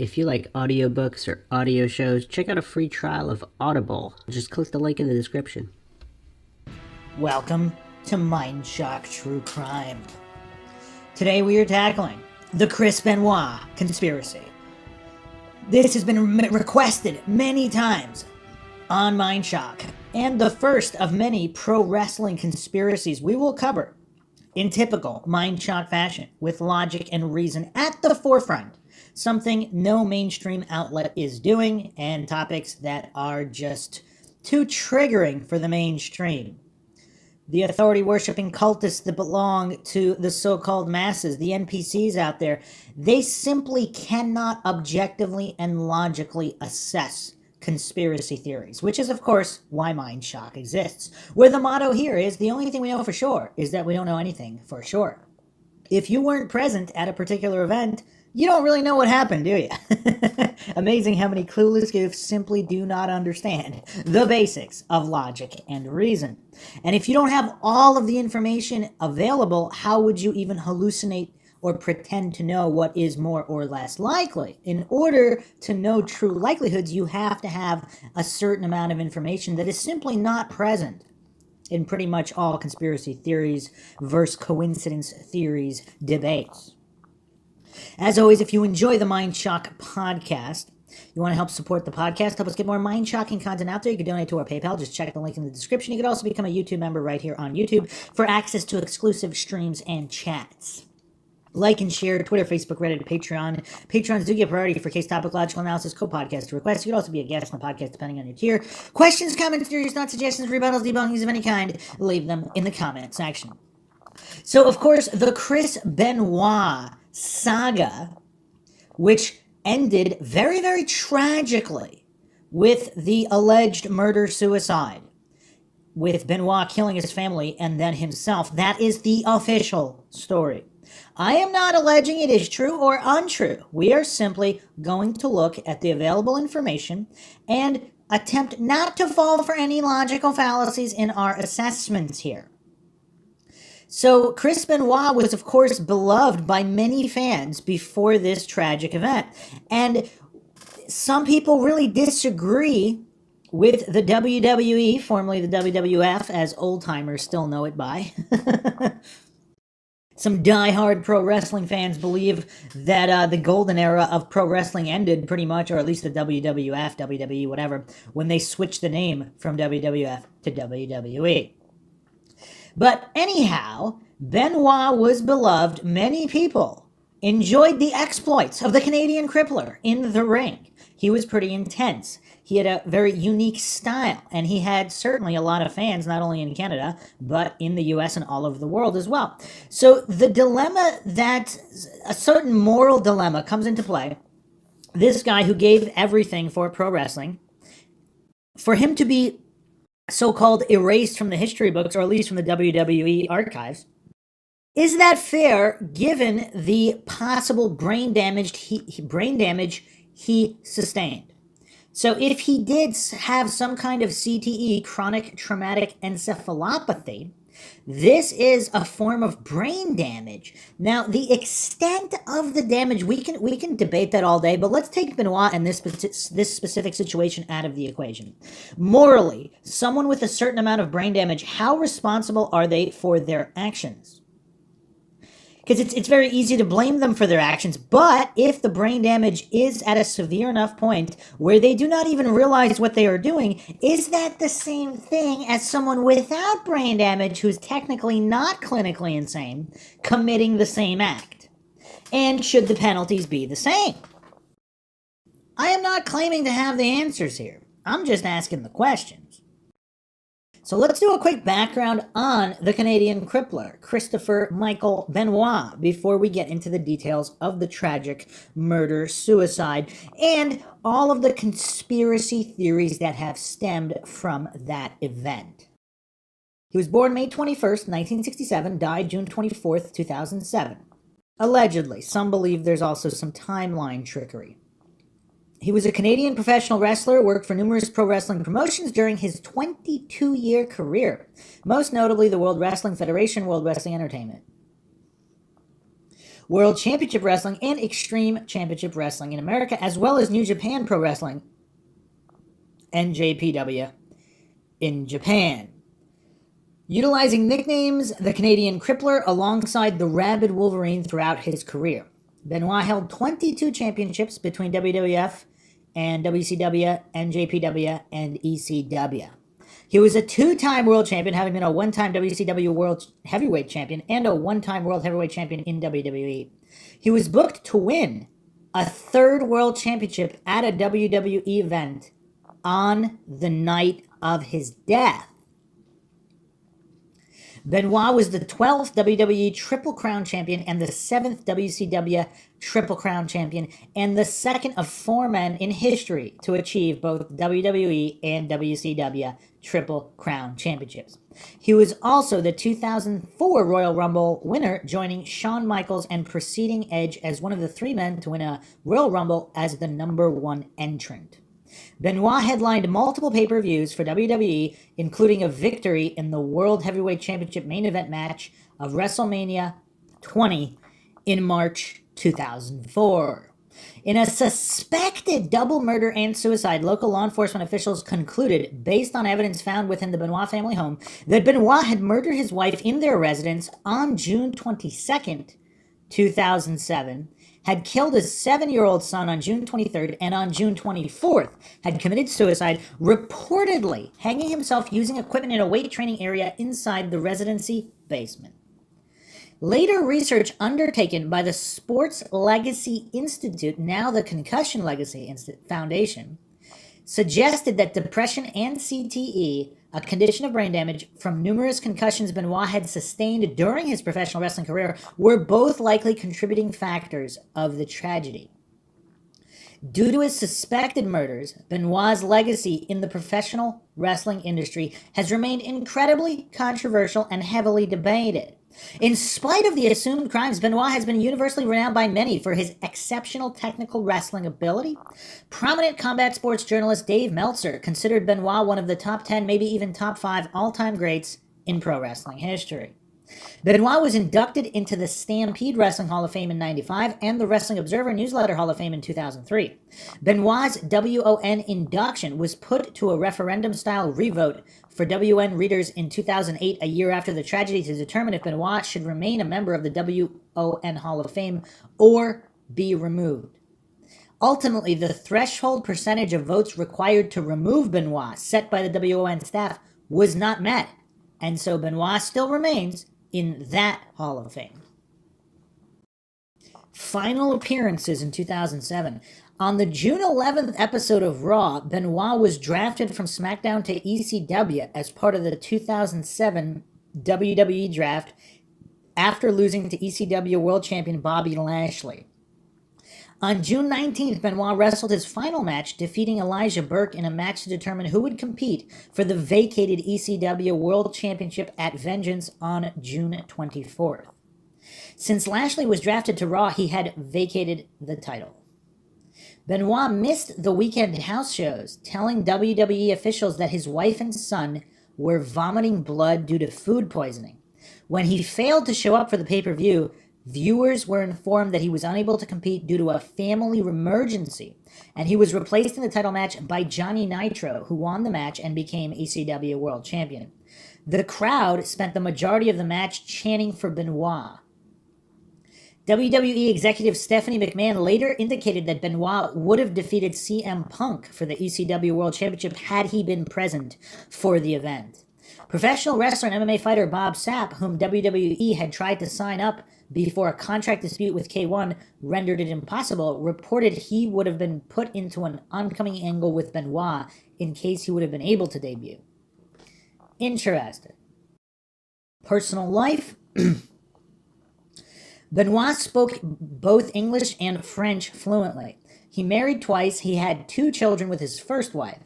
If you like audiobooks or audio shows, check out a free trial of Audible. Just click the link in the description. Welcome to MINDSHOCK True Crime. Today we are tackling the Chris Benoit conspiracy. This has been requested many times on MINDSHOCK, and the first of many pro wrestling conspiracies we will cover in typical MINDSHOCK fashion, with logic and reason at the forefront. Something no mainstream outlet is doing, and topics that are just too triggering for the mainstream. The authority-worshipping cultists that belong to the so-called masses, the NPCs out there, they simply cannot objectively and logically assess conspiracy theories, which is, of course, why MINDSHOCK exists, where the motto here is, the only thing we know for sure is that we don't know anything for sure. If you weren't present at a particular event, you don't really know what happened, do you? Amazing how many clueless goofs simply do not understand the basics of logic and reason. And if you don't have all of the information available, how would you even hallucinate or pretend to know what is more or less likely? In order to know true likelihoods, you have to have a certain amount of information that is simply not present in pretty much all conspiracy theories versus coincidence theories debates. As always, if you enjoy the MINDSHOCK podcast, you want to help support the podcast, help us get more mind-shocking content out there, you can donate to our PayPal. Just check the link in the description. You could also become a YouTube member right here on YouTube for access to exclusive streams and chats. Like and share Twitter, Facebook, Reddit, Patreon. Patrons do get priority for case topic, logical analysis, co-podcast requests. You could also be a guest on the podcast depending on your tier. Questions, comments, theories, not suggestions, rebuttals, debunkings of any kind, leave them in the comment section. So, of course, the Chris Benoit saga, which ended very, very tragically with the alleged murder-suicide, with Benoit killing his family and then himself. That is the official story. I am not alleging it is true or untrue. We are simply going to look at the available information and attempt not to fall for any logical fallacies in our assessments here. So Chris Benoit was, of course, beloved by many fans before this tragic event. And some people really disagree with the WWE, formerly the WWF, as old-timers still know it by. Some die-hard pro wrestling fans believe that the golden era of pro wrestling ended pretty much, or at least the WWF, WWE, whatever, when they switched the name from WWF to WWE. But anyhow, Benoit was beloved. Many people enjoyed the exploits of the Canadian Crippler in the ring. He was pretty intense. He had a very unique style, and he had certainly a lot of fans, not only in Canada, but in the US and all over the world as well. So the dilemma that, a certain moral dilemma comes into play. This guy who gave everything for pro wrestling, for him to be so-called erased from the history books, or at least from the WWE archives, is that fair given the possible brain damage he sustained? So if he did have some kind of CTE, chronic traumatic encephalopathy, this is a form of brain damage. Now, the extent of the damage, we can debate that all day, but let's take Benoit and this specific situation out of the equation. Morally, someone with a certain amount of brain damage, how responsible are they for their actions? Because it's very easy to blame them for their actions, but if the brain damage is at a severe enough point where they do not even realize what they are doing, is that the same thing as someone without brain damage who's technically not clinically insane committing the same act? And should the penalties be the same? I am not claiming to have the answers here. I'm just asking the questions. So let's do a quick background on the Canadian Crippler, Christopher Michael Benoit, before we get into the details of the tragic murder-suicide and all of the conspiracy theories that have stemmed from that event. He was born May 21st, 1967, died June 24th, 2007. Allegedly, some believe there's also some timeline trickery. He was a Canadian professional wrestler, worked for numerous pro wrestling promotions during his 22-year career, most notably the World Wrestling Federation, World Wrestling Entertainment. World Championship Wrestling, and Extreme Championship Wrestling in America, as well as New Japan Pro Wrestling, NJPW, in Japan. Utilizing nicknames, the Canadian Crippler alongside the Rabid Wolverine throughout his career. Benoit held 22 championships between WWF and WCW, NJPW, and ECW. He was a two-time world champion, having been a one-time WCW World Heavyweight Champion and a one-time World Heavyweight Champion in WWE. He was booked to win a third World Championship at a WWE event on the night of his death. Benoit was the 12th WWE Triple Crown Champion and the 7th WCW Triple Crown Champion, and the second of four men in history to achieve both WWE and WCW Triple Crown Championships. He was also the 2004 Royal Rumble winner, joining Shawn Michaels and preceding Edge as one of the three men to win a Royal Rumble as the number one entrant. Benoit headlined multiple pay-per-views for WWE, including a victory in the World Heavyweight Championship main event match of WrestleMania 20 in March 2004. In a suspected double murder and suicide, local law enforcement officials concluded, based on evidence found within the Benoit family home, that Benoit had murdered his wife in their residence on June 22nd, 2007, had killed his 7-year-old son on June 23rd, and on June 24th had committed suicide, reportedly hanging himself using equipment in a weight training area inside the residency basement. Later research undertaken by the Sports Legacy Institute, now the Concussion Legacy Foundation, suggested that depression and CTE, a condition of brain damage from numerous concussions Benoit had sustained during his professional wrestling career, were both likely contributing factors of the tragedy. Due to his suspected murders, Benoit's legacy in the professional wrestling industry has remained incredibly controversial and heavily debated. In spite of the assumed crimes, Benoit has been universally renowned by many for his exceptional technical wrestling ability. Prominent combat sports journalist Dave Meltzer considered Benoit one of the top 10, maybe even top 5 all-time greats in pro wrestling history. Benoit was inducted into the Stampede Wrestling Hall of Fame in 1995 and the Wrestling Observer Newsletter Hall of Fame in 2003. Benoit's WON induction was put to a referendum-style revote for WN readers in 2008, a year after the tragedy, to determine if Benoit should remain a member of the WON Hall of Fame or be removed. Ultimately, the threshold percentage of votes required to remove Benoit, set by the WON staff, was not met, and so Benoit still remains in that Hall of Fame. Final appearances in 2007. On the June 11th episode of Raw, Benoit was drafted from SmackDown to ECW as part of the 2007 WWE draft after losing to ECW World Champion Bobby Lashley. On June 19th, Benoit wrestled his final match, defeating Elijah Burke in a match to determine who would compete for the vacated ECW World Championship at Vengeance on June 24th. Since Lashley was drafted to Raw, he had vacated the title. Benoit missed the weekend house shows, telling WWE officials that his wife and son were vomiting blood due to food poisoning. When he failed to show up for the pay-per-view, viewers were informed that he was unable to compete due to a family emergency, and he was replaced in the title match by Johnny Nitro, who won the match and became ECW World Champion. The crowd spent the majority of the match chanting for Benoit. WWE executive Stephanie McMahon later indicated that Benoit would have defeated CM Punk for the ECW World Championship had he been present for the event. Professional wrestler and MMA fighter Bob Sapp, whom WWE had tried to sign up before a contract dispute with K1 rendered it impossible, reported he would have been put into an oncoming angle with Benoit in case he would have been able to debut. Interesting. Personal life. Benoit spoke both English and French fluently. He married twice. He had 2 children with his first wife.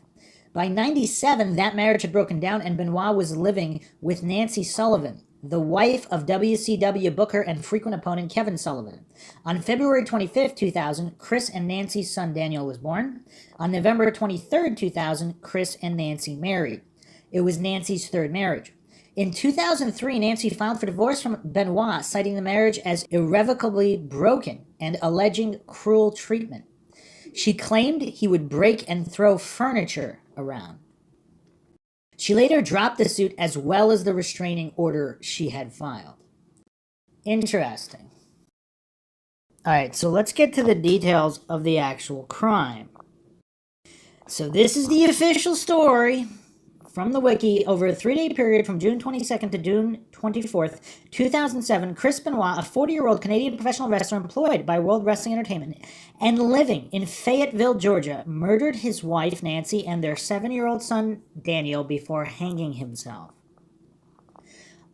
By 1997, that marriage had broken down, and Benoit was living with Nancy Sullivan, the wife of WCW booker and frequent opponent Kevin Sullivan. On February 25, 2000, Chris and Nancy's son Daniel was born. On November 23, 2000, Chris and Nancy married. It was Nancy's third marriage. In 2003, Nancy filed for divorce from Benoit, citing the marriage as irrevocably broken and alleging cruel treatment. She claimed he would break and throw furniture around. She later dropped the suit as well as the restraining order she had filed. Interesting. All right, so let's get to the details of the actual crime. So this is the official story from the wiki. Over a 3-day period from June 22nd to June 24th, 2007, Chris Benoit, a 40-year-old Canadian professional wrestler employed by World Wrestling Entertainment and living in Fayetteville, Georgia, murdered his wife, Nancy, and their 7-year-old son, Daniel, before hanging himself.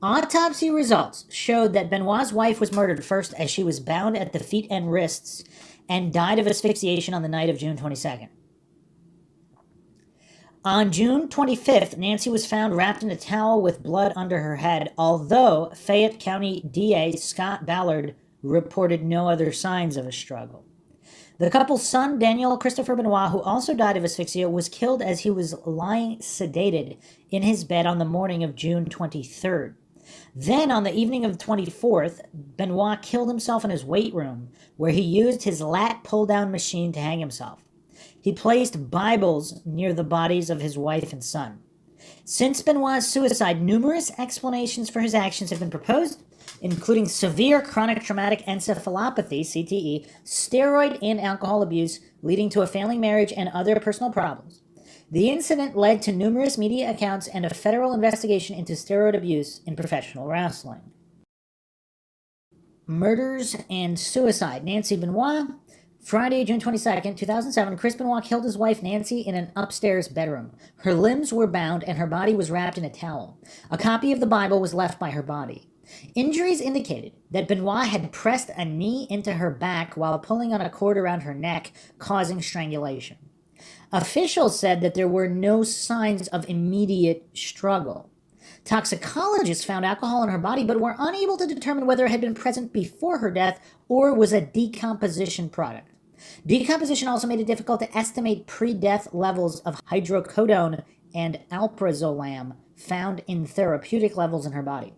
Autopsy results showed that Benoit's wife was murdered first as she was bound at the feet and wrists and died of asphyxiation on the night of June 22nd. On June 25th, Nancy was found wrapped in a towel with blood under her head, although Fayette County DA Scott Ballard reported no other signs of a struggle. The couple's son, Daniel Christopher Benoit, who also died of asphyxia, was killed as he was lying sedated in his bed on the morning of June 23rd. Then, on the evening of the 24th, Benoit killed himself in his weight room, where he used his lat pull-down machine to hang himself. He placed Bibles near the bodies of his wife and son. Since Benoit's suicide, numerous explanations for his actions have been proposed, including severe chronic traumatic encephalopathy, CTE, steroid and alcohol abuse, leading to a failing marriage and other personal problems. The incident led to numerous media accounts and a federal investigation into steroid abuse in professional wrestling. Murders and suicide. Nancy Benoit. Friday, June 22nd, 2007, Chris Benoit killed his wife Nancy in an upstairs bedroom. Her limbs were bound and her body was wrapped in a towel. A copy of the Bible was left by her body. Injuries indicated that Benoit had pressed a knee into her back while pulling on a cord around her neck, causing strangulation. Officials said that there were no signs of immediate struggle. Toxicologists found alcohol in her body but were unable to determine whether it had been present before her death or was a decomposition product. Decomposition also made it difficult to estimate pre-death levels of hydrocodone and alprazolam found in therapeutic levels in her body.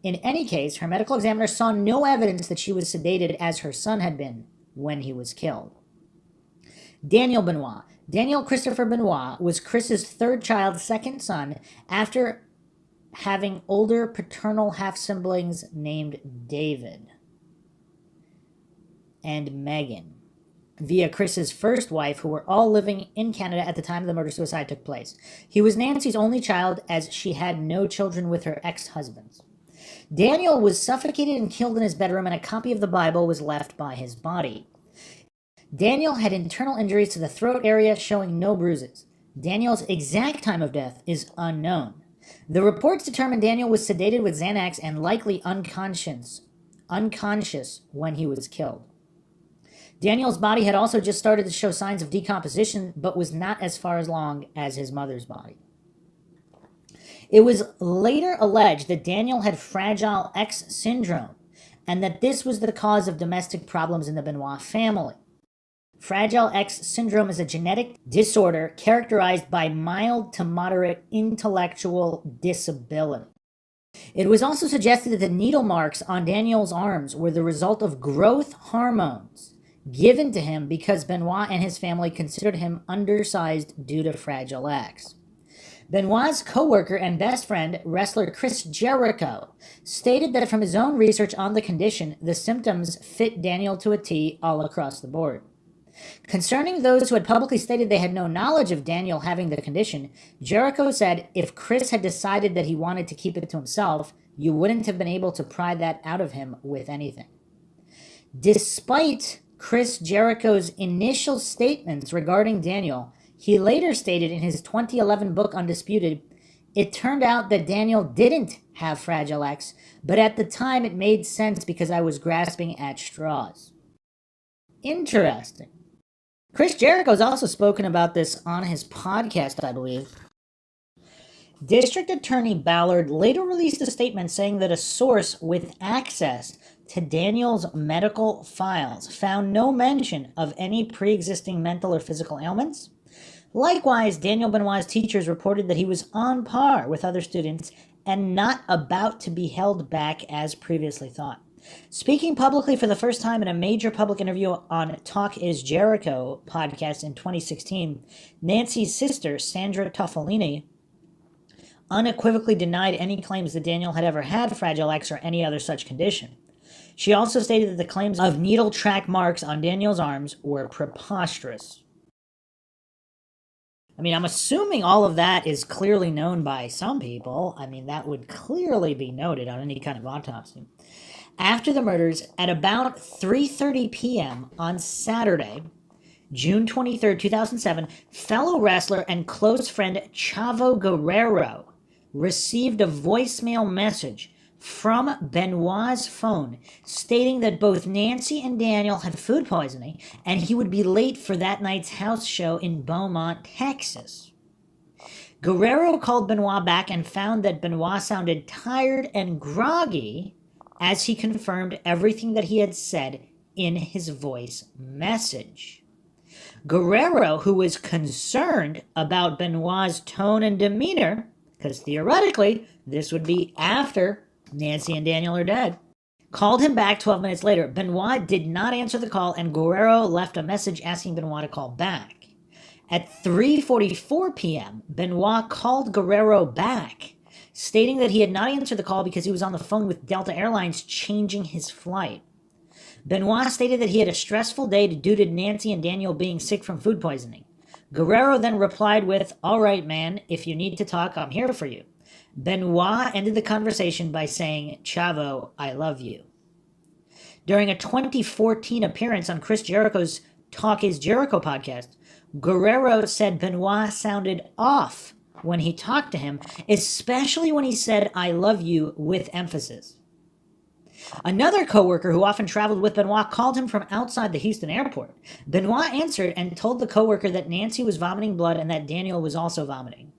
In any case, her medical examiner saw no evidence that she was sedated as her son had been when he was killed. Daniel Benoit. Daniel Christopher Benoit was Chris's third child, second son, after having older paternal half-siblings named David and Megan via Chris's first wife, who were all living in Canada at the time the murder-suicide took place. He was Nancy's only child, as she had no children with her ex-husbands. Daniel was suffocated and killed in his bedroom, and a copy of the Bible was left by his body. Daniel had internal injuries to the throat area, showing no bruises. Daniel's exact time of death is unknown. The reports determined Daniel was sedated with Xanax and likely unconscious when he was killed. Daniel's body had also just started to show signs of decomposition, but was not as far along as his mother's body. It was later alleged that Daniel had Fragile X syndrome, and that this was the cause of domestic problems in the Benoit family. Fragile X syndrome is a genetic disorder characterized by mild to moderate intellectual disability. It was also suggested that the needle marks on Daniel's arms were the result of growth hormones given to him because Benoit and his family considered him undersized due to Fragile X. Benoit's co-worker and best friend, wrestler Chris Jericho, stated that from his own research on the condition, the symptoms fit Daniel to a T all across the board. Concerning those who had publicly stated they had no knowledge of Daniel having the condition, Jericho said if Chris had decided that he wanted to keep it to himself, you wouldn't have been able to pry that out of him with anything. Despite Chris Jericho's initial statements regarding Daniel, he later stated in his 2011 book Undisputed, it turned out that Daniel didn't have Fragile X, but at the time it made sense because I was grasping at straws. Interesting. Chris Jericho's also spoken about this on his podcast, I believe. District Attorney Ballard later released a statement saying that a source with access to Daniel's medical files found no mention of any pre-existing mental or physical ailments. Likewise, Daniel Benoit's teachers reported that he was on par with other students and not about to be held back as previously thought. Speaking publicly for the first time in a major public interview on Talk Is Jericho podcast in 2016, Nancy's sister, Sandra Toffolini, unequivocally denied any claims that Daniel had ever had Fragile X or any other such condition. She also stated that the claims of needle track marks on Daniel's arms were preposterous. I mean, I'm assuming all of that is clearly known by some people. I mean, that would clearly be noted on any kind of autopsy. After the murders, at about 3:30 p.m. on Saturday, June 23, 2007, fellow wrestler and close friend Chavo Guerrero received a voicemail message from Benoit's phone stating that both Nancy and Daniel had food poisoning and he would be late for that night's house show in Beaumont, Texas. Guerrero called Benoit back and found that Benoit sounded tired and groggy as he confirmed everything that he had said in his voice message. Guerrero, who was concerned about Benoit's tone and demeanor, because theoretically this would be after Nancy and Daniel are dead, called him back 12 minutes later. Benoit did not answer the call, and Guerrero left a message asking Benoit to call back. At 3:44 p.m., Benoit called Guerrero back, stating that he had not answered the call because he was on the phone with Delta Airlines changing his flight. Benoit stated that he had a stressful day due to Nancy and Daniel being sick from food poisoning. Guerrero then replied with, "All right, man, if you need to talk, I'm here for you." Benoit ended the conversation by saying, "Chavo, I love you." During a 2014 appearance on Chris Jericho's Talk Is Jericho podcast, Guerrero said Benoit sounded off when he talked to him, especially when he said, "I love you," with emphasis. Another coworker who often traveled with Benoit called him from outside the Houston airport. Benoit answered and told the coworker that Nancy was vomiting blood and that Daniel was also vomiting.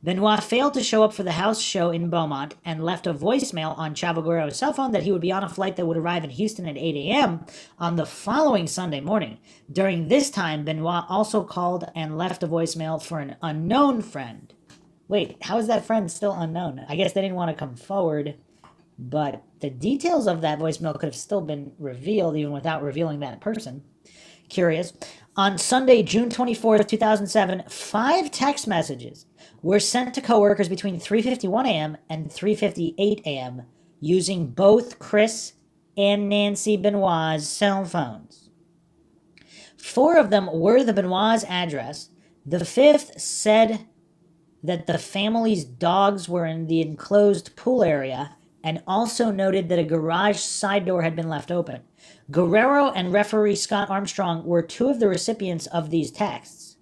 Benoit failed to show up for the house show in Beaumont and left a voicemail on Chavo Guerrero's cell phone that he would be on a flight that would arrive in Houston at 8 a.m. on the following Sunday morning. During this time, Benoit also called and left a voicemail for an unknown friend. Wait, how is that friend still unknown? I guess they didn't want to come forward, but the details of that voicemail could have still been revealed even without revealing that person. Curious. On Sunday, June 24th, 2007, 5 text messages were sent to coworkers between 3:51 a.m. and 3:58 a.m. using both Chris and Nancy Benoit's cell phones. 4 of them were the Benoit's address. The 5th said that the family's dogs were in the enclosed pool area and also noted that a garage side door had been left open. Guerrero and referee Scott Armstrong were 2 of the recipients of these texts.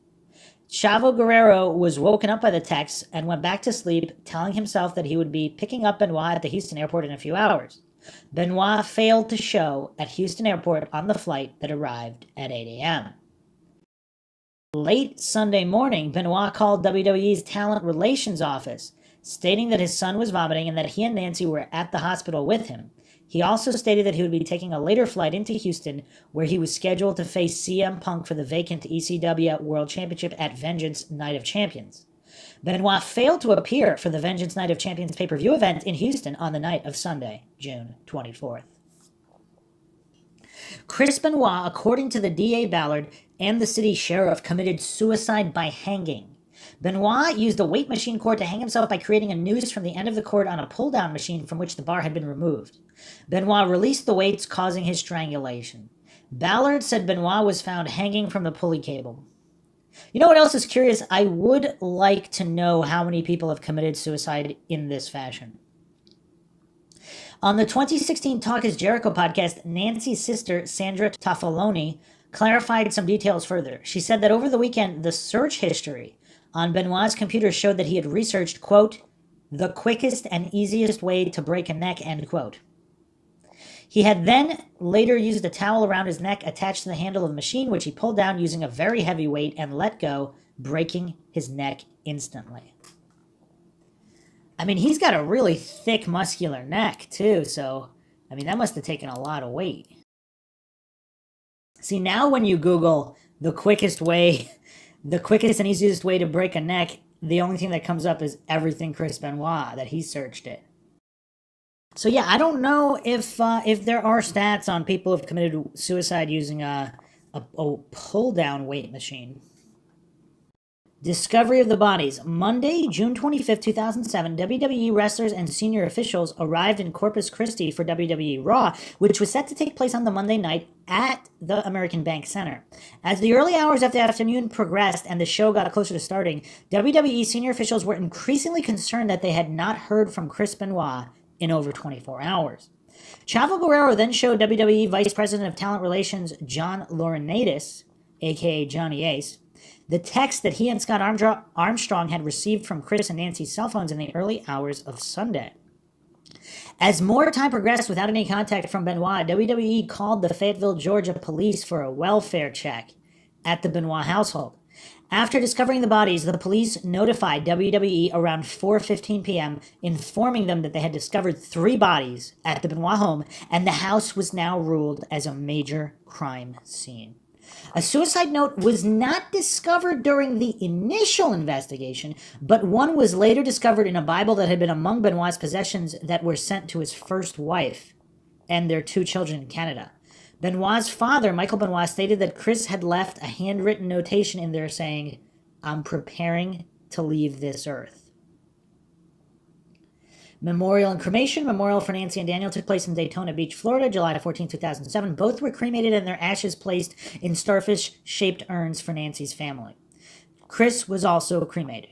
Chavo Guerrero was woken up by the texts and went back to sleep, telling himself that he would be picking up Benoit at the Houston airport in a few hours. Benoit failed to show at Houston airport on the flight that arrived at 8 a.m. Late Sunday morning, Benoit called WWE's Talent Relations office, stating that his son was vomiting and that he and Nancy were at the hospital with him. He also stated that he would be taking a later flight into Houston, where he was scheduled to face CM Punk for the vacant ECW World Championship at Vengeance Night of Champions. Benoit failed to appear for the Vengeance Night of Champions pay-per-view event in Houston on the night of Sunday, June 24th. Chris Benoit, according to the DA Ballard and the city sheriff, committed suicide by hanging. Benoit used a weight machine cord to hang himself by creating a noose from the end of the cord on a pull-down machine from which the bar had been removed. Benoit released the weights, causing his strangulation. Ballard said Benoit was found hanging from the pulley cable. You know what else is curious? I would like to know how many people have committed suicide in this fashion. On the 2016 Talk Is Jericho podcast, Nancy's sister, Sandra Toffolini, clarified some details further. She said that over the weekend, the search history on Benoit's computer showed that he had researched, quote, "the quickest and easiest way to break a neck," end quote. He had then later used a towel around his neck attached to the handle of the machine, which he pulled down using a very heavy weight and let go, breaking his neck instantly. I mean, he's got a really thick, muscular neck, too, so, I mean, that must have taken a lot of weight. See, now when you Google the quickest and easiest way to break a neck, the only thing that comes up is everything Chris Benoit, that he searched it. So yeah, I don't know if there are stats on people who have committed suicide using a pull-down weight machine. Discovery of the bodies. Monday, June 25th, 2007, WWE wrestlers and senior officials arrived in Corpus Christi for WWE Raw, which was set to take place on the Monday night at the American Bank Center. As the early hours of the afternoon progressed and the show got closer to starting, WWE senior officials were increasingly concerned that they had not heard from Chris Benoit in over 24 hours. Chavo Guerrero then showed WWE Vice President of Talent Relations John Laurinaitis, aka Johnny Ace, the text that he and Scott Armstrong had received from Chris and Nancy's cell phones in the early hours of Sunday. As more time progressed without any contact from Benoit, WWE called the Fayetteville, Georgia police for a welfare check at the Benoit household. After discovering the bodies, the police notified WWE around 4:15 p.m., informing them that they had discovered 3 bodies at the Benoit home, and the house was now ruled as a major crime scene. A suicide note was not discovered during the initial investigation, but one was later discovered in a Bible that had been among Benoit's possessions that were sent to his first wife and their 2 children in Canada. Benoit's father, Michael Benoit, stated that Chris had left a handwritten notation in there saying, "I'm preparing to leave this earth." Memorial and cremation. Memorial for Nancy and Daniel took place in Daytona Beach, Florida, July 14, 2007. Both were cremated and their ashes placed in starfish-shaped urns for Nancy's family. Chris was also cremated.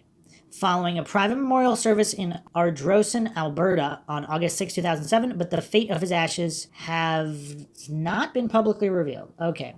Following a private memorial service in Ardrossan, Alberta on August 6, 2007, but the fate of his ashes have not been publicly revealed. Okay.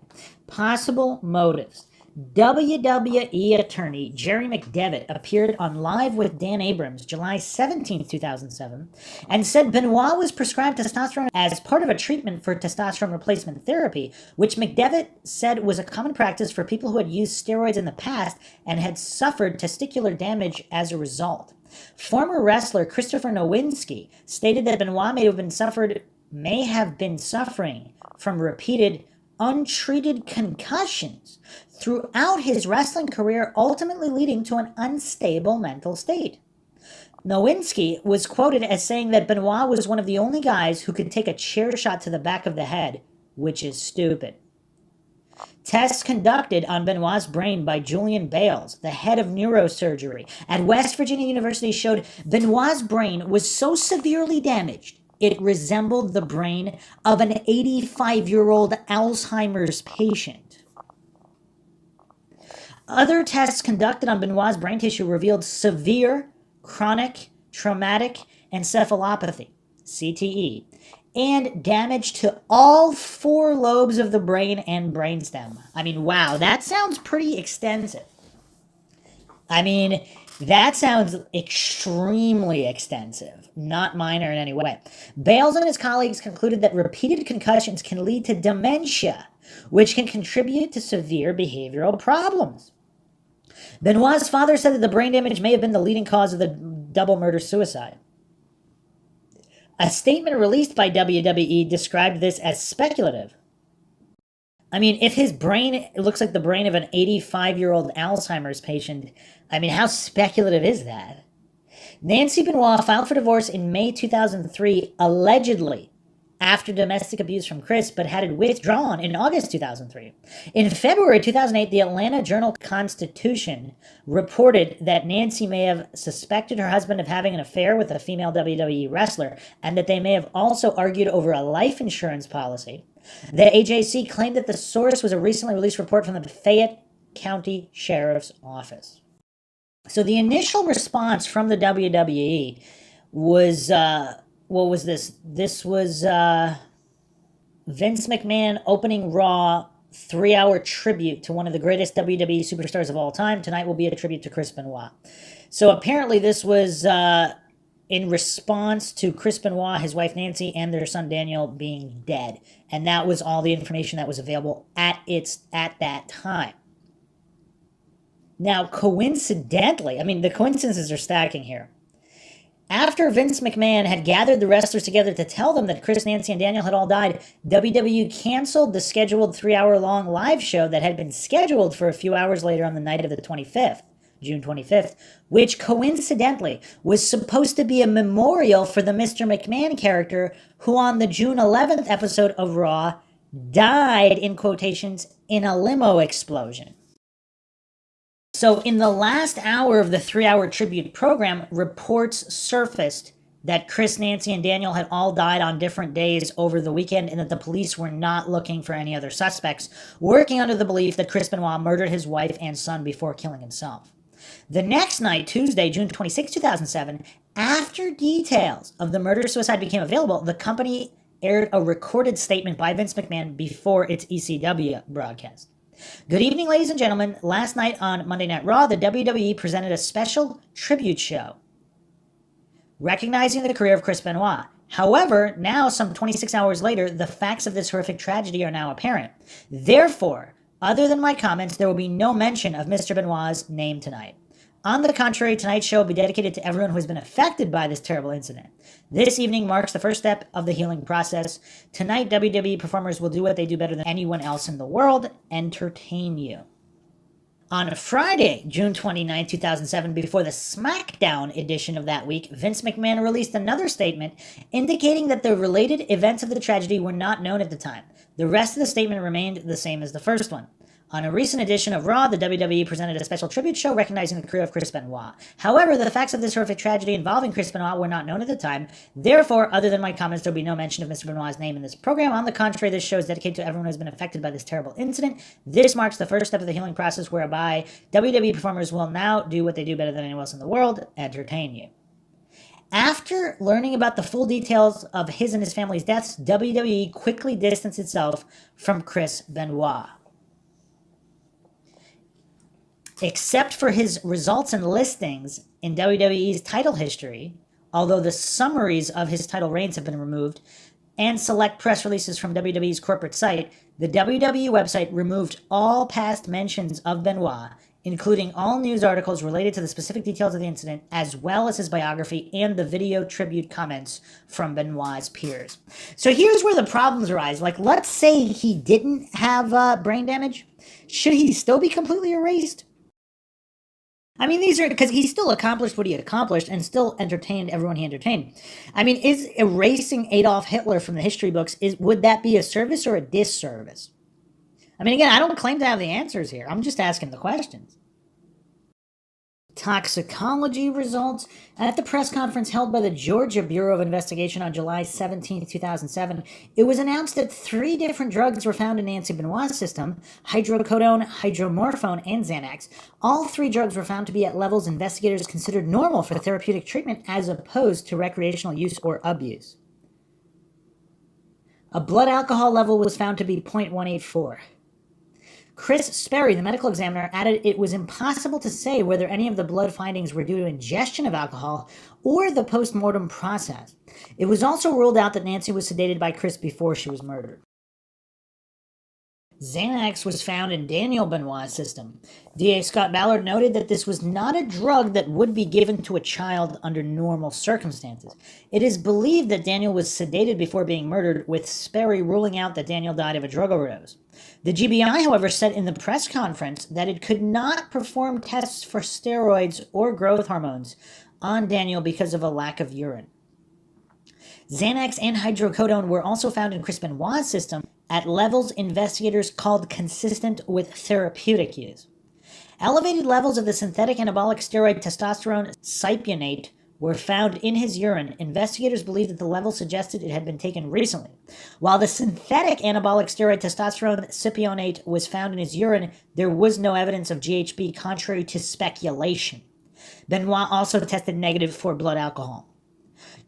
Possible motives. WWE attorney Jerry McDevitt appeared on Live with Dan Abrams July 17, 2007, and said Benoit was prescribed testosterone as part of a treatment for testosterone replacement therapy, which McDevitt said was a common practice for people who had used steroids in the past and had suffered testicular damage as a result. Former wrestler Christopher Nowinski stated that Benoit may have been suffering from repeated untreated concussions throughout his wrestling career, ultimately leading to an unstable mental state. Nowinski was quoted as saying that Benoit was one of the only guys who could take a chair shot to the back of the head, which is stupid. Tests conducted on Benoit's brain by Julian Bales, the head of neurosurgery at West Virginia University, showed Benoit's brain was so severely damaged it resembled the brain of an 85-year-old Alzheimer's patient. Other tests conducted on Benoit's brain tissue revealed severe chronic traumatic encephalopathy, CTE, and damage to all 4 lobes of the brain and brainstem. I mean, wow, that sounds pretty extensive. That sounds extremely extensive, not minor in any way. Bales and his colleagues concluded that repeated concussions can lead to dementia, which can contribute to severe behavioral problems. Benoit's father said that the brain damage may have been the leading cause of the double murder-suicide. A statement released by WWE described this as speculative. If his brain looks like the brain of an 85-year-old Alzheimer's patient, how speculative is that? Nancy Benoit filed for divorce in May 2003, allegedly after domestic abuse from Chris, but had it withdrawn in August 2003. In February 2008, the Atlanta Journal-Constitution reported that Nancy may have suspected her husband of having an affair with a female WWE wrestler, and that they may have also argued over a life insurance policy. The AJC claimed that the source was a recently released report from the Fayette County Sheriff's Office. So the initial response from the WWE was, what was this? This was Vince McMahon opening Raw 3-hour tribute to one of the greatest WWE superstars of all time. Tonight will be a tribute to Chris Benoit. So apparently this was in response to Chris Benoit, his wife Nancy, and their son Daniel being dead. And that was all the information that was available at that time. Now, coincidentally, the coincidences are stacking here. After Vince McMahon had gathered the wrestlers together to tell them that Chris, Nancy, and Daniel had all died, WWE canceled the scheduled 3-hour-long live show that had been scheduled for a few hours later on the night of the 25th, June 25th, which coincidentally was supposed to be a memorial for the Mr. McMahon character who on the June 11th episode of Raw died, in quotations, in a limo explosion. So in the last hour of the 3-hour tribute program, reports surfaced that Chris, Nancy, and Daniel had all died on different days over the weekend and that the police were not looking for any other suspects, working under the belief that Chris Benoit murdered his wife and son before killing himself. The next night, Tuesday, June 26, 2007, after details of the murder-suicide became available, the company aired a recorded statement by Vince McMahon before its ECW broadcast. Good evening, ladies and gentlemen. Last night on Monday Night Raw, the WWE presented a special tribute show recognizing the career of Chris Benoit. However, now, some 26 hours later, the facts of this horrific tragedy are now apparent. Therefore, other than my comments, there will be no mention of Mr. Benoit's name tonight. On the contrary, tonight's show will be dedicated to everyone who has been affected by this terrible incident. This evening marks the first step of the healing process. Tonight, WWE performers will do what they do better than anyone else in the world: entertain you. On Friday, June 29, 2007, before the SmackDown edition of that week, Vince McMahon released another statement indicating that the related events of the tragedy were not known at the time. The rest of the statement remained the same as the first one. On a recent edition of Raw, the WWE presented a special tribute show recognizing the career of Chris Benoit. However, the facts of this horrific tragedy involving Chris Benoit were not known at the time. Therefore, other than my comments, there will be no mention of Mr. Benoit's name in this program. On the contrary, this show is dedicated to everyone who has been affected by this terrible incident. This marks the first step of the healing process whereby WWE performers will now do what they do better than anyone else in the world: entertain you. After learning about the full details of his and his family's deaths, WWE quickly distanced itself from Chris Benoit. Except for his results and listings in WWE's title history, although the summaries of his title reigns have been removed, and select press releases from WWE's corporate site, the WWE website removed all past mentions of Benoit, including all news articles related to the specific details of the incident, as well as his biography and the video tribute comments from Benoit's peers. So here's where the problems arise. Like, let's say he didn't have brain damage. Should he still be completely erased? I mean, these are because he still accomplished what he accomplished and still entertained everyone he entertained. I mean, is erasing Adolf Hitler from the history books, would that be a service or a disservice? I mean, again, I don't claim to have the answers here. I'm just asking the questions. Toxicology results. At the press conference held by the Georgia Bureau of Investigation on July 17, 2007, it was announced that 3 different drugs were found in Nancy Benoit's system: hydrocodone, hydromorphone, and Xanax. All 3 drugs were found to be at levels investigators considered normal for therapeutic treatment as opposed to recreational use or abuse. A blood alcohol level was found to be 0.184. Chris Sperry, the medical examiner, added it was impossible to say whether any of the blood findings were due to ingestion of alcohol or the post-mortem process. It was also ruled out that Nancy was sedated by Chris before she was murdered. Xanax was found in Daniel Benoit's system. DA Scott Ballard noted that this was not a drug that would be given to a child under normal circumstances. It is believed that Daniel was sedated before being murdered, with Sperry ruling out that Daniel died of a drug overdose. The GBI, however, said in the press conference that it could not perform tests for steroids or growth hormones on Daniel because of a lack of urine. Xanax and hydrocodone were also found in Chris Benoit's system at levels investigators called consistent with therapeutic use. Elevated levels of the synthetic anabolic steroid testosterone cypionate were found in his urine. Investigators believe that the level suggested it had been taken recently. While the synthetic anabolic steroid testosterone cypionate was found in his urine, there was no evidence of GHB, contrary to speculation. Benoit also tested negative for blood alcohol.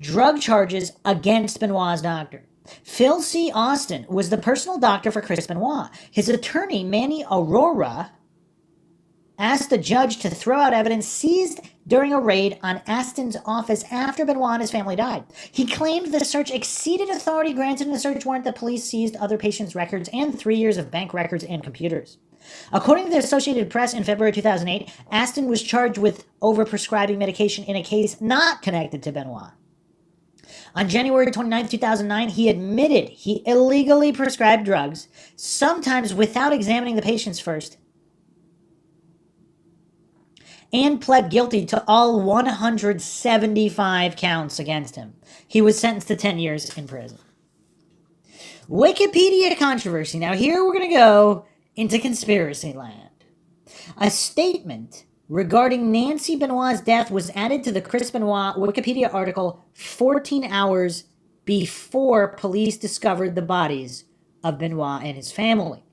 Drug charges against Benoit's doctor. Phil C. Austin was the personal doctor for Chris Benoit. His attorney, Manny Aurora, asked the judge to throw out evidence seized during a raid on Aston's office after Benoit and his family died. He claimed the search exceeded authority granted in a search warrant. The police seized other patients' records and 3 years of bank records and computers. According to the Associated Press, in February 2008, Aston was charged with overprescribing medication in a case not connected to Benoit. On January 29, 2009, he admitted he illegally prescribed drugs, sometimes without examining the patients first, and pled guilty to all 175 counts against him. He was sentenced to 10 years in prison. Wikipedia controversy. Now here we're going to go into conspiracy land. A statement regarding Nancy Benoit's death was added to the Chris Benoit Wikipedia article 14 hours before police discovered the bodies of Benoit and his family.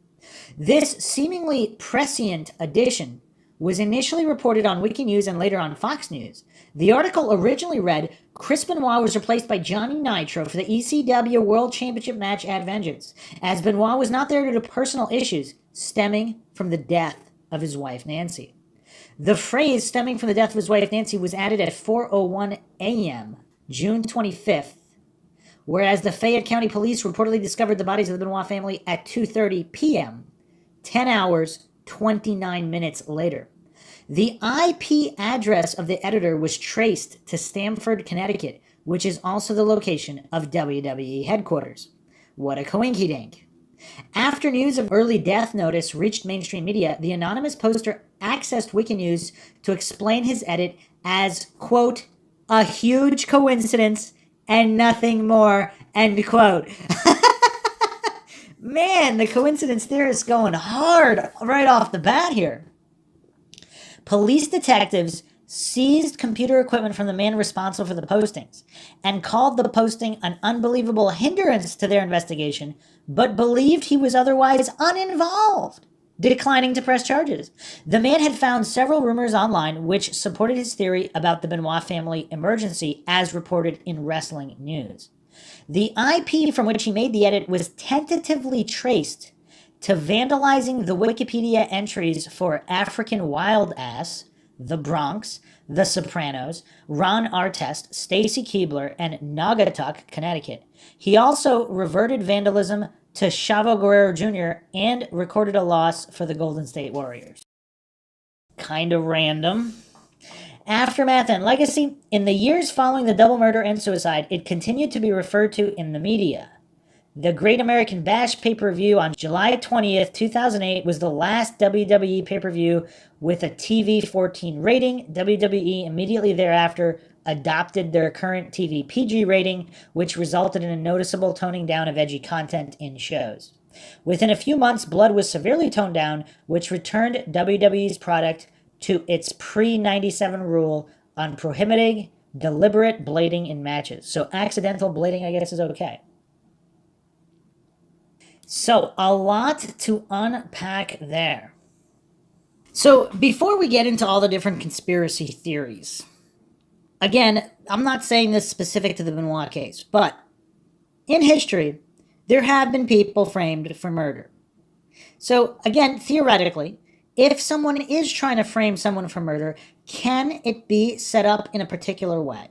This seemingly prescient addition was initially reported on Wikinews and later on Fox News. The article originally read, Chris Benoit was replaced by Johnny Nitro for the ECW World Championship match at Vengeance, as Benoit was not there due to personal issues stemming from the death of his wife Nancy. The phrase stemming from the death of his wife Nancy was added at 4:01 a.m., June 25th, whereas the Fayette County Police reportedly discovered the bodies of the Benoit family at 2:30 p.m., 10 hours, 29 minutes later. The IP address of the editor was traced to Stamford, Connecticut, which is also the location of WWE headquarters. What a coinky-dink. After news of early death notice reached mainstream media, the anonymous poster accessed Wikinews to explain his edit as, quote, a huge coincidence and nothing more, end quote. Man, the coincidence theorist going hard right off the bat here. Police detectives seized computer equipment from the man responsible for the postings and called the posting an unbelievable hindrance to their investigation, but believed he was otherwise uninvolved, declining to press charges. The man had found several rumors online which supported his theory about the Benoit family emergency as reported in Wrestling News. The IP from which he made the edit was tentatively traced to vandalizing the Wikipedia entries for African Wild Ass, The Bronx, The Sopranos, Ron Artest, Stacy Keibler, and Naugatuck, Connecticut. He also reverted vandalism to Chavo Guerrero Jr. and recorded a loss for the Golden State Warriors. Kind of random. Aftermath and legacy. In the years following the double murder and suicide, it continued to be referred to in the media. The Great American Bash pay-per-view on July 20th, 2008 was the last WWE pay-per-view with a TV 14 rating. WWE immediately thereafter adopted their current TV PG rating, which resulted in a noticeable toning down of edgy content in shows. Within a few months, blood was severely toned down, which returned WWE's product to its pre-97 rule on prohibiting deliberate blading in matches. So accidental blading, I guess, is okay. So, a lot to unpack there. So, before we get into all the different conspiracy theories, again, I'm not saying this specific to the Benoit case, but in history, there have been people framed for murder. So, again, theoretically, if someone is trying to frame someone for murder, can it be set up in a particular way?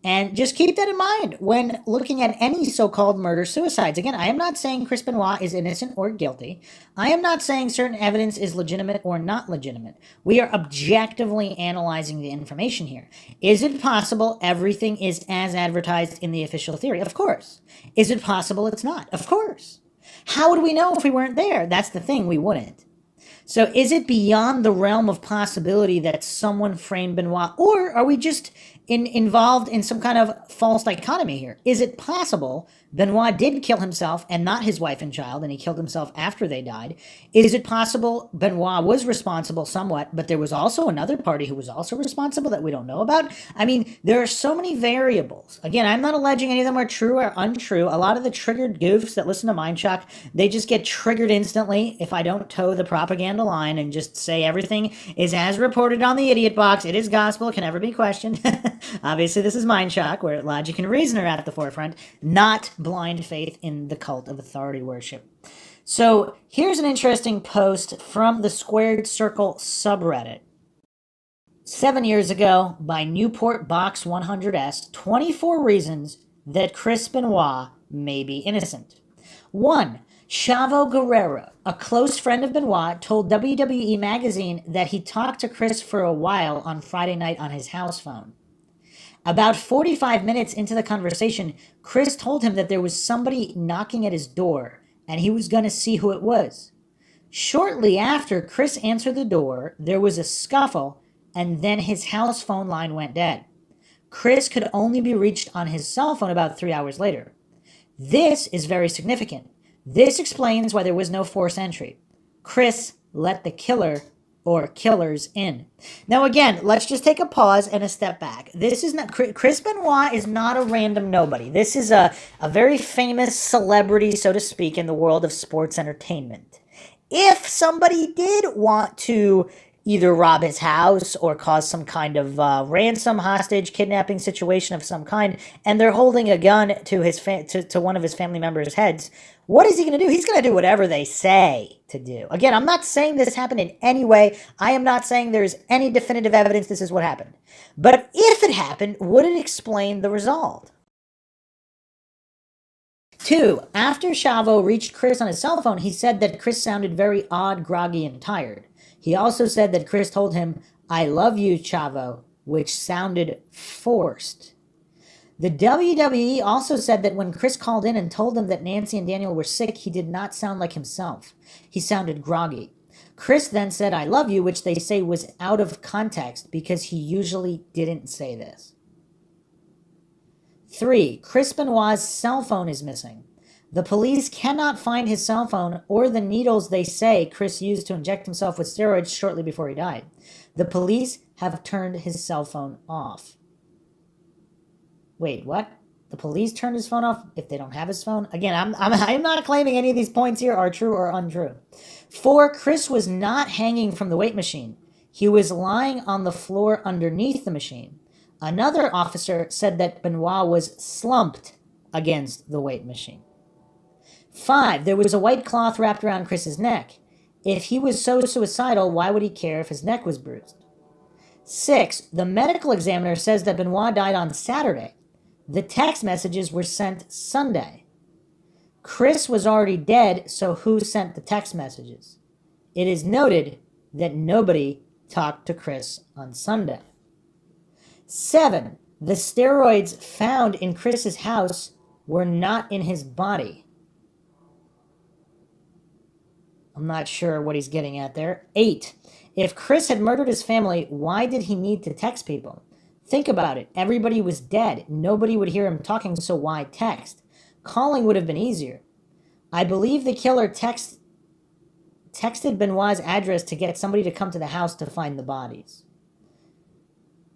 And just keep that in mind when looking at any so-called murder-suicides. Again, I am not saying Chris Benoit is innocent or guilty. I am not saying certain evidence is legitimate or not legitimate. We are objectively analyzing the information here. Is it possible everything is as advertised in the official theory? Of course. Is it possible it's not? Of course. How would we know if we weren't there? That's the thing, we wouldn't. So is it beyond the realm of possibility that someone framed Benoit, or are we just involved in some kind of false dichotomy here? Is it possible Benoit did kill himself and not his wife and child, and he killed himself after they died? Is it possible Benoit was responsible somewhat, but there was also another party who was also responsible that we don't know about? I mean, there are so many variables. Again, I'm not alleging any of them are true or untrue. A lot of the triggered goofs that listen to MindShock, they just get triggered instantly if I don't toe the propaganda line and just say everything is as reported on the idiot box. It is gospel, it can never be questioned. Obviously, this is MindShock, where logic and reason are at the forefront, not blind faith in the cult of authority worship. So here's an interesting post from the Squared Circle subreddit. 7 years ago, by Newport Box 100S, 24 reasons that Chris Benoit may be innocent. 1. Chavo Guerrero, a close friend of Benoit, told WWE Magazine that he talked to Chris for a while on Friday night on his house phone. About 45 minutes into the conversation, Chris told him that there was somebody knocking at his door, and he was going to see who it was. Shortly after Chris answered the door, there was a scuffle, and then his house phone line went dead. Chris could only be reached on his cell phone about 3 hours later. This is very significant. This explains why there was no forced entry. Chris let the killer or killers in. Now again, let's just take a pause and a step back. This is not Chris Benoit is not a random nobody. This is a very famous celebrity, so to speak, in the world of sports entertainment. If somebody did want to either rob his house or cause some kind of ransom, hostage, kidnapping situation of some kind, and they're holding a gun to his to one of his family members' heads, what is he going to do? He's going to do whatever they say to do. Again, I'm not saying this happened in any way. I am not saying there's any definitive evidence this is what happened. But if it happened, would it explain the result? 2. After Chavo reached Chris on his cell phone, he said that Chris sounded very odd, groggy, and tired. He also said that Chris told him, "I love you, Chavo," which sounded forced. The WWE also said that when Chris called in and told them that Nancy and Daniel were sick, he did not sound like himself. He sounded groggy. Chris then said, "I love you," which they say was out of context because he usually didn't say this. 3. Chris Benoit's cell phone is missing. The police cannot find his cell phone or the needles they say Chris used to inject himself with steroids shortly before he died. The police have turned his cell phone off. Wait, what? The police turned his phone off if they don't have his phone? Again, I'm not claiming any of these points here are true or untrue. 4. Chris was not hanging from the weight machine. He was lying on the floor underneath the machine. Another officer said that Benoit was slumped against the weight machine. 5. There was a white cloth wrapped around Chris's neck. If he was so suicidal, why would he care if his neck was bruised? 6. The medical examiner says that Benoit died on Saturday. The text messages were sent Sunday. Chris was already dead, so who sent the text messages? It is noted that nobody talked to Chris on Sunday. 7. The steroids found in Chris's house were not in his body. I'm not sure what he's getting at there. 8. If Chris had murdered his family, why did he need to text people? Think about it. Everybody was dead. Nobody would hear him talking, so why text? Calling would have been easier. I believe the killer texted Benoit's address to get somebody to come to the house to find the bodies.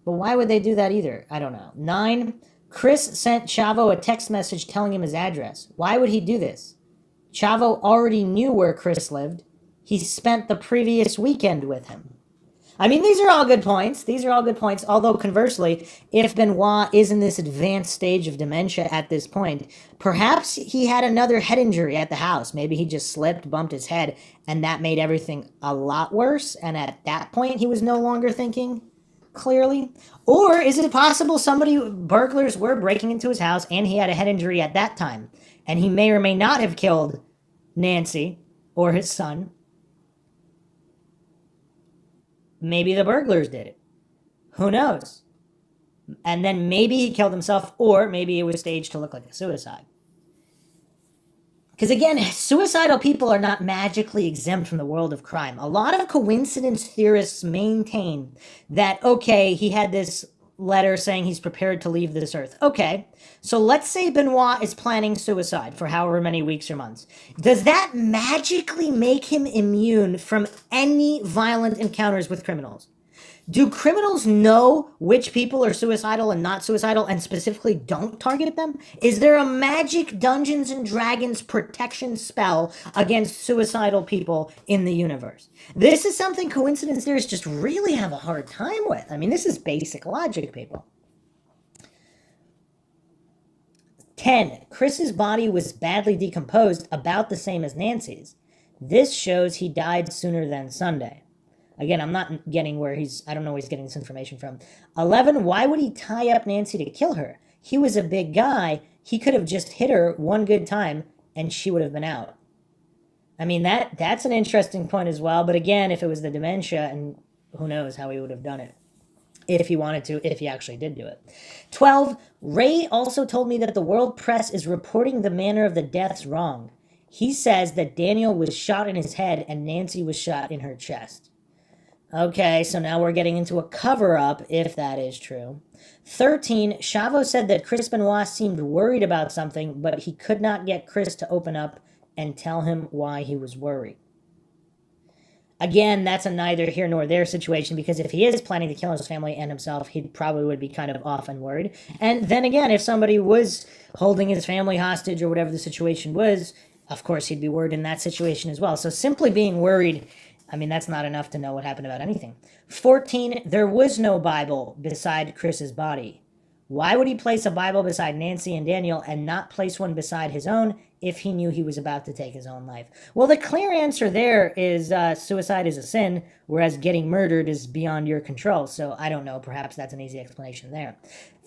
But why would they do that either? I don't know. 9. Chris sent Chavo a text message telling him his address. Why would he do this? Chavo already knew where Chris lived. He spent the previous weekend with him. I mean, these are all good points. These are all good points. Although, conversely, if Benoit is in this advanced stage of dementia at this point, perhaps he had another head injury at the house. Maybe he just slipped, bumped his head, and that made everything a lot worse. And at that point, he was no longer thinking clearly. Or is it possible burglars were breaking into his house and he had a head injury at that time, and he may or may not have killed Nancy or his son? Maybe the burglars did it. Who knows? And then maybe he killed himself, or maybe it was staged to look like a suicide. Because again, suicidal people are not magically exempt from the world of crime. A lot of coincidence theorists maintain that, okay, he had this letter saying he's prepared to leave this earth. Okay, so let's say Benoit is planning suicide for however many weeks or months. Does that magically make him immune from any violent encounters with criminals? Do criminals know which people are suicidal and not suicidal and specifically don't target them? Is there a magic Dungeons and Dragons protection spell against suicidal people in the universe? This is something coincidence theorists just really have a hard time with. I mean, this is basic logic, people. 10. Chris's body was badly decomposed, about the same as Nancy's. This shows he died sooner than Sunday. Again, I'm not getting I don't know where he's getting this information from. 11, why would he tie up Nancy to kill her? He was a big guy. He could have just hit her one good time and she would have been out. I mean, that's an interesting point as well. But again, if it was the dementia, and who knows how he would have done it. If he wanted to, if he actually did do it. 12, Ray also told me that the world press is reporting the manner of the deaths wrong. He says that Daniel was shot in his head and Nancy was shot in her chest. Okay, so now we're getting into a cover-up, if that is true. 13, Chavo said that Chris Benoit seemed worried about something, but he could not get Chris to open up and tell him why he was worried. Again, that's a neither here nor there situation, because if he is planning to kill his family and himself, he probably would be kind of off and worried. And then again, if somebody was holding his family hostage or whatever the situation was, of course he'd be worried in that situation as well. So simply being worried, I mean, that's not enough to know what happened about anything. 14, there was no Bible beside Chris's body. Why would he place a Bible beside Nancy and Daniel and not place one beside his own if he knew he was about to take his own life? Well, the clear answer there is suicide is a sin, whereas getting murdered is beyond your control. So I don't know, perhaps that's an easy explanation there.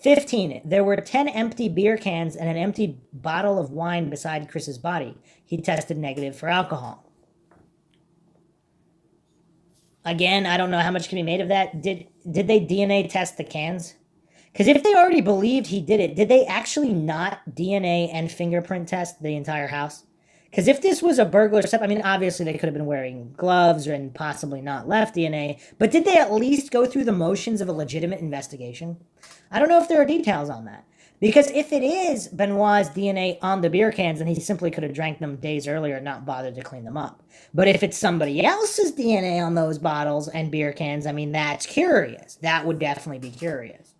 15, there were 10 empty beer cans and an empty bottle of wine beside Chris's body. He tested negative for alcohol. Again, I don't know how much can be made of that. Did they DNA test the cans? Because if they already believed he did it, did they actually not DNA and fingerprint test the entire house? Because if this was a burglar step, I mean, obviously they could have been wearing gloves and possibly not left DNA, but did they at least go through the motions of a legitimate investigation? I don't know if there are details on that. Because if it is Benoit's DNA on the beer cans, then he simply could have drank them days earlier and not bothered to clean them up. But if it's somebody else's DNA on those bottles and beer cans, I mean, that's curious. That would definitely be curious.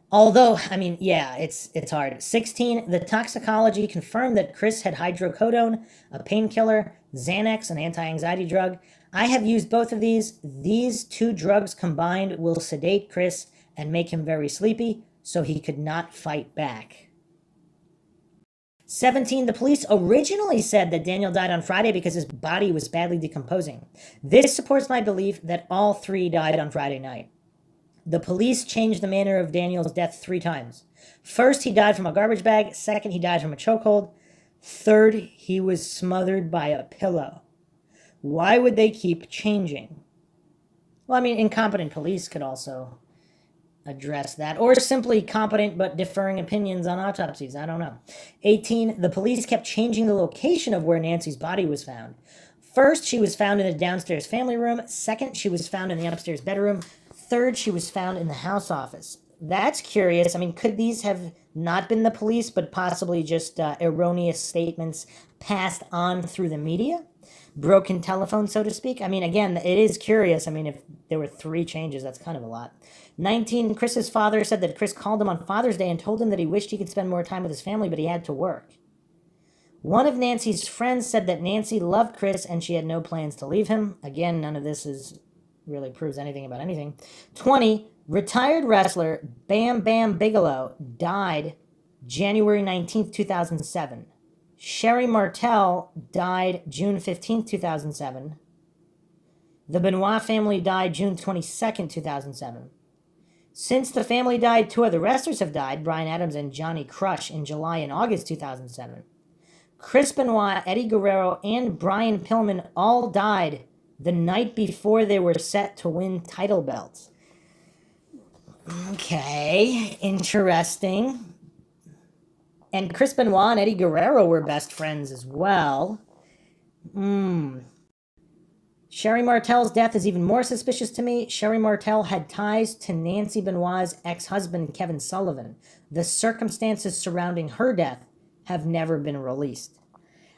Although, I mean, yeah, it's hard. 16, the toxicology confirmed that Chris had hydrocodone, a painkiller, Xanax, an anti-anxiety drug. I have used both of these. These two drugs combined will sedate Chris and make him very sleepy, so he could not fight back. 17, the police originally said that Daniel died on Friday because his body was badly decomposing. This supports my belief that all three died on Friday night. The police changed the manner of Daniel's death 3 times. First, he died from a garbage bag. Second, he died from a chokehold. Third, he was smothered by a pillow. Why would they keep changing? Well, I mean, incompetent police could also address that, or simply competent but differing opinions on autopsies. I don't know. 18, the police kept changing the location of where Nancy's body was found. First, she was found in the downstairs family room. Second, she was found in the upstairs bedroom. Third, she was found in the house office. That's curious. I mean, could these have not been the police, but possibly just erroneous statements passed on through the media? Broken telephone, so to speak? I mean, again, it is curious. I mean, if there were 3 changes, that's kind of a lot. 19, Chris's father said that Chris called him on Father's Day and told him that he wished he could spend more time with his family, but he had to work. One of Nancy's friends said that Nancy loved Chris and she had no plans to leave him. Again, none of this really proves anything about anything. 20, retired wrestler Bam Bam Bigelow died January 19th, 2007. Sherry Martel died June 15th, 2007. The Benoit family died June 22nd, 2007. Since the family died, 2 other wrestlers have died, Brian Adams and Johnny Crush, in July and August 2007. Chris Benoit, Eddie Guerrero, and Brian Pillman all died the night before they were set to win title belts. Okay, interesting. And Chris Benoit and Eddie Guerrero were best friends as well. Sherry Martel's death is even more suspicious to me. Sherry Martel had ties to Nancy Benoit's ex-husband, Kevin Sullivan. The circumstances surrounding her death have never been released.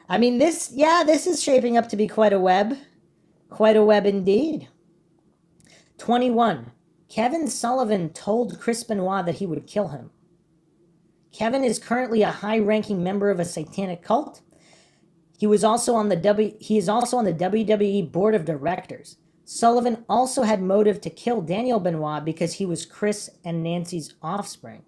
I mean, this is shaping up to be quite a web. Quite a web indeed. 21. Kevin Sullivan told Chris Benoit that he would kill him. Kevin is currently a high-ranking member of a satanic cult. He is also on the WWE board of directors. Sullivan also had motive to kill Daniel Benoit because he was Chris and Nancy's offspring.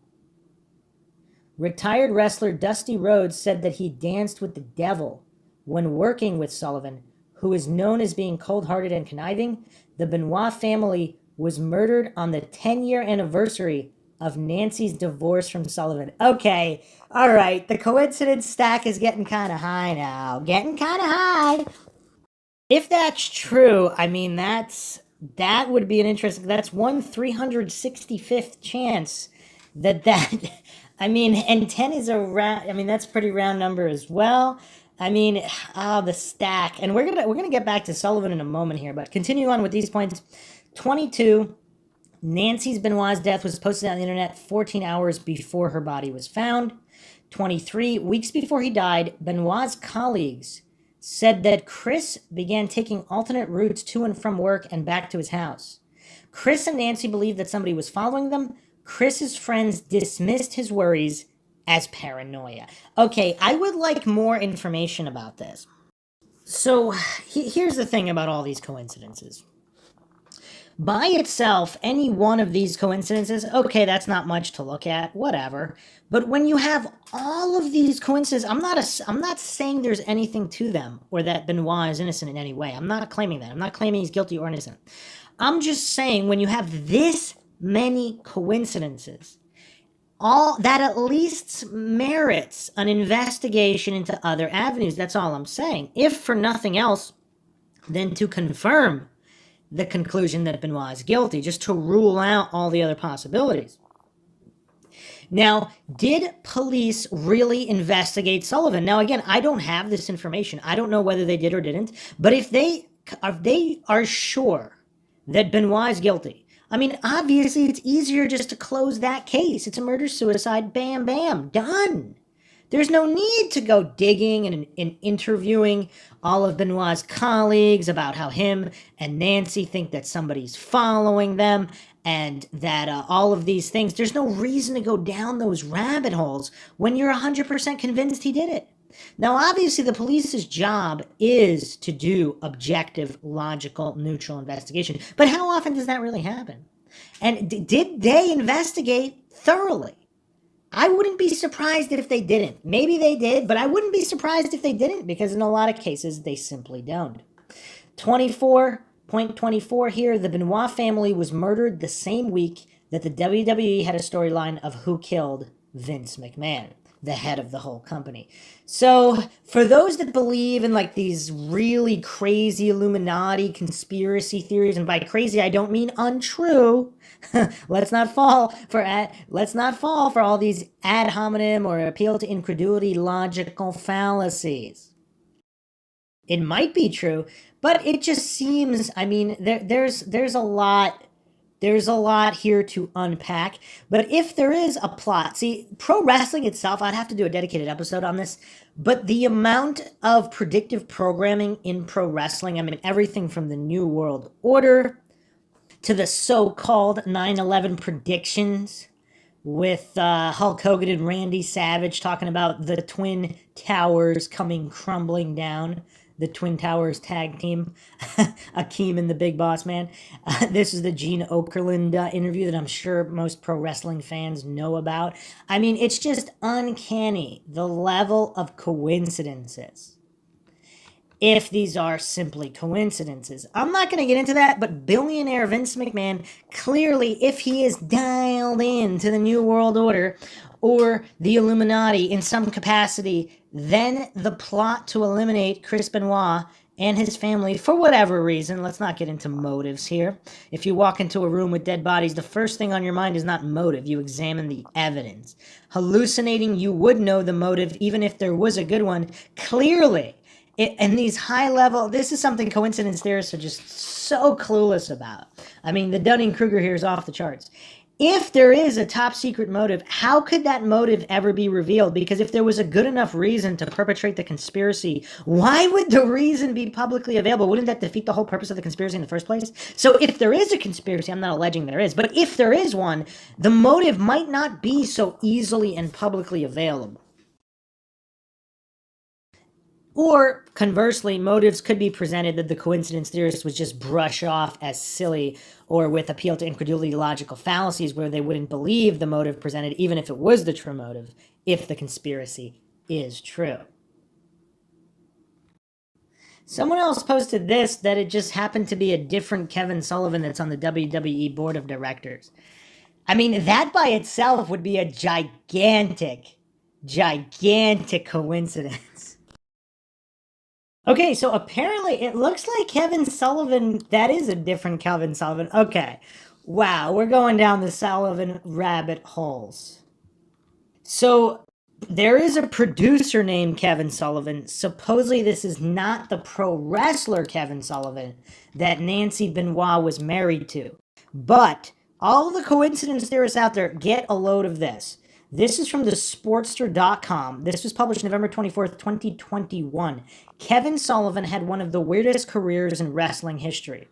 Retired wrestler Dusty Rhodes said that he danced with the devil when working with Sullivan, who is known as being cold-hearted and conniving. The Benoit family was murdered on the 10-year anniversary of Nancy's divorce from Sullivan. Okay, all right, the coincidence stack is getting kind of high now. Getting kind of high. If that's true, I mean, that would be an interesting, that's 1/365th chance that, I mean, and 10 is a round, I mean, that's a pretty round number as well. I mean, the stack, and we're gonna get back to Sullivan in a moment here, but continue on with these points. 22. Nancy's Benoit's death was posted on the internet 14 hours before her body was found. 23 weeks before he died, Benoit's colleagues said that Chris began taking alternate routes to and from work and back to his house. Chris and Nancy believed that somebody was following them. Chris's friends dismissed his worries as paranoia. Okay, I would like more information about this. So here's the thing about all these coincidences. By itself, any one of these coincidences, okay, that's not much to look at, whatever. But when you have all of these coincidences, I'm not saying there's anything to them or that Benoit is innocent in any way. I'm not claiming that. I'm not claiming he's guilty or innocent. I'm just saying when you have this many coincidences, all that at least merits an investigation into other avenues. That's all I'm saying. If for nothing else, then to confirm the conclusion that Benoit is guilty, just to rule out all the other possibilities. Now, did police really investigate Sullivan? Now, again, I don't have this information. I don't know whether they did or didn't. But if they are sure that Benoit is guilty, I mean, obviously, it's easier just to close that case. It's a murder-suicide, bam, bam, done. There's no need to go digging and interviewing all of Benoit's colleagues about how him and Nancy think that somebody's following them and that all of these things. There's no reason to go down those rabbit holes when you're 100% convinced he did it. Now, obviously, the police's job is to do objective, logical, neutral investigation. But how often does that really happen? And did they investigate thoroughly? I wouldn't be surprised if they didn't. Maybe they did, but I wouldn't be surprised if they didn't because in a lot of cases, they simply don't. 24.24 here, the Benoit family was murdered the same week that the WWE had a storyline of who killed Vince McMahon, the head of the whole company. So for those that believe in like these really crazy Illuminati conspiracy theories, and by crazy I don't mean untrue, let's not fall for all these ad hominem or appeal to incredulity logical fallacies. It might be true, but it just seems, I mean, there's a lot here to unpack. But if there is a plot, see, pro wrestling itself, I'd have to do a dedicated episode on this. But the amount of predictive programming in pro wrestling, I mean, everything from the New World Order to the so-called 9/11 predictions with Hulk Hogan and Randy Savage talking about the Twin Towers coming crumbling down. The Twin Towers tag team, Akeem and the Big Boss Man. This is the Gene Okerlund interview that I'm sure most pro wrestling fans know about. I mean, it's just uncanny, the level of coincidences. If these are simply coincidences. I'm not going to get into that, but billionaire Vince McMahon, clearly, if he is dialed in to the New World Order or the Illuminati in some capacity, then the plot to eliminate Chris Benoit and his family, for whatever reason, let's not get into motives here. If you walk into a room with dead bodies, the first thing on your mind is not motive. You examine the evidence. Hallucinating, you would know the motive, even if there was a good one. Clearly, and these high level, this is something coincidence theorists are just so clueless about. I mean, the Dunning-Kruger here is off the charts. If there is a top secret motive, how could that motive ever be revealed? Because if there was a good enough reason to perpetrate the conspiracy, why would the reason be publicly available? Wouldn't that defeat the whole purpose of the conspiracy in the first place? So if there is a conspiracy, I'm not alleging there is, but if there is one, the motive might not be so easily and publicly available. Or, conversely, motives could be presented that the coincidence theorists would just brush off as silly or with appeal to incredulity logical fallacies where they wouldn't believe the motive presented even if it was the true motive, if the conspiracy is true. Someone else posted this, that it just happened to be a different Kevin Sullivan that's on the WWE board of directors. I mean, that by itself would be a gigantic coincidence. Okay, so apparently it looks like Kevin Sullivan, that is a different Kevin Sullivan. Okay, wow, we're going down the Sullivan rabbit holes. So There is a producer named Kevin Sullivan. Supposedly, this is not the pro wrestler Kevin Sullivan that Nancy Benoit was married to. But all the coincidence theorists out there, get a load of this. This is from the Sportster.com. This was published November 24th, 2021. Kevin Sullivan had one of the weirdest careers in wrestling history.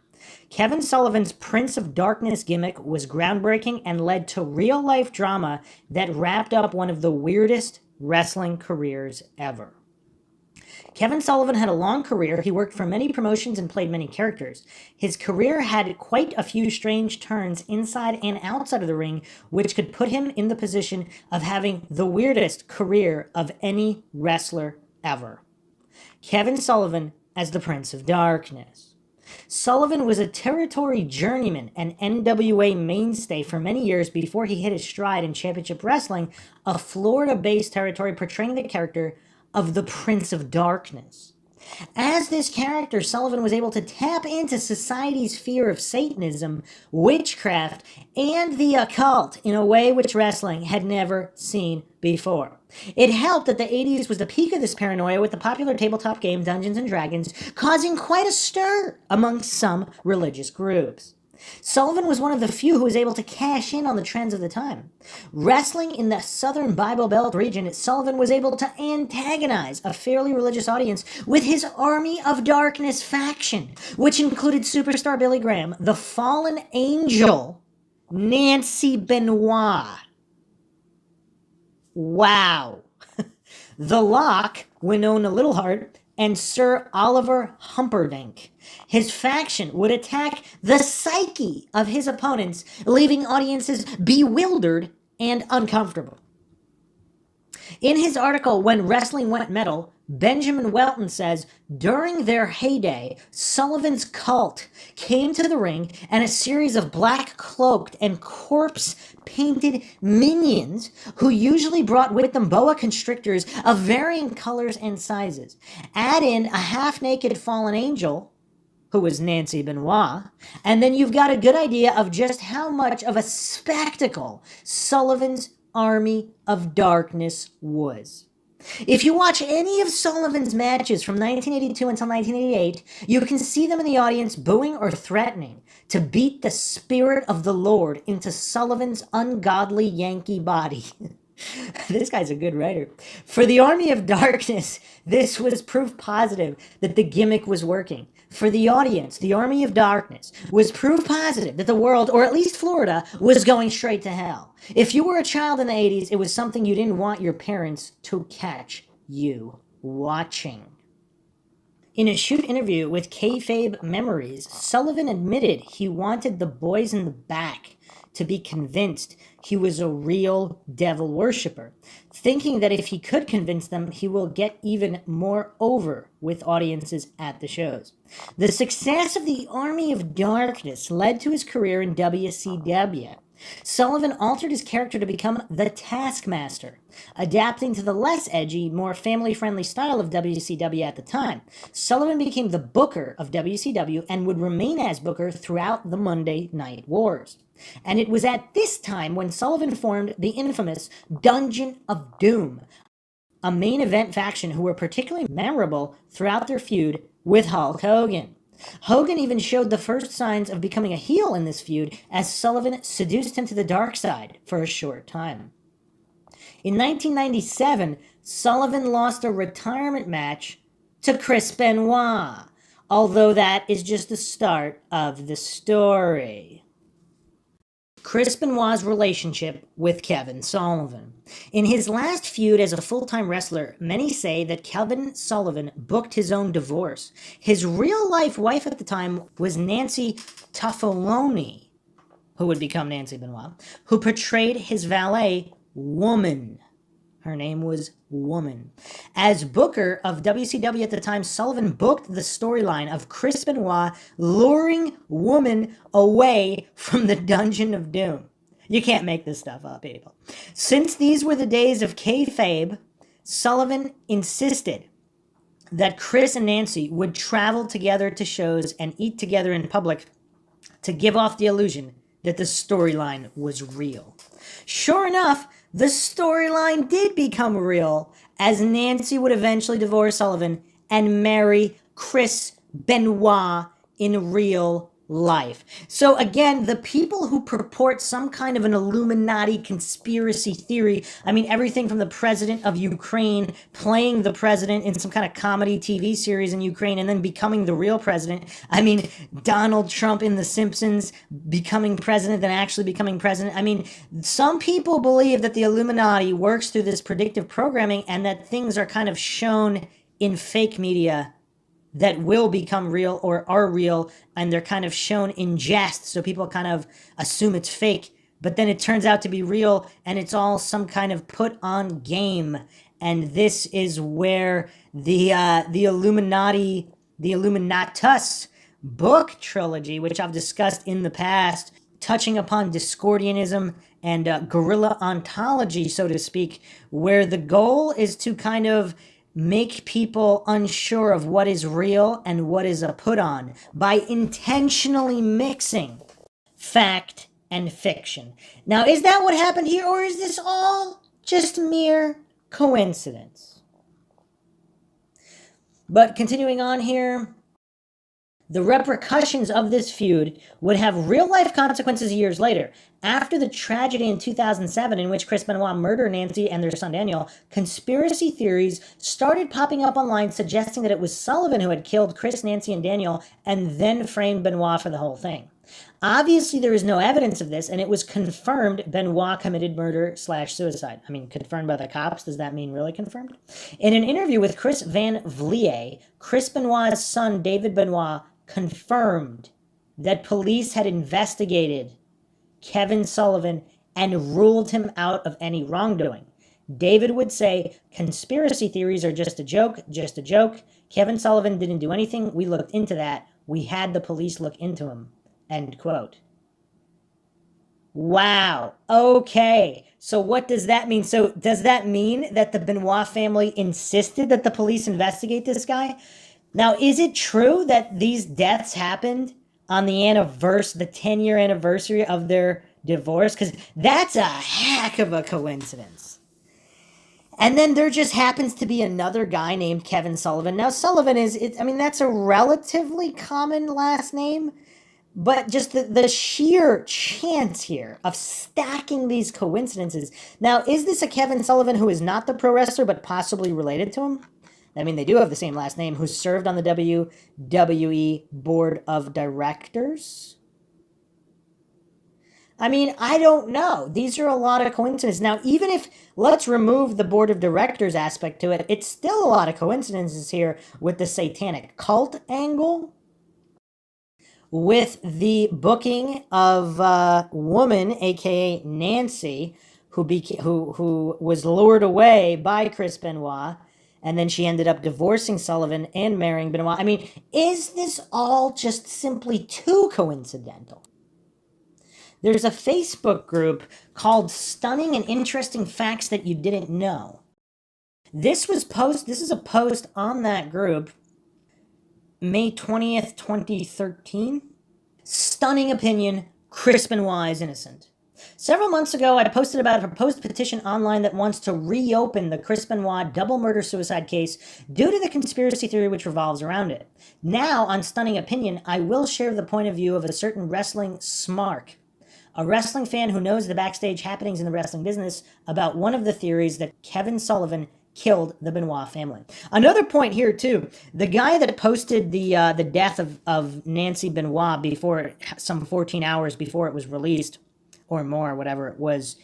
Kevin Sullivan's Prince of Darkness gimmick was groundbreaking and led to real-life drama that wrapped up one of the weirdest wrestling careers ever. Kevin Sullivan had a long career. He worked for many promotions and played many characters. His career had quite a few strange turns inside and outside of the ring, which could put him in the position of having the weirdest career of any wrestler ever. Kevin Sullivan as the Prince of Darkness. Sullivan was a territory journeyman and NWA mainstay for many years before he hit his stride in Championship Wrestling, a Florida-based territory portraying the character of the Prince of Darkness. As this character, Sullivan was able to tap into society's fear of Satanism, witchcraft, and the occult in a way which wrestling had never seen before. It helped that the 80s was the peak of this paranoia with the popular tabletop game Dungeons & Dragons causing quite a stir among some religious groups. Sullivan was one of the few who was able to cash in on the trends of the time. Wrestling in the Southern Bible Belt region, Sullivan was able to antagonize a fairly religious audience with his Army of Darkness faction, which included superstar Billy Graham, the fallen angel, Nancy Benoit. Wow. The Lock, Winona Littleheart, and Sir Oliver Humperdinck. His faction would attack the psyche of his opponents, leaving audiences bewildered and uncomfortable. In his article, When Wrestling Went Metal, Benjamin Welton says, during their heyday, Sullivan's cult came to the ring and a series of black-cloaked and corpse-painted minions who usually brought with them boa constrictors of varying colors and sizes. Add in a half-naked fallen angel, who was Nancy Benoit, and then you've got a good idea of just how much of a spectacle Sullivan's Army of Darkness was. If you watch any of Sullivan's matches from 1982 until 1988, you can see them in the audience booing or threatening to beat the spirit of the Lord into Sullivan's ungodly Yankee body. This guy's a good writer. For the Army of Darkness, this was proof positive that the gimmick was working. For the audience, the Army of Darkness was proof positive that the world, or at least Florida, was going straight to hell. If you were a child in the 80s, it was something you didn't want your parents to catch you watching. In a shoot interview with Kayfabe Memories, Sullivan admitted he wanted the boys in the back to be convinced he was a real devil worshiper, thinking that if he could convince them, he will get even more over with audiences at the shows. The success of the Army of Darkness led to his career in WCW. Sullivan altered his character to become the Taskmaster, adapting to the less edgy, more family-friendly style of WCW at the time. Sullivan became the Booker of WCW and would remain as Booker throughout the Monday Night Wars. And it was at this time when Sullivan formed the infamous Dungeon of Doom, a main event faction who were particularly memorable throughout their feud with Hulk Hogan. Hogan even showed the first signs of becoming a heel in this feud as Sullivan seduced him to the dark side for a short time. In 1997, Sullivan lost a retirement match to Chris Benoit, although that is just the start of the story. Chris Benoit's relationship with Kevin Sullivan. In his last feud as a full-time wrestler, many say that Kevin Sullivan booked his own divorce. His real-life wife at the time was Nancy Toffoloni, who would become Nancy Benoit, who portrayed his valet, Woman. Her name was Woman. As booker of WCW at the time, Sullivan booked the storyline of Chris Benoit luring Woman away from the Dungeon of Doom. You can't make this stuff up, people. Since these were the days of kayfabe, Sullivan insisted that Chris and Nancy would travel together to shows and eat together in public to give off the illusion that the storyline was real. Sure enough, The storyline did become real, as Nancy would eventually divorce Sullivan and marry Chris Benoit in real life. So again, the people who purport some kind of an Illuminati conspiracy theory, I mean, everything from the president of Ukraine playing the president in some kind of comedy TV series in Ukraine and then becoming the real president. I mean, Donald Trump in The Simpsons becoming president, then actually becoming president. I mean, some people believe that the Illuminati works through this predictive programming and that things are kind of shown in fake media that will become real or are real, and they're kind of shown in jest, so people kind of assume it's fake, but then it turns out to be real, and it's all some kind of put on game. And this is where the Illuminati, the Illuminatus book trilogy, which I've discussed in the past, touching upon Discordianism and guerrilla ontology, so to speak, where the goal is to kind of make people unsure of what is real and what is a put on by intentionally mixing fact and fiction. Now, is that what happened here, or is this all just mere coincidence? But continuing on here, the repercussions of this feud would have real-life consequences years later. After the tragedy in 2007 in which Chris Benoit murdered Nancy and their son Daniel, conspiracy theories started popping up online suggesting that it was Sullivan who had killed Chris, Nancy, and Daniel and then framed Benoit for the whole thing. Obviously, there is no evidence of this, and it was confirmed Benoit committed murder/suicide. I mean, confirmed by the cops. Does that mean really confirmed? In an interview with Chris Van Vliet, Chris Benoit's son, David Benoit, confirmed that police had investigated Kevin Sullivan and ruled him out of any wrongdoing. David would say, conspiracy theories are just a joke, just a joke. Kevin Sullivan didn't do anything. We looked into that. We had the police look into him. End quote. Wow. Okay. So what does that mean? So does that mean that the Benoit family insisted that the police investigate this guy? Now, is it true that these deaths happened on the 10-year anniversary of their divorce? Because that's a heck of a coincidence. And then there just happens to be another guy named Kevin Sullivan. Now, Sullivan that's a relatively common last name, but just the sheer chance here of stacking these coincidences. Now, is this a Kevin Sullivan who is not the pro wrestler, but possibly related to him? I mean, they do have the same last name, who served on the WWE Board of Directors. I mean, I don't know. These are a lot of coincidences. Now, even if, let's remove the Board of Directors aspect to it, it's still a lot of coincidences here with the satanic cult angle, with the booking of a woman, aka Nancy, who was lured away by Chris Benoit, and then she ended up divorcing Sullivan and marrying Benoit. I mean, is this all just simply too coincidental? There's a Facebook group called Stunning and Interesting Facts That You Didn't Know. This is a post on that group, May 20th, 2013. Stunning opinion, Chris Benoit is innocent. Several months ago, I posted about a proposed petition online that wants to reopen the Chris Benoit double murder-suicide case due to the conspiracy theory which revolves around it. Now, on Stunning Opinion, I will share the point of view of a certain wrestling smark, a wrestling fan who knows the backstage happenings in the wrestling business, about one of the theories that Kevin Sullivan killed the Benoit family. Another point here, too. The guy that posted the death of Nancy Benoit before, some 14 hours before it was released, or more, whatever it was,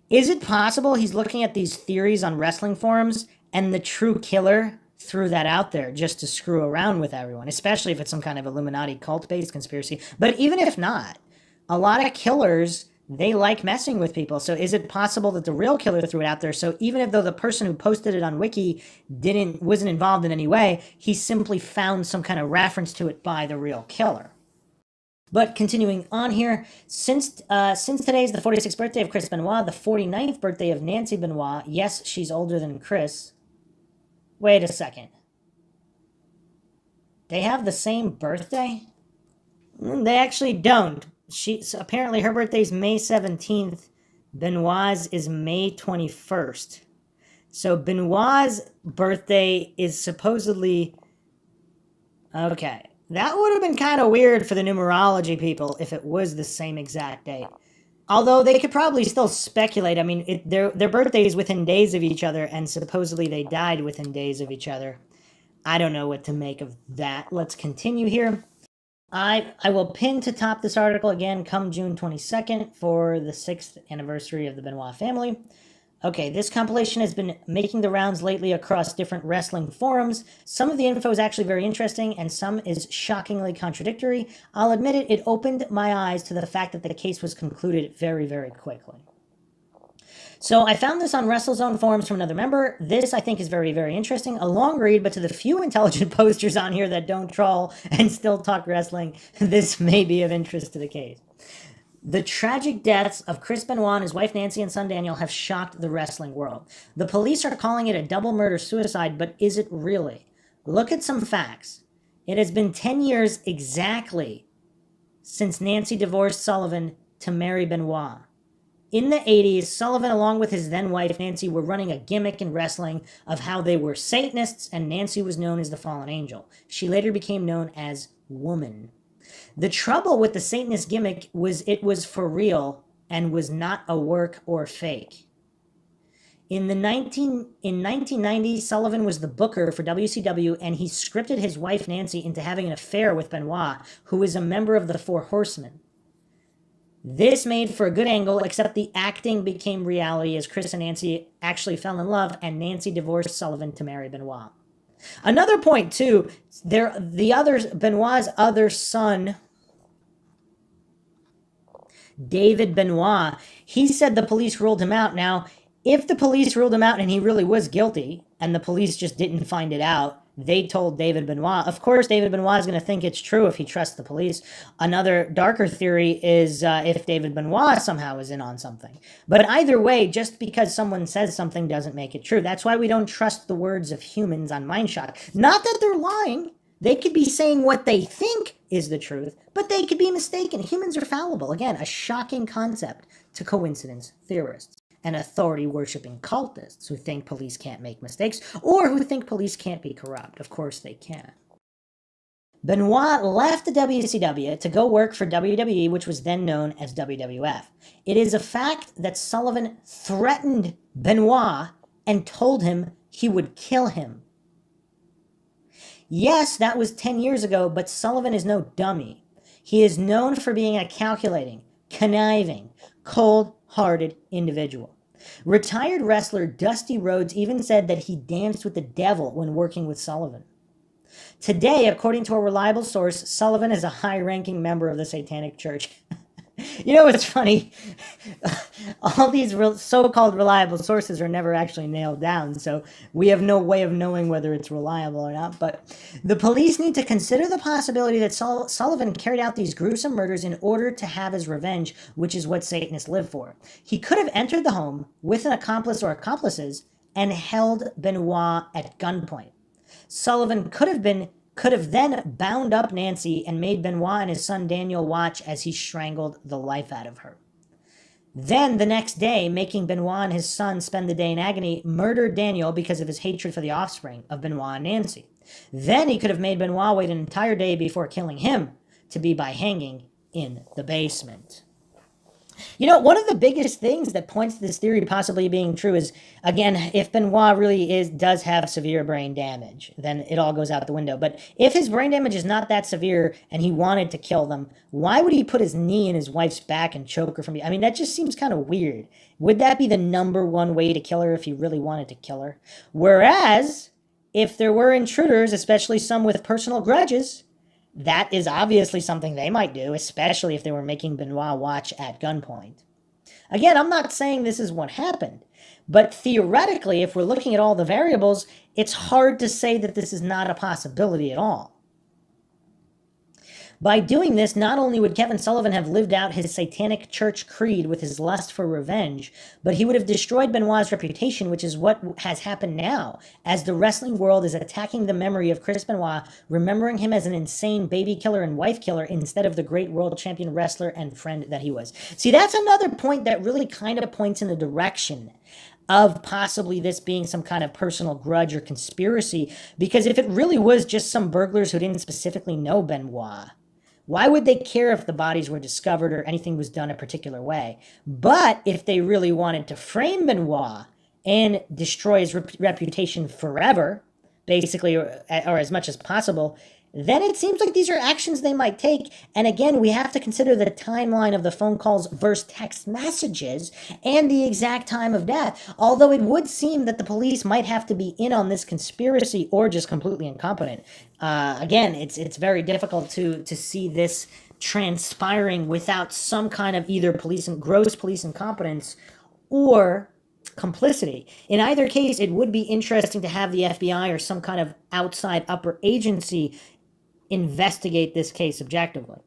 is it possible he's looking at these theories on wrestling forums and the true killer threw that out there just to screw around with everyone, especially if it's some kind of Illuminati cult-based conspiracy? But even if not, a lot of killers, they like messing with people. So is it possible that the real killer threw it out there? So even though the person who posted it on Wiki wasn't involved in any way, he simply found some kind of reference to it by the real killer. But continuing on here, since today is the 46th birthday of Chris Benoit, the 49th birthday of Nancy Benoit, yes, she's older than Chris. Wait a second. They have the same birthday? They actually don't. Apparently her birthday is May 17th, Benoit's is May 21st. So Benoit's birthday is supposedly... Okay. That would have been kind of weird for the numerology people if it was the same exact date. Although they could probably still speculate. I mean, their birthday is within days of each other, and supposedly they died within days of each other. I don't know what to make of that. Let's continue here. I will pin to top this article again come June 22nd for the 6th anniversary of the Benoit family. Okay, this compilation has been making the rounds lately across different wrestling forums. Some of the info is actually very interesting, and some is shockingly contradictory. I'll admit it, it opened my eyes to the fact that the case was concluded very, very quickly. So I found this on WrestleZone forums from another member. This, I think, is very, very interesting. A long read, but to the few intelligent posters on here that don't troll and still talk wrestling, this may be of interest to the case. The tragic deaths of Chris Benoit and his wife Nancy and son Daniel have shocked the wrestling world. The police are calling it a double murder-suicide, but is it really? Look at some facts. It has been 10 years exactly since Nancy divorced Sullivan to marry Benoit. In the 80s, Sullivan, along with his then-wife Nancy, were running a gimmick in wrestling of how they were Satanists, and Nancy was known as the Fallen Angel. She later became known as Woman. The trouble with the Satanist gimmick was it was for real and was not a work or fake. In 1990, Sullivan was the booker for WCW, and he scripted his wife Nancy into having an affair with Benoit, who was a member of the Four Horsemen. This made for a good angle, except the acting became reality as Chris and Nancy actually fell in love, and Nancy divorced Sullivan to marry Benoit. Another point, too, Benoit's other son, David Benoit, he said the police ruled him out. Now, if the police ruled him out and he really was guilty, and the police just didn't find it out, they told David Benoit. Of course, David Benoit is going to think it's true if he trusts the police. Another darker theory is if David Benoit somehow is in on something. But either way, just because someone says something doesn't make it true. That's why we don't trust the words of humans on MINDSHOCK. Not that they're lying. They could be saying what they think is the truth, but they could be mistaken. Humans are fallible. Again, a shocking concept to coincidence theorists and authority-worshipping cultists who think police can't make mistakes or who think police can't be corrupt. Of course they can. Benoit left the WCW to go work for WWE, which was then known as WWF. It is a fact that Sullivan threatened Benoit and told him he would kill him. Yes, that was 10 years ago, but Sullivan is no dummy. He is known for being a calculating, conniving, cold-hearted individual. Retired wrestler Dusty Rhodes even said that he danced with the devil when working with Sullivan. Today, according to a reliable source, Sullivan is a high-ranking member of the Satanic Church. You know what's funny? All these so-called reliable sources are never actually nailed down, so we have no way of knowing whether it's reliable or not. But the police need to consider the possibility that Sullivan carried out these gruesome murders in order to have his revenge, which is what Satanists live for. He could have entered the home with an accomplice or accomplices and held Benoit at gunpoint. Sullivan could have then bound up Nancy and made Benoit and his son Daniel watch as he strangled the life out of her. Then, the next day, making Benoit and his son spend the day in agony, murdered Daniel because of his hatred for the offspring of Benoit and Nancy. Then he could have made Benoit wait an entire day before killing him, to be by hanging in the basement. You know, one of the biggest things that points to this theory possibly being true is, again, if Benoit really does have severe brain damage, then it all goes out the window. But if his brain damage is not that severe and he wanted to kill them, why would he put his knee in his wife's back and choke her from behind? I mean, that just seems kind of weird. Would that be the number one way to kill her if he really wanted to kill her? Whereas, if there were intruders, especially some with personal grudges, that is obviously something they might do, especially if they were making Benoit watch at gunpoint. Again, I'm not saying this is what happened, but theoretically, if we're looking at all the variables, it's hard to say that this is not a possibility at all. By doing this, not only would Kevin Sullivan have lived out his satanic church creed with his lust for revenge, but he would have destroyed Benoit's reputation, which is what has happened now, as the wrestling world is attacking the memory of Chris Benoit, remembering him as an insane baby killer and wife killer instead of the great world champion wrestler and friend that he was. See, that's another point that really kind of points in the direction of possibly this being some kind of personal grudge or conspiracy, because if it really was just some burglars who didn't specifically know Benoit, why would they care if the bodies were discovered or anything was done a particular way? But if they really wanted to frame Benoit and destroy his reputation forever, basically, or as much as possible, then it seems like these are actions they might take. And again, we have to consider the timeline of the phone calls versus text messages and the exact time of death. Although it would seem that the police might have to be in on this conspiracy or just completely incompetent. Again, it's very difficult to see this transpiring without some kind of either gross police incompetence or complicity. In either case, it would be interesting to have the FBI or some kind of outside upper agency investigate this case objectively.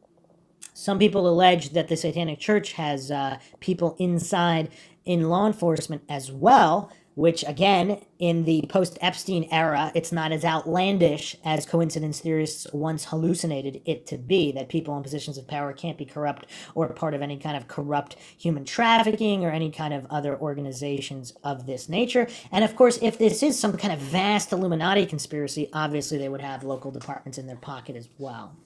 Some people allege that the Satanic Church has people inside in law enforcement as well, which again, in the post-Epstein era, it's not as outlandish as coincidence theorists once hallucinated it to be, that people in positions of power can't be corrupt or part of any kind of corrupt human trafficking or any kind of other organizations of this nature. And of course, if this is some kind of vast Illuminati conspiracy, obviously they would have local departments in their pocket as well.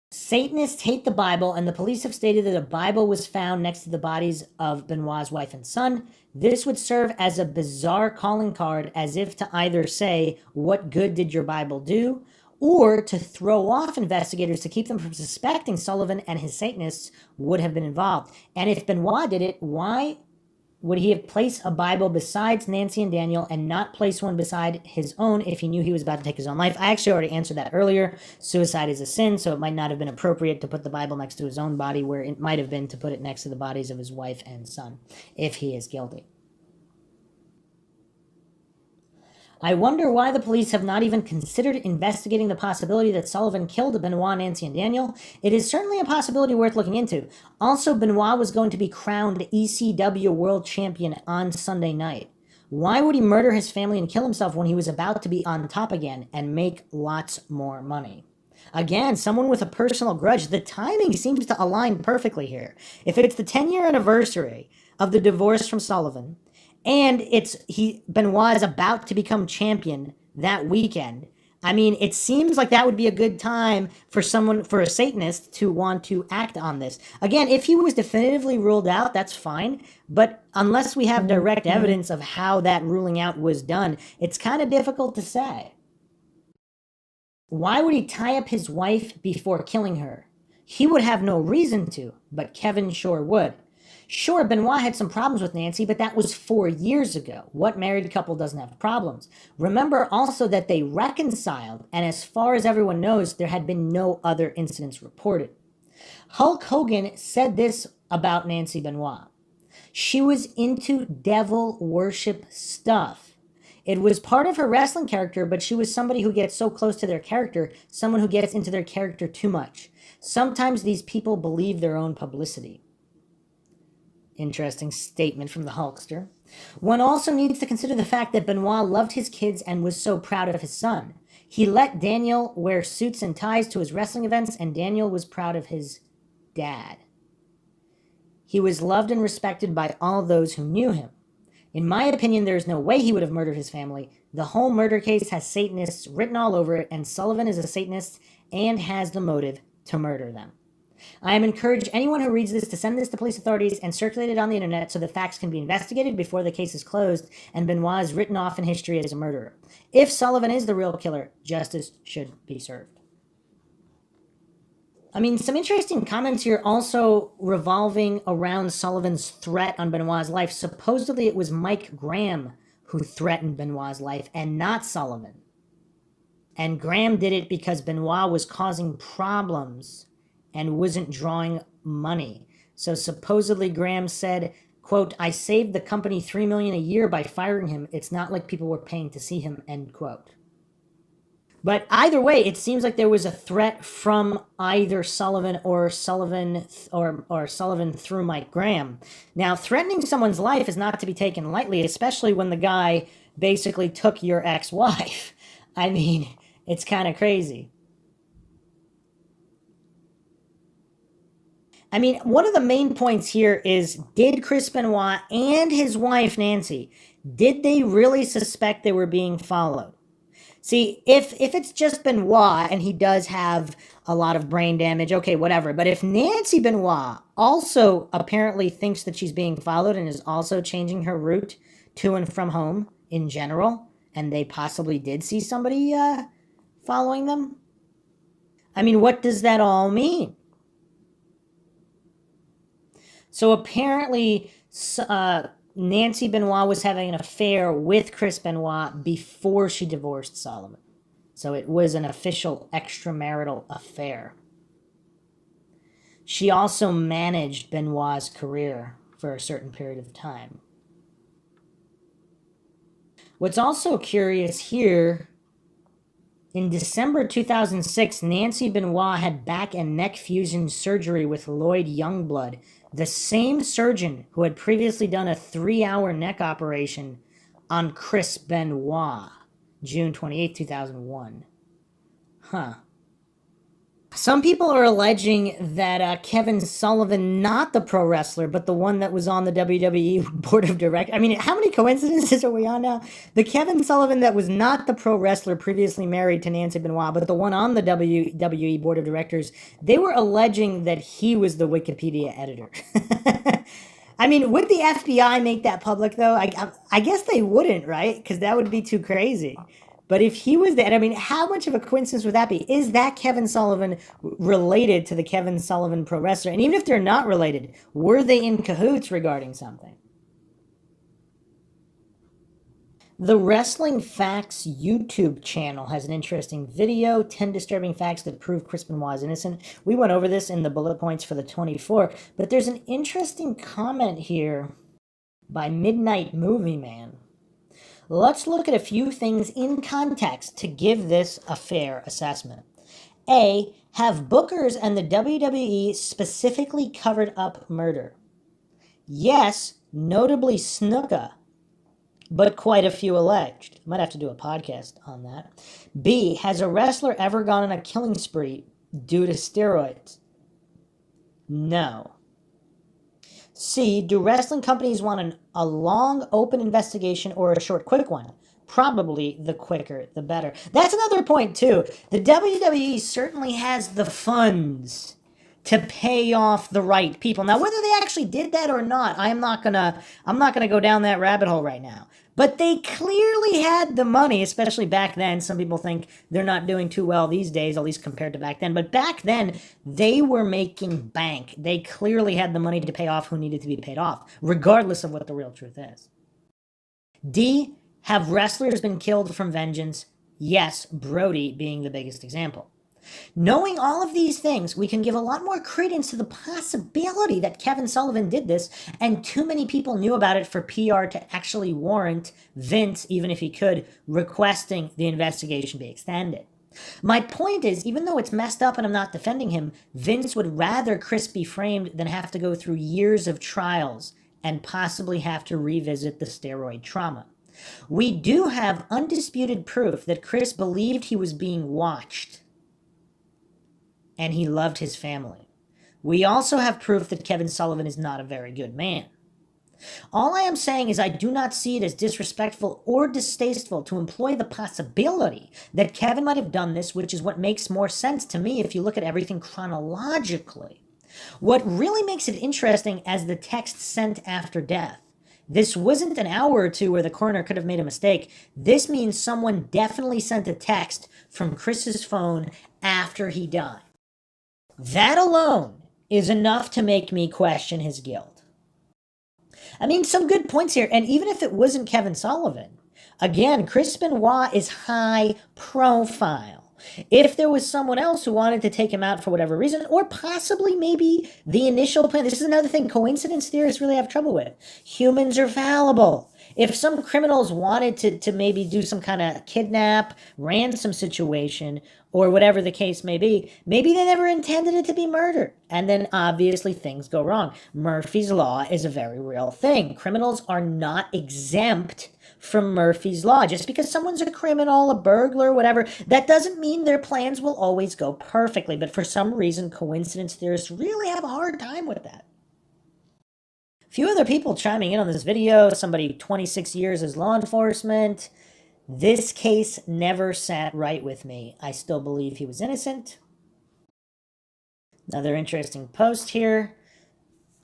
Satanists hate the Bible, and the police have stated that a Bible was found next to the bodies of Benoit's wife and son. This would serve as a bizarre calling card, as if to either say, "What good did your Bible do?" or to throw off investigators to keep them from suspecting Sullivan and his Satanists would have been involved. And if Benoit did it, why would he have placed a Bible besides Nancy and Daniel and not place one beside his own if he knew he was about to take his own life? I actually already answered that earlier. Suicide is a sin, so it might not have been appropriate to put the Bible next to his own body, where it might have been to put it next to the bodies of his wife and son, if he is guilty. I wonder why the police have not even considered investigating the possibility that Sullivan killed Benoit, Nancy, and Daniel. It is certainly a possibility worth looking into. Also, Benoit was going to be crowned ECW World Champion on Sunday night. Why would he murder his family and kill himself when he was about to be on top again and make lots more money? Again, someone with a personal grudge. The timing seems to align perfectly here. If it's the 10-year anniversary of the divorce from Sullivan, and Benoit is about to become champion that weekend, I mean, it seems like that would be a good time for a Satanist to want to act on this. Again, if he was definitively ruled out, that's fine. But unless we have direct evidence of how that ruling out was done, it's kind of difficult to say. Why would he tie up his wife before killing her? He would have no reason to, but Kevin sure would. Sure, Benoit had some problems with Nancy, but that was 4 years ago. What married couple doesn't have problems? Remember also that they reconciled, and as far as everyone knows, there had been no other incidents reported. Hulk Hogan said this about Nancy Benoit. She was into devil worship stuff. It was part of her wrestling character, but she was somebody who gets so close to their character, someone who gets into their character too much. Sometimes these people believe their own publicity. Interesting statement from the Hulkster. One also needs to consider the fact that Benoit loved his kids and was so proud of his son. He let Daniel wear suits and ties to his wrestling events, and Daniel was proud of his dad. He was loved and respected by all those who knew him. In my opinion, there is no way he would have murdered his family. The whole murder case has Satanists written all over it, and Sullivan is a Satanist and has the motive to murder them. I am encouraged anyone who reads this to send this to police authorities and circulate it on the internet so the facts can be investigated before the case is closed and Benoit is written off in history as a murderer. If Sullivan is the real killer, justice should be served. I mean, some interesting comments here also revolving around Sullivan's threat on Benoit's life. Supposedly it was Mike Graham who threatened Benoit's life and not Sullivan. And Graham did it because Benoit was causing problems and wasn't drawing money. So supposedly Graham said, quote, "I saved the company $3 million a year by firing him. It's not like people were paying to see him," end quote. But either way, it seems like there was a threat from either Sullivan or Sullivan through Mike Graham. Now, threatening someone's life is not to be taken lightly, especially when the guy basically took your ex-wife. I mean, it's kind of crazy. I mean, one of the main points here is, did Chris Benoit and his wife Nancy, did they really suspect they were being followed? See, if it's just Benoit and he does have a lot of brain damage, okay, whatever. But if Nancy Benoit also apparently thinks that she's being followed and is also changing her route to and from home in general, and they possibly did see somebody following them, I mean, what does that all mean? So apparently, Nancy Benoit was having an affair with Chris Benoit before she divorced Solomon. So it was an official extramarital affair. She also managed Benoit's career for a certain period of time. What's also curious here, in December 2006, Nancy Benoit had back and neck fusion surgery with Lloyd Youngblood, the same surgeon who had previously done a 3-hour neck operation on Chris Benoit, June 28, 2001. Huh. Some people are alleging that Kevin Sullivan, not the pro wrestler, but the one that was on the WWE board of directors. I mean, how many coincidences are we on now? The Kevin Sullivan that was not the pro wrestler previously married to Nancy Benoit, but the one on the WWE board of directors, they were alleging that he was the Wikipedia editor. I mean, would the FBI make that public, though? I guess they wouldn't, right? Because that would be too crazy. But if he was that, I mean, how much of a coincidence would that be? Is that Kevin Sullivan related to the Kevin Sullivan pro wrestler? And even if they're not related, were they in cahoots regarding something? The Wrestling Facts YouTube channel has an interesting video, 10 disturbing facts that prove Chris Benoit is innocent. We went over this in the bullet points for the 24, but there's an interesting comment here by Midnight Movie Man. Let's look at a few things in context to give this a fair assessment. A, have bookers and the WWE specifically covered up murder? Yes, notably Snuka, but quite a few alleged. Might have to do a podcast on that. B, has a wrestler ever gone on a killing spree due to steroids? No. C, do wrestling companies want a long, open investigation or a short, quick one? Probably the quicker, the better. That's another point, too. The WWE certainly has the funds to pay off the right people. Now, whether they actually did that or not, I'm not gonna go down that rabbit hole right now. But they clearly had the money, especially back then. Some people think they're not doing too well these days, at least compared to back then. But back then, they were making bank. They clearly had the money to pay off who needed to be paid off, regardless of what the real truth is. D, have wrestlers been killed from vengeance? Yes, Brody being the biggest example. Knowing all of these things, we can give a lot more credence to the possibility that Kevin Sullivan did this, and too many people knew about it for PR to actually warrant Vince, even if he could, requesting the investigation be extended. My point is, even though it's messed up and I'm not defending him, Vince would rather Chris be framed than have to go through years of trials and possibly have to revisit the steroid trauma. We do have undisputed proof that Chris believed he was being watched, and he loved his family. We also have proof that Kevin Sullivan is not a very good man. All I am saying is I do not see it as disrespectful or distasteful to employ the possibility that Kevin might have done this, which is what makes more sense to me if you look at everything chronologically. What really makes it interesting as the text sent after death. This wasn't an hour or two where the coroner could have made a mistake. This means someone definitely sent a text from Chris's phone after he died. That alone is enough to make me question his guilt. I mean, some good points here, and even if it wasn't Kevin Sullivan, again, Chris Benoit is high profile. If there was someone else who wanted to take him out for whatever reason, or possibly maybe the initial plan, this is another thing coincidence theorists really have trouble with. Humans are fallible. If some criminals wanted to maybe do some kind of kidnap, ransom situation, or whatever the case may be, maybe they never intended it to be murder. And then obviously things go wrong. Murphy's Law is a very real thing. Criminals are not exempt from Murphy's Law. Just because someone's a criminal, a burglar, whatever, that doesn't mean their plans will always go perfectly. But for some reason, coincidence theorists really have a hard time with that. Few other people chiming in on this video. Somebody 26 years as law enforcement. This case never sat right with me. I still believe he was innocent. Another interesting post here.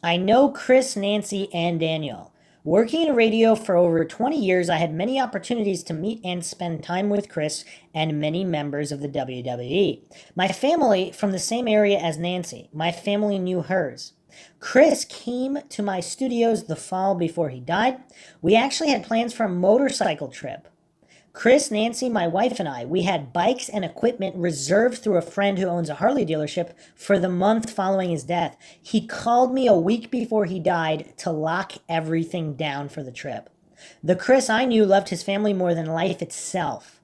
I know Chris, Nancy, and Daniel. Working in radio for over 20 years, I had many opportunities to meet and spend time with Chris and many members of the WWE. My family from the same area as Nancy. My family knew hers. Chris came to my studios the fall before he died. We actually had plans for a motorcycle trip. Chris, Nancy, my wife, and I, we had bikes and equipment reserved through a friend who owns a Harley dealership for the month following his death. He called me a week before he died to lock everything down for the trip. The Chris I knew loved his family more than life itself.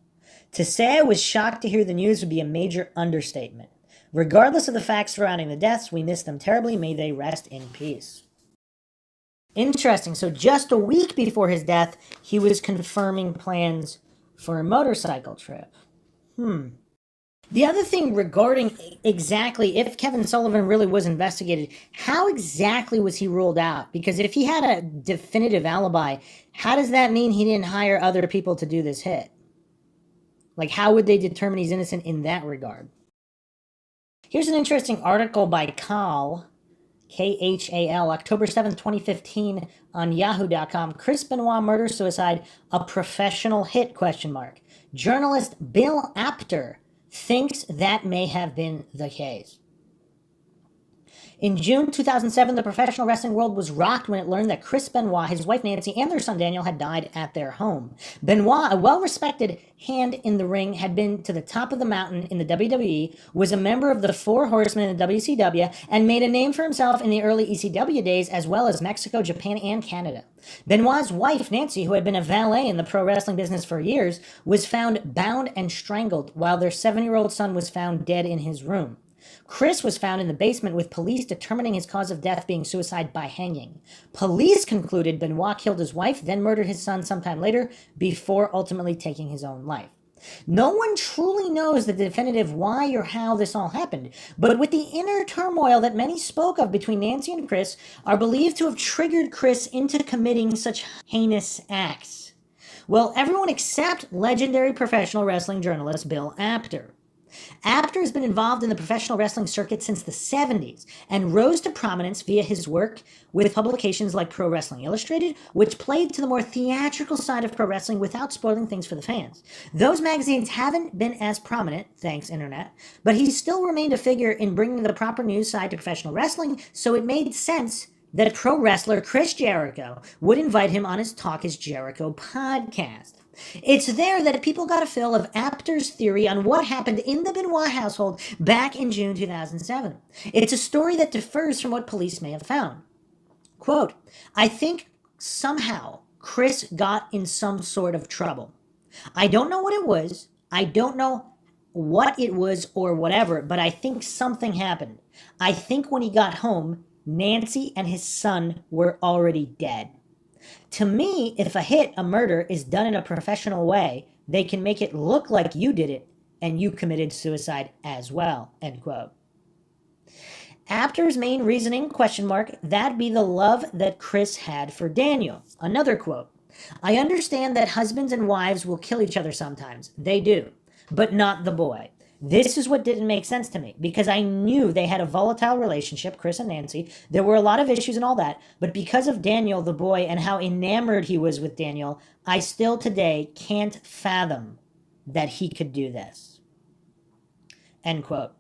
To say I was shocked to hear the news would be a major understatement. Regardless of the facts surrounding the deaths, we miss them terribly. May they rest in peace. Interesting. So just a week before his death, he was confirming plans for a motorcycle trip. The other thing regarding exactly if Kevin Sullivan really was investigated, how exactly was he ruled out? Because if he had a definitive alibi, how does that mean he didn't hire other people to do this hit? Like, how would they determine he's innocent in that regard? Here's an interesting article by Khal, Khal, October 7th, 2015 on yahoo.com. Chris Benoit murder-suicide, a professional hit, ? Journalist Bill Apter thinks that may have been the case. In June 2007, the professional wrestling world was rocked when it learned that Chris Benoit, his wife Nancy, and their son Daniel had died at their home. Benoit, a well-respected hand in the ring, had been to the top of the mountain in the WWE, was a member of the Four Horsemen in the WCW, and made a name for himself in the early ECW days, as well as Mexico, Japan, and Canada. Benoit's wife, Nancy, who had been a valet in the pro wrestling business for years, was found bound and strangled, while their 7-year-old son was found dead in his room. Chris was found in the basement with police determining his cause of death being suicide by hanging. Police concluded Benoit killed his wife, then murdered his son sometime later, before ultimately taking his own life. No one truly knows the definitive why or how this all happened, but with the inner turmoil that many spoke of between Nancy and Chris are believed to have triggered Chris into committing such heinous acts. Well, everyone except legendary professional wrestling journalist Bill Apter. Apter has been involved in the professional wrestling circuit since the 70s and rose to prominence via his work with publications like Pro Wrestling Illustrated, which played to the more theatrical side of pro wrestling without spoiling things for the fans. Those magazines haven't been as prominent, thanks internet, but he still remained a figure in bringing the proper news side to professional wrestling, so it made sense that pro wrestler Chris Jericho would invite him on his Talk is Jericho podcast. It's there that people got a feel of Apter's theory on what happened in the Benoit household back in June 2007. It's a story that differs from what police may have found. Quote, I think somehow Chris got in some sort of trouble. I don't know what it was. I don't know what it was or whatever, but I think something happened. I think when he got home, Nancy and his son were already dead. To me, if a murder, is done in a professional way, they can make it look like you did it and you committed suicide as well, end quote. Apter's main reasoning, ? That'd be the love that Chris had for Daniel. Another quote, I understand that husbands and wives will kill each other sometimes. They do, but not the boy. This is what didn't make sense to me, because I knew they had a volatile relationship, Chris and Nancy. There were a lot of issues and all that, but because of Daniel, the boy, and how enamored he was with Daniel, I still today can't fathom that he could do this. End quote.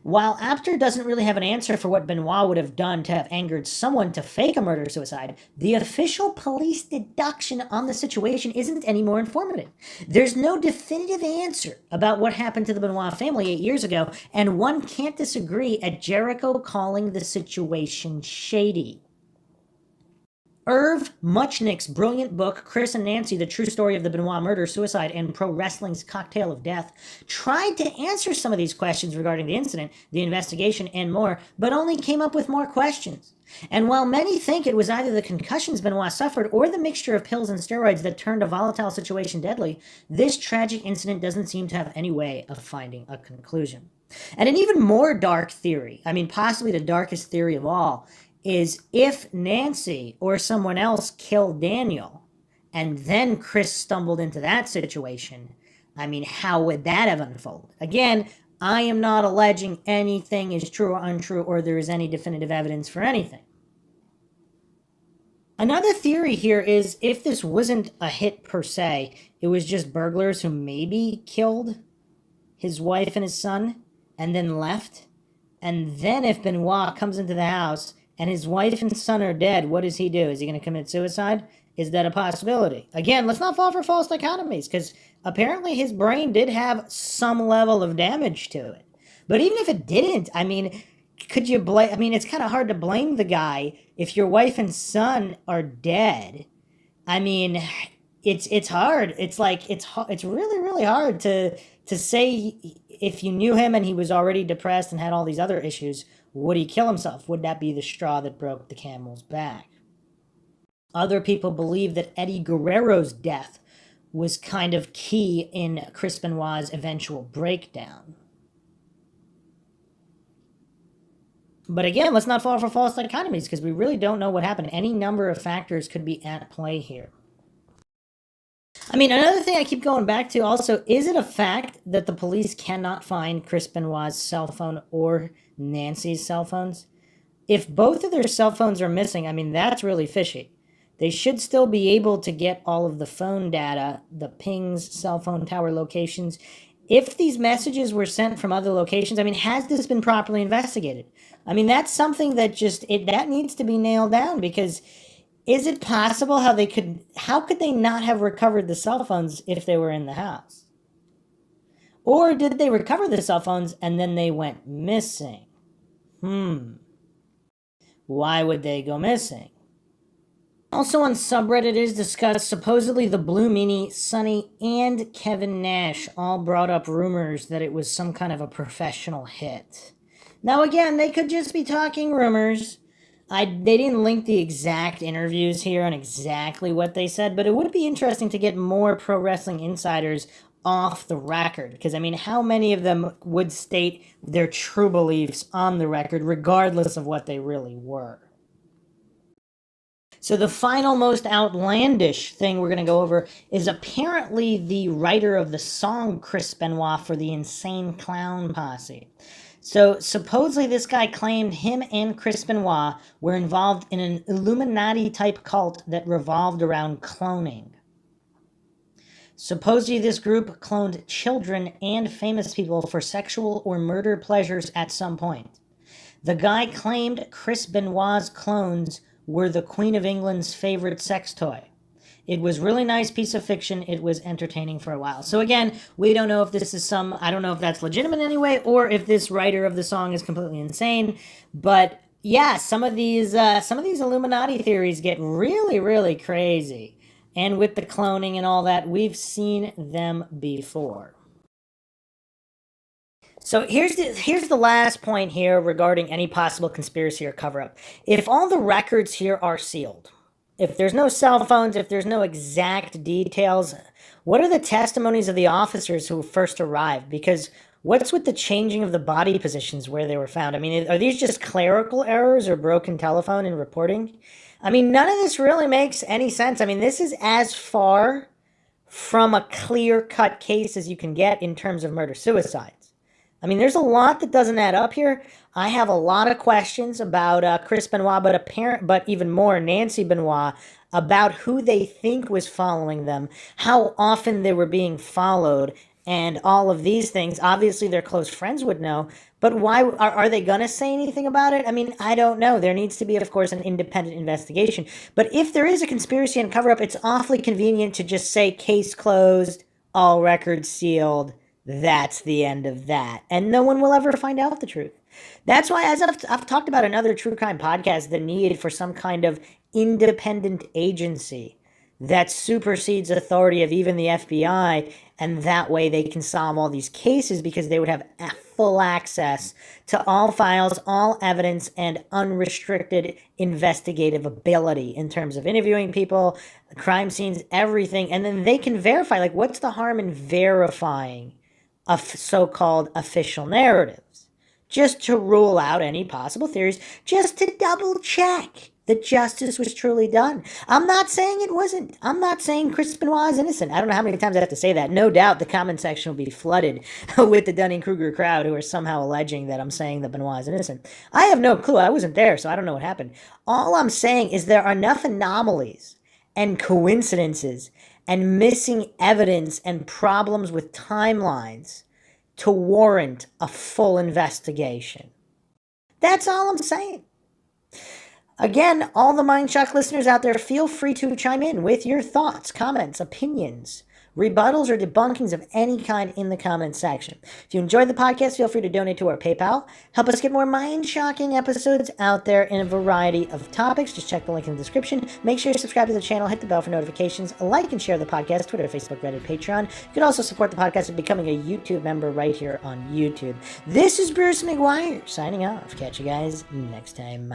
While Apter doesn't really have an answer for what Benoit would have done to have angered someone to fake a murder-suicide, the official police deduction on the situation isn't any more informative. There's no definitive answer about what happened to the Benoit family 8 years ago, and one can't disagree at Jericho calling the situation shady. Irv Muchnick's brilliant book, Chris and Nancy, The True Story of the Benoit Murder, Suicide, and Pro Wrestling's Cocktail of Death, tried to answer some of these questions regarding the incident, the investigation, and more, but only came up with more questions. And while many think it was either the concussions Benoit suffered or the mixture of pills and steroids that turned a volatile situation deadly, this tragic incident doesn't seem to have any way of finding a conclusion. And an even more dark theory, possibly the darkest theory of all, is if Nancy or someone else killed Daniel and then Chris stumbled into that situation, how would that have unfolded? Again, I am not alleging anything is true or untrue or there is any definitive evidence for anything. Another theory here is if this wasn't a hit per se, it was just burglars who maybe killed his wife and his son and then left. And then if Benoit comes into the house and his wife and son are dead, what does he do? Is he going to commit suicide? Is that a possibility? Again, let's not fall for false dichotomies, because apparently his brain did have some level of damage to it. But even if it didn't, could you blame? It's kind of hard to blame the guy if your wife and son are dead. It's hard. It's really, really hard to say if you knew him and he was already depressed and had all these other issues, would he kill himself? Would that be the straw that broke the camel's back? Other people believe that Eddie Guerrero's death was kind of key in Chris Benoit's eventual breakdown. But again, let's not fall for false dichotomies, because we really don't know what happened. Any number of factors could be at play here. Another thing I keep going back to also, is it a fact that the police cannot find Chris Benoit's cell phone or Nancy's cell phones? If both of their cell phones are missing, that's really fishy. They should still be able to get all of the phone data, the pings, cell phone tower locations. If these messages were sent from other locations, has this been properly investigated? That's something that that needs to be nailed down, because is it possible how could they not have recovered the cell phones if they were in the house? Or did they recover the cell phones and then they went missing? Why would they go missing? Also on subreddit, it is discussed supposedly the Blue Meanie, Sonny, and Kevin Nash all brought up rumors that it was some kind of a professional hit. Now again, they could just be talking rumors. They didn't link the exact interviews here on exactly what they said, but it would be interesting to get more pro wrestling insiders off the record, because how many of them would state their true beliefs on the record regardless of what they really were? So the final most outlandish thing we're going to go over is apparently the writer of the song Chris Benoit for the Insane Clown Posse. So supposedly this guy claimed him and Chris Benoit were involved in an Illuminati-type cult that revolved around cloning. Supposedly this group cloned children and famous people for sexual or murder pleasures at some point. The guy claimed Chris Benoit's clones were the Queen of England's favorite sex toy. It was a really nice piece of fiction. It was entertaining for a while. So again, we don't know if this is I don't know if that's legitimate in any way, or if this writer of the song is completely insane. But yeah, some of these Illuminati theories get really, really crazy. And with the cloning and all that, we've seen them before. So here's the last point here regarding any possible conspiracy or cover-up. If all the records here are sealed, if there's no cell phones, if there's no exact details, what are the testimonies of the officers who first arrived? Because what's with the changing of the body positions where they were found? Are these just clerical errors or broken telephone and reporting? None of this really makes any sense. This is as far from a clear-cut case as you can get in terms of murder-suicides. There's a lot that doesn't add up here. I have a lot of questions about Chris Benoit, but even more Nancy Benoit, about who they think was following them, how often they were being followed, and all of these things. Obviously, their close friends would know, but why are they going to say anything about it? I don't know. There needs to be, of course, an independent investigation. But if there is a conspiracy and cover-up, it's awfully convenient to just say case closed, all records sealed. That's the end of that. And no one will ever find out the truth. That's why, as I've talked about in other true crime podcasts, the need for some kind of independent agency that supersedes authority of even the FBI, and that way they can solve all these cases because they would have full access to all files, all evidence, and unrestricted investigative ability in terms of interviewing people, crime scenes, everything. And then they can verify, like, what's the harm in verifying so-called official narratives? Just to rule out any possible theories, just to double check that justice was truly done. I'm not saying it wasn't. I'm not saying Chris Benoit is innocent. I don't know how many times I have to say that. No doubt the comment section will be flooded with the Dunning-Kruger crowd who are somehow alleging that I'm saying that Benoit is innocent. I have no clue. I wasn't there, so I don't know what happened. All I'm saying is there are enough anomalies and coincidences and missing evidence and problems with timelines to warrant a full investigation. That's all I'm saying. Again, all the MindShock listeners out there, feel free to chime in with your thoughts, comments, opinions, rebuttals, or debunkings of any kind in the comments section. If you enjoyed the podcast, feel free to donate to our PayPal. Help us get more mind-shocking episodes out there in a variety of topics. Just check the link in the description. Make sure you subscribe to the channel, hit the bell for notifications, like and share the podcast, Twitter, Facebook, Reddit, Patreon. You can also support the podcast by becoming a YouTube member right here on YouTube. This is Bruce McGuire signing off. Catch you guys next time.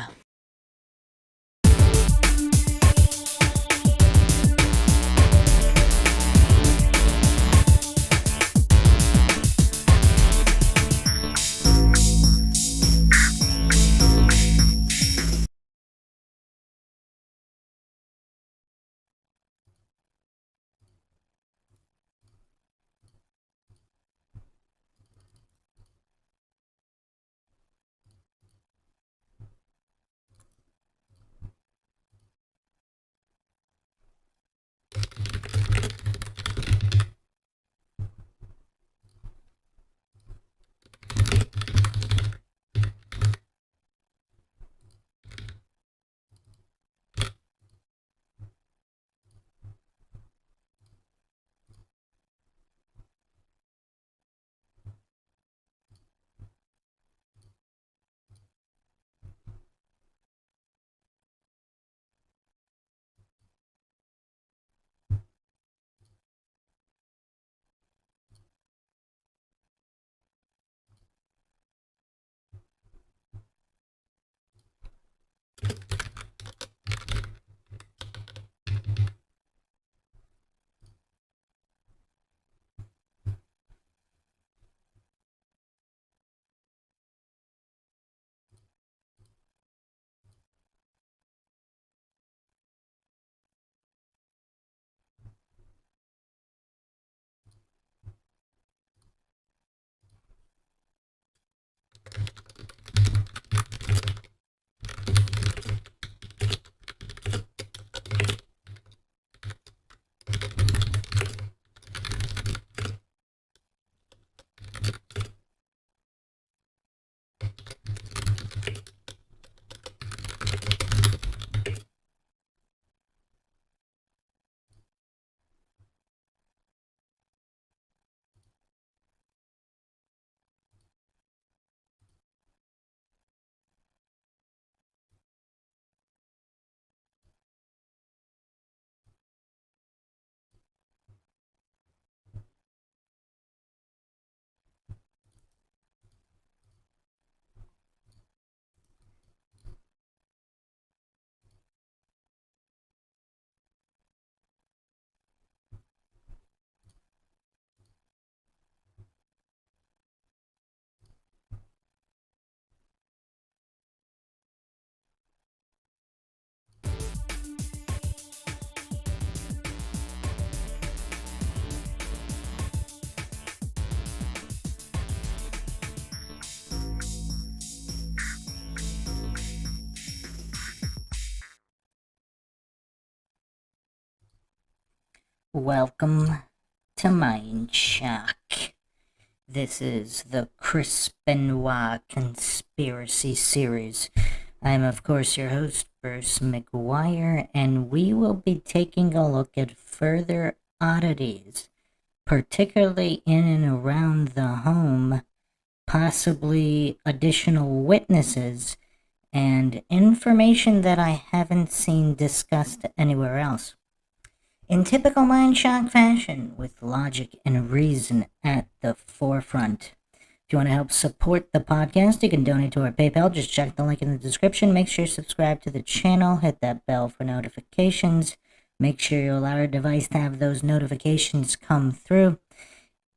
Welcome to MindShock. This is the Chris Benoit Conspiracy Series. I'm, of course, your host, Bruce McGuire, and we will be taking a look at further oddities, particularly in and around the home, possibly additional witnesses, and information that I haven't seen discussed anywhere else. In typical MindShock fashion, with logic and reason at the forefront. If you want to help support the podcast, you can donate to our PayPal. Just check the link in the description. Make sure you subscribe to the channel. Hit that bell for notifications. Make sure you allow your device to have those notifications come through.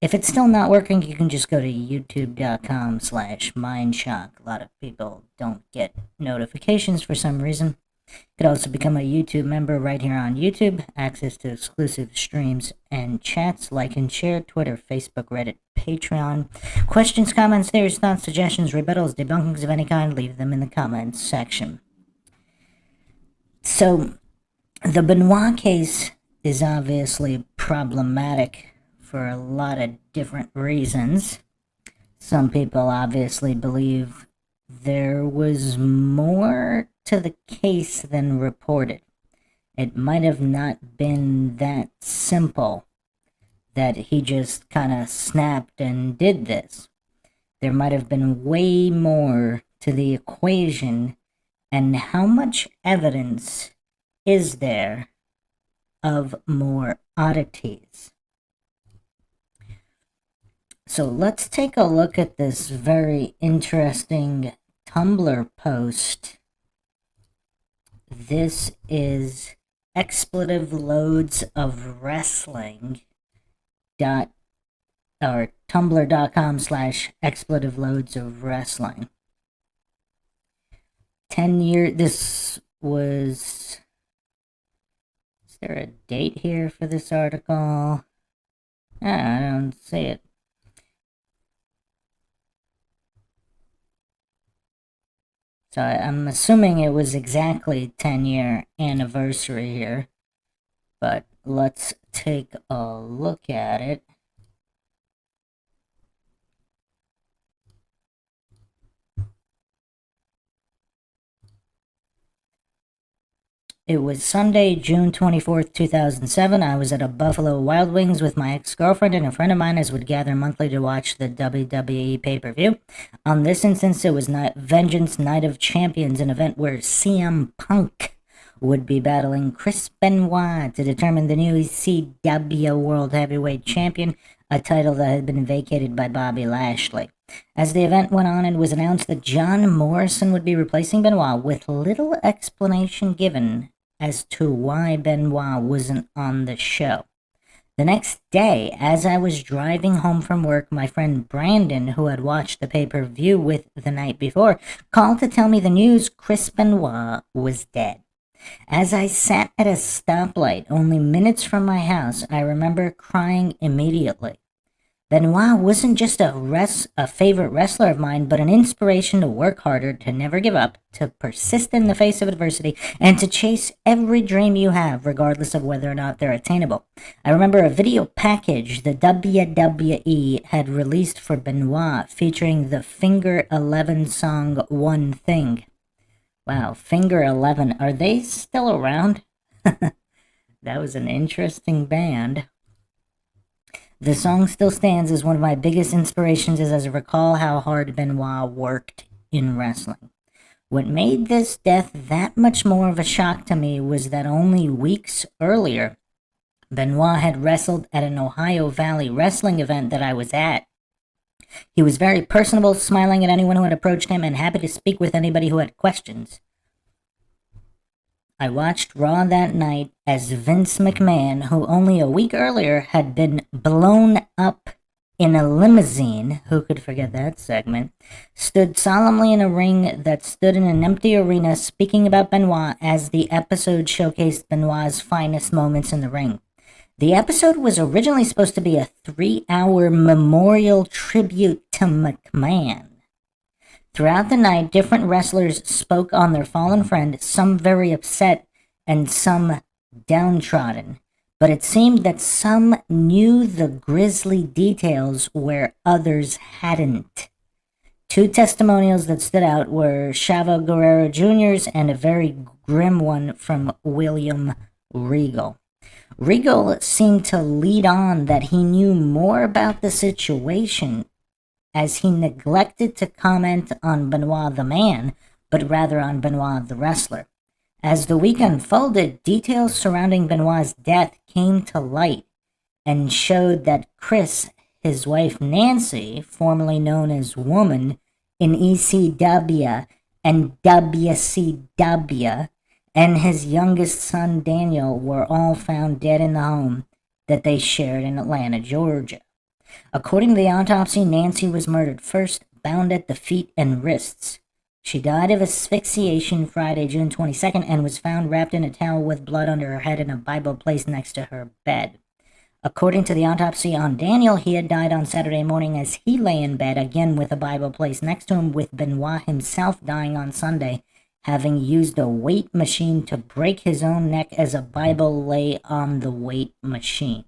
If it's still not working, you can just go to youtube.com/MindShock. A lot of people don't get notifications for some reason. You could also become a YouTube member right here on YouTube. Access to exclusive streams and chats. Like and share. Twitter, Facebook, Reddit, Patreon. Questions, comments, theories, thoughts, suggestions, rebuttals, debunkings of any kind, leave them in the comments section. So, the Benoit case is obviously problematic for a lot of different reasons. Some people obviously believe there was more to the case than reported. It might have not been that simple that he just kind of snapped and did this. There might have been way more to the equation, and how much evidence is there of more oddities? So let's take a look at this very interesting Tumblr post. This is expletive loads of wrestling or tumblr.com/expletive loads of wrestling. 10 years, this was, is there a date here for this article? I don't see it. So I'm assuming it was exactly 10-year anniversary here, but let's take a look at it. It was Sunday, June 24th, 2007. I was at a Buffalo Wild Wings with my ex-girlfriend and a friend of mine as would gather monthly to watch the WWE pay-per-view. On this instance, it was Vengeance Night of Champions, an event where CM Punk would be battling Chris Benoit to determine the new ECW World Heavyweight Champion, a title that had been vacated by Bobby Lashley. As the event went on, it was announced that John Morrison would be replacing Benoit, with little explanation given as to why Benoit wasn't on the show. The next day, as I was driving home from work, my friend Brandon, who had watched the pay-per-view with the night before, called to tell me the news: Chris Benoit was dead. As I sat at a stoplight only minutes from my house, I remember crying immediately. Benoit wasn't just a favorite wrestler of mine, but an inspiration to work harder, to never give up, to persist in the face of adversity, and to chase every dream you have, regardless of whether or not they're attainable. I remember a video package the WWE had released for Benoit featuring the Finger 11 song One Thing. Wow, Finger 11, are they still around? That was an interesting band. The song still stands as one of my biggest inspirations as I recall how hard Benoit worked in wrestling. What made this death that much more of a shock to me was that only weeks earlier, Benoit had wrestled at an Ohio Valley wrestling event that I was at. He was very personable, smiling at anyone who had approached him and happy to speak with anybody who had questions. I watched Raw that night as Vince McMahon, who only a week earlier had been blown up in a limousine, who could forget that segment, stood solemnly in a ring that stood in an empty arena speaking about Benoit as the episode showcased Benoit's finest moments in the ring. The episode was originally supposed to be a 3-hour memorial tribute to McMahon. Throughout the night, different wrestlers spoke on their fallen friend, some very upset and some downtrodden. But it seemed that some knew the grisly details where others hadn't. Two testimonials that stood out were Chavo Guerrero Jr.'s and a very grim one from William Regal. Regal seemed to lead on that he knew more about the situation, as he neglected to comment on Benoit the man, but rather on Benoit the wrestler. As the week unfolded, details surrounding Benoit's death came to light and showed that Chris, his wife Nancy, formerly known as Woman, in ECW and WCW, and his youngest son Daniel were all found dead in the home that they shared in Atlanta, Georgia. According to the autopsy, Nancy was murdered first, bound at the feet and wrists. She died of asphyxiation Friday, June 22nd, and was found wrapped in a towel with blood under her head and a Bible placed next to her bed. According to the autopsy on Daniel, he had died on Saturday morning as he lay in bed, again with a Bible placed next to him, with Benoit himself dying on Sunday, having used a weight machine to break his own neck as a Bible lay on the weight machine.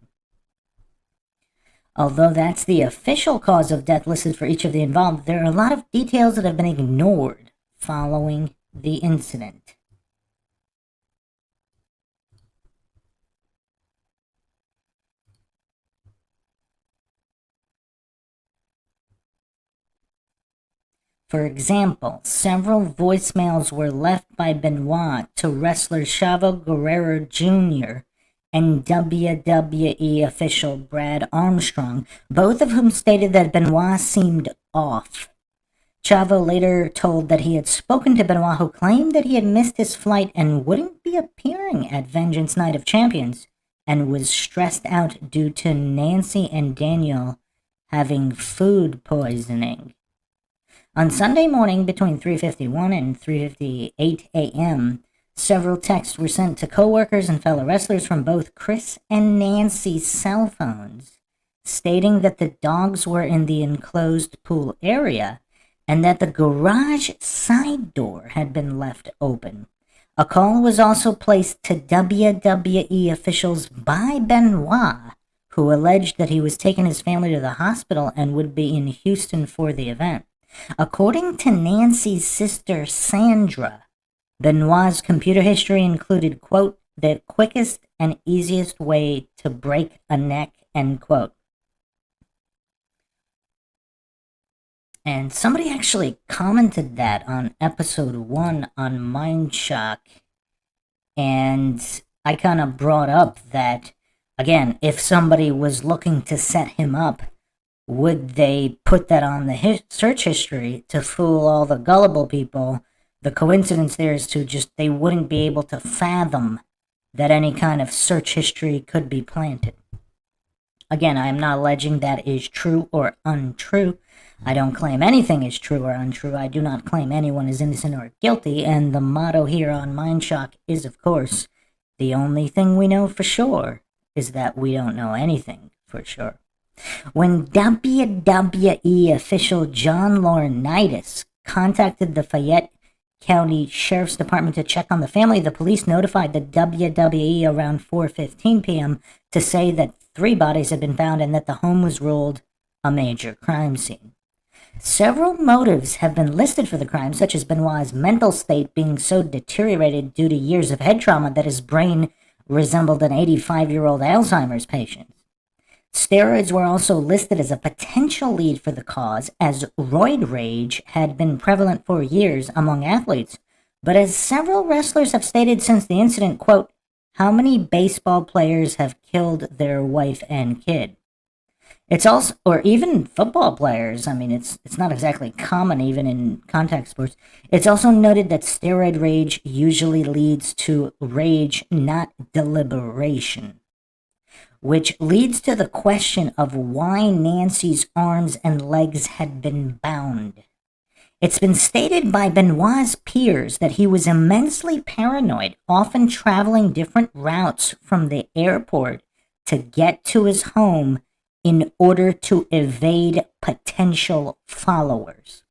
Although that's the official cause of death listed for each of the involved, there are a lot of details that have been ignored following the incident. For example, several voicemails were left by Benoit to wrestler Chavo Guerrero Jr. and WWE official Brad Armstrong, both of whom stated that Benoit seemed off. Chavo later told that he had spoken to Benoit, who claimed that he had missed his flight and wouldn't be appearing at Vengeance Night of Champions, and was stressed out due to Nancy and Daniel having food poisoning. On Sunday morning between 3:51 and 3:58 a.m., several texts were sent to co-workers and fellow wrestlers from both Chris and Nancy's cell phones, stating that the dogs were in the enclosed pool area and that the garage side door had been left open. A call was also placed to WWE officials by Benoit, who alleged that he was taking his family to the hospital and would be in Houston for the event. According to Nancy's sister Sandra, Benoit's computer history included, quote, the quickest and easiest way to break a neck, end quote. And somebody actually commented that on episode 1 on MindShock, and I kind of brought up that, again, if somebody was looking to set him up, would they put that on the search history to fool all the gullible people? The coincidence there is to just, they wouldn't be able to fathom that any kind of search history could be planted. Again, I am not alleging that is true or untrue. I don't claim anything is true or untrue. I do not claim anyone is innocent or guilty, and the motto here on MindShock is, of course, the only thing we know for sure is that we don't know anything for sure. When WWE official John Laurinaitis contacted the Fayette County Sheriff's Department to check on the family, the police notified the WWE around 4:15 p.m. to say that 3 bodies had been found and that the home was ruled a major crime scene. Several motives have been listed for the crime, such as Benoit's mental state being so deteriorated due to years of head trauma that his brain resembled an 85-year-old Alzheimer's patient. Steroids were also listed as a potential lead for the cause, as roid rage had been prevalent for years among athletes. But as several wrestlers have stated since the incident, quote, how many baseball players have killed their wife and kid? It's also, or even football players, I mean, it's not exactly common even in contact sports. It's also noted that steroid rage usually leads to rage, not deliberation, which leads to the question of why Nancy's arms and legs had been bound. It's been stated by Benoit's peers that he was immensely paranoid, often traveling different routes from the airport to get to his home in order to evade potential followers.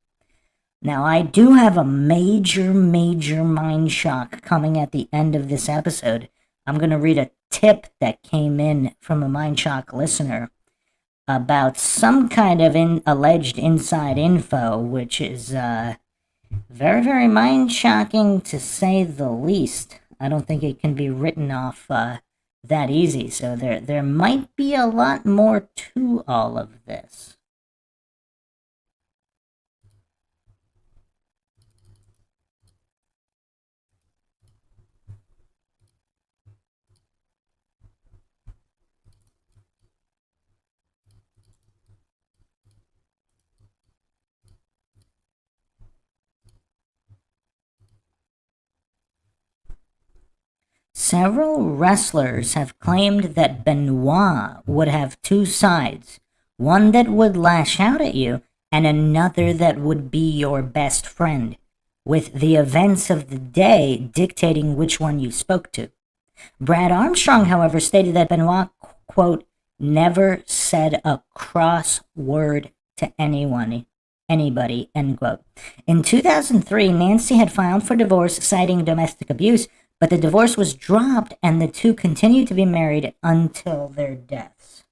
Now, I do have a major mind shock coming at the end of this episode. I'm going to read a tip that came in from a MindShock listener about some kind of alleged inside info, which is very, very mind-shocking to say the least. I don't think it can be written off that easy, so there might be a lot more to all of this. Several wrestlers have claimed that Benoit would have two sides, one that would lash out at you and another that would be your best friend, with the events of the day dictating which one you spoke to. Brad Armstrong, however, stated that Benoit, quote, never said a cross word to anybody, end quote. In 2003, Nancy had filed for divorce citing domestic abuse, but the divorce was dropped and the two continued to be married until their deaths.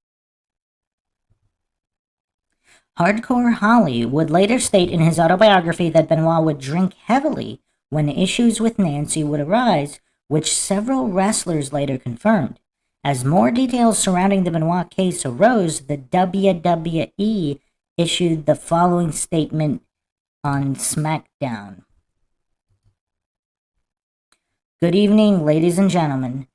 Hardcore Holly would later state in his autobiography that Benoit would drink heavily when issues with Nancy would arise, which several wrestlers later confirmed. As more details surrounding the Benoit case arose, the WWE issued the following statement on SmackDown. Good evening, ladies and gentlemen.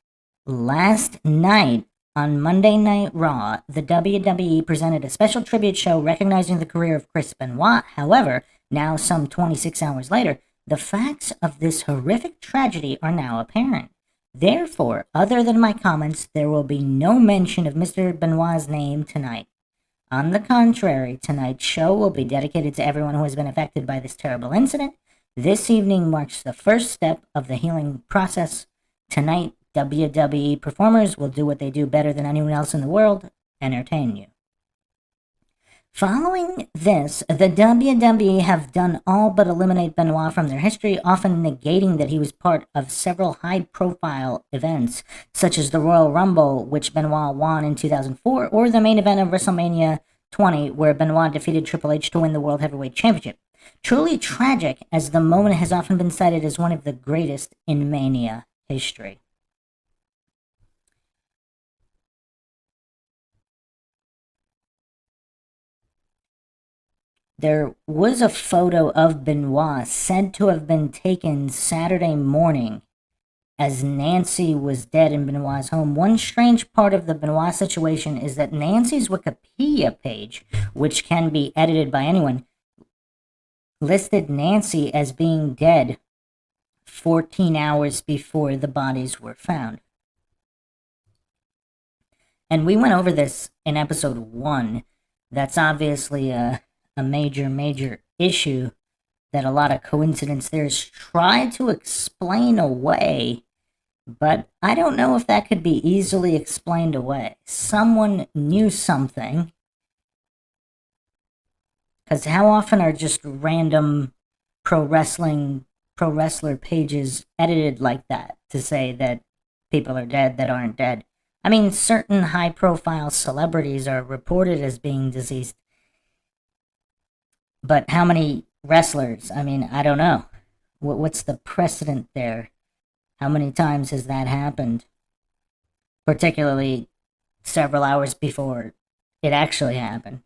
Last night, on Monday Night Raw, the WWE presented a special tribute show recognizing the career of Chris Benoit. However, now some 26 hours later, the facts of this horrific tragedy are now apparent. Therefore, other than my comments, there will be no mention of Mr. Benoit's name tonight. On the contrary, tonight's show will be dedicated to everyone who has been affected by this terrible incident. This evening marks the first step of the healing process. Tonight, WWE performers will do what they do better than anyone else in the world, entertain you. Following this, the WWE have done all but eliminate Benoit from their history, often negating that he was part of several high-profile events, such as the Royal Rumble, which Benoit won in 2004, or the main event of WrestleMania 20, where Benoit defeated Triple H to win the World Heavyweight Championship. Truly tragic, as the moment has often been cited as one of the greatest in Mania history. There was a photo of Benoit said to have been taken Saturday morning as Nancy was dead in Benoit's home. One strange part of the Benoit situation is that Nancy's Wikipedia page, which can be edited by anyone, listed Nancy as being dead 14 hours before the bodies were found. And we went over this in episode 1. That's obviously a major issue that a lot of coincidence theorists try to explain away, but I don't know if that could be easily explained away. Someone knew something, because how often are just random pro wrestler pages edited like that to say that people are dead that aren't dead? I mean, certain high-profile celebrities are reported as being deceased, but how many wrestlers? I mean, I don't know. What's the precedent there? How many times has that happened? Particularly several hours before it actually happened.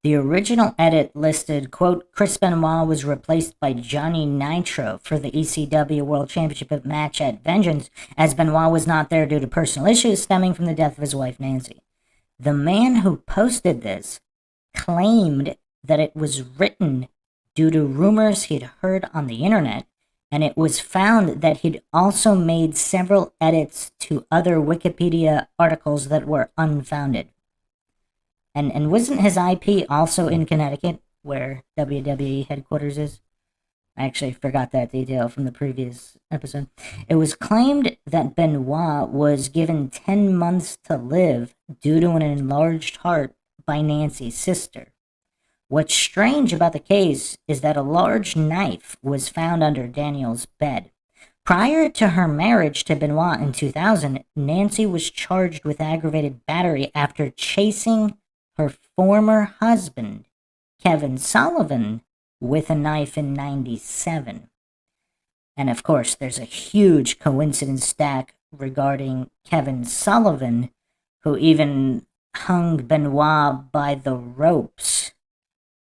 The original edit listed, quote, Chris Benoit was replaced by Johnny Nitro for the ECW World Championship match at Vengeance, as Benoit was not there due to personal issues stemming from the death of his wife, Nancy. The man who posted this claimed that it was written due to rumors he'd heard on the internet, and it was found that he'd also made several edits to other Wikipedia articles that were unfounded. And wasn't his IP also in Connecticut, where WWE headquarters is? I actually forgot that detail from the previous episode. It was claimed that Benoit was given 10 months to live due to an enlarged heart by Nancy's sister. What's strange about the case is that a large knife was found under Daniel's bed. Prior to her marriage to Benoit in 2000, Nancy was charged with aggravated battery after chasing her former husband, Kevin Sullivan, with a knife in 97. And of course, there's a huge coincidence stack regarding Kevin Sullivan, who even hung Benoit by the ropes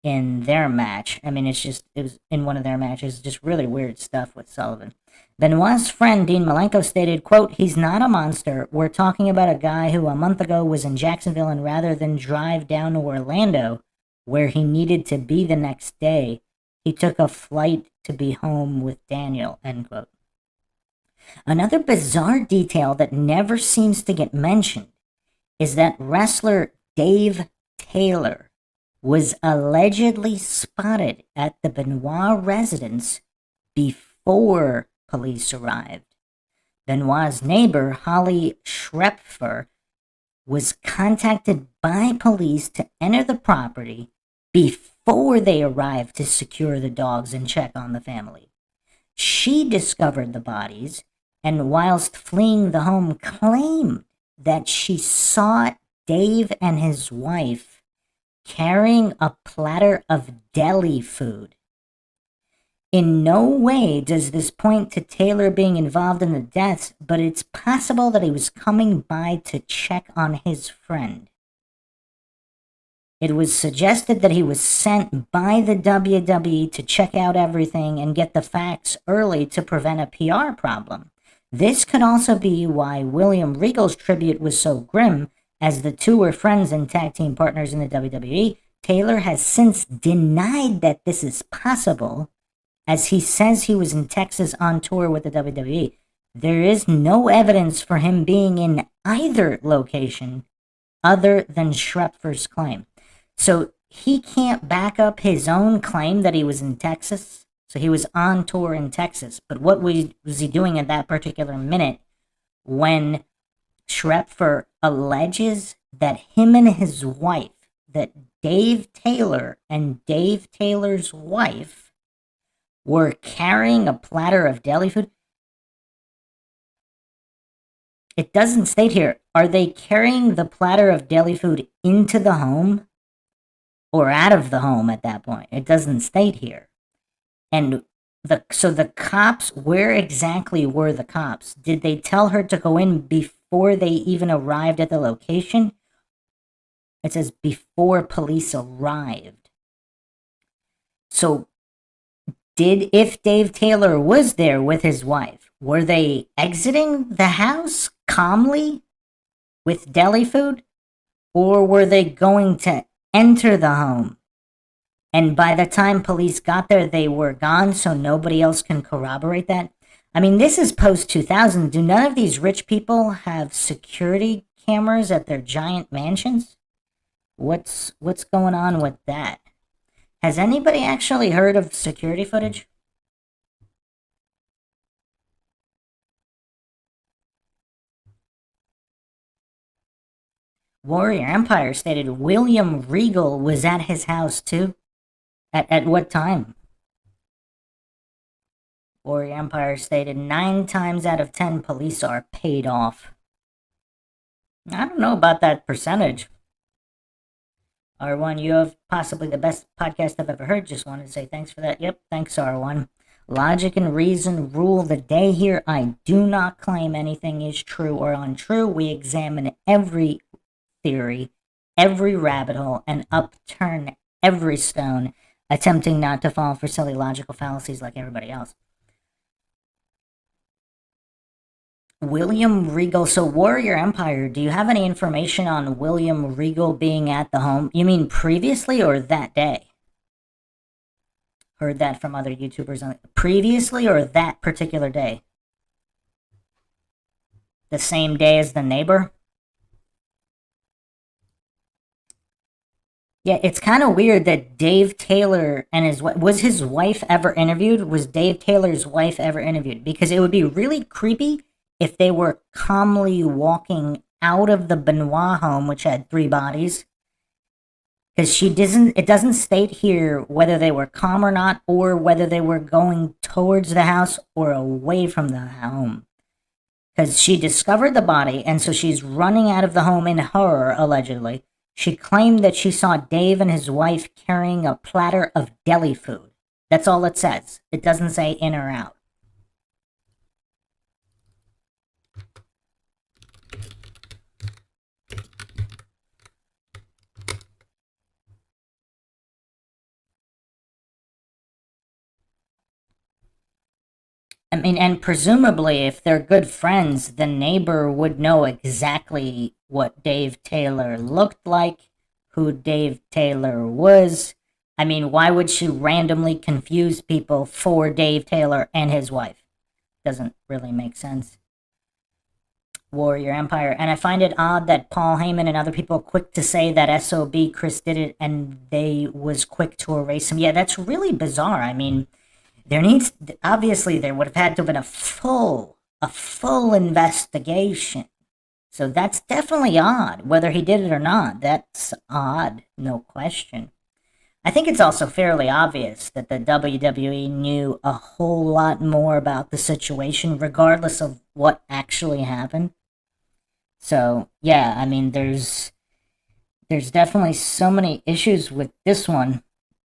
in their match. I mean, it was in one of their matches, just really weird stuff with Sullivan. Benoit's friend Dean Malenko stated, quote, "He's not a monster. We're talking about a guy who a month ago was in Jacksonville, and rather than drive down to Orlando, where he needed to be the next day, he took a flight to be home with Daniel," end quote. Another bizarre detail that never seems to get mentioned is that wrestler Dave Taylor was allegedly spotted at the Benoit residence before police arrived. Benoit's neighbor, Holly Schrepfer, was contacted by police to enter the property before they arrived to secure the dogs and check on the family. She discovered the bodies and, whilst fleeing the home, claimed that she saw Dave and his wife carrying a platter of deli food. In no way does this point to Taylor being involved in the deaths, but it's possible that he was coming by to check on his friend. It was suggested that he was sent by the WWE to check out everything and get the facts early to prevent a PR problem. This could also be why William Regal's tribute was so grim, as the two were friends and tag team partners in the WWE. Taylor has since denied that this is possible, as he says he was in Texas on tour with the WWE. There is no evidence for him being in either location other than Schrepfer's claim. So he can't back up his own claim that he was in Texas. So he was on tour in Texas. But what was he doing at that particular minute when Schrepfer alleges that him and his wife, that Dave Taylor and Dave Taylor's wife, were carrying a platter of deli food? It doesn't state here. Are they carrying the platter of deli food into the home or out of the home at that point? It doesn't state here. And so the cops, where exactly were the cops? Did they tell her to go in before they even arrived at the location? It says before police arrived. So if Dave Taylor was there with his wife, were they exiting the house calmly with deli food? Or were they going to enter the home? And by the time police got there, they were gone, so nobody else can corroborate that. I mean, this is post-2000. Do none of these rich people have security cameras at their giant mansions? What's going on with that? Has anybody actually heard of security footage? Warrior Empire stated William Regal was at his house too. At what time? Warrior Empire stated 9 times out of 10 police are paid off. I don't know about that percentage. R1, you have possibly the best podcast I've ever heard. Just wanted to say thanks for that. Yep, thanks, R1. Logic and reason rule the day here. I do not claim anything is true or untrue. We examine every theory, every rabbit hole, and upturn every stone, attempting not to fall for silly logical fallacies like everybody else. William Regal. So Warrior Empire, do you have any information on William Regal being at the home? You mean previously or that day? Heard that from other YouTubers. Previously or that particular day? The same day as the neighbor? Yeah, it's kind of weird that Dave Taylor and was his wife ever interviewed? Was Dave Taylor's wife ever interviewed? Because it would be really creepy if they were calmly walking out of the Benoit home, which had 3 bodies. Because it doesn't state here whether they were calm or not, or whether they were going towards the house or away from the home. Because she discovered the body, and so she's running out of the home in horror, allegedly. She claimed that she saw Dave and his wife carrying a platter of deli food. That's all it says. It doesn't say in or out. I mean, and presumably, if they're good friends, the neighbor would know exactly what Dave Taylor looked like, who Dave Taylor was. I mean, why would she randomly confuse people for Dave Taylor and his wife? Doesn't really make sense. Warrior Empire. And I find it odd that Paul Heyman and other people are quick to say that SOB Chris did it and they was quick to erase him. Yeah, that's really bizarre. I mean, obviously there would have had to have been a full investigation. So that's definitely odd. Whether he did it or not, that's odd, no question. I think it's also fairly obvious that the WWE knew a whole lot more about the situation, regardless of what actually happened. So, yeah, I mean, there's definitely so many issues with this one,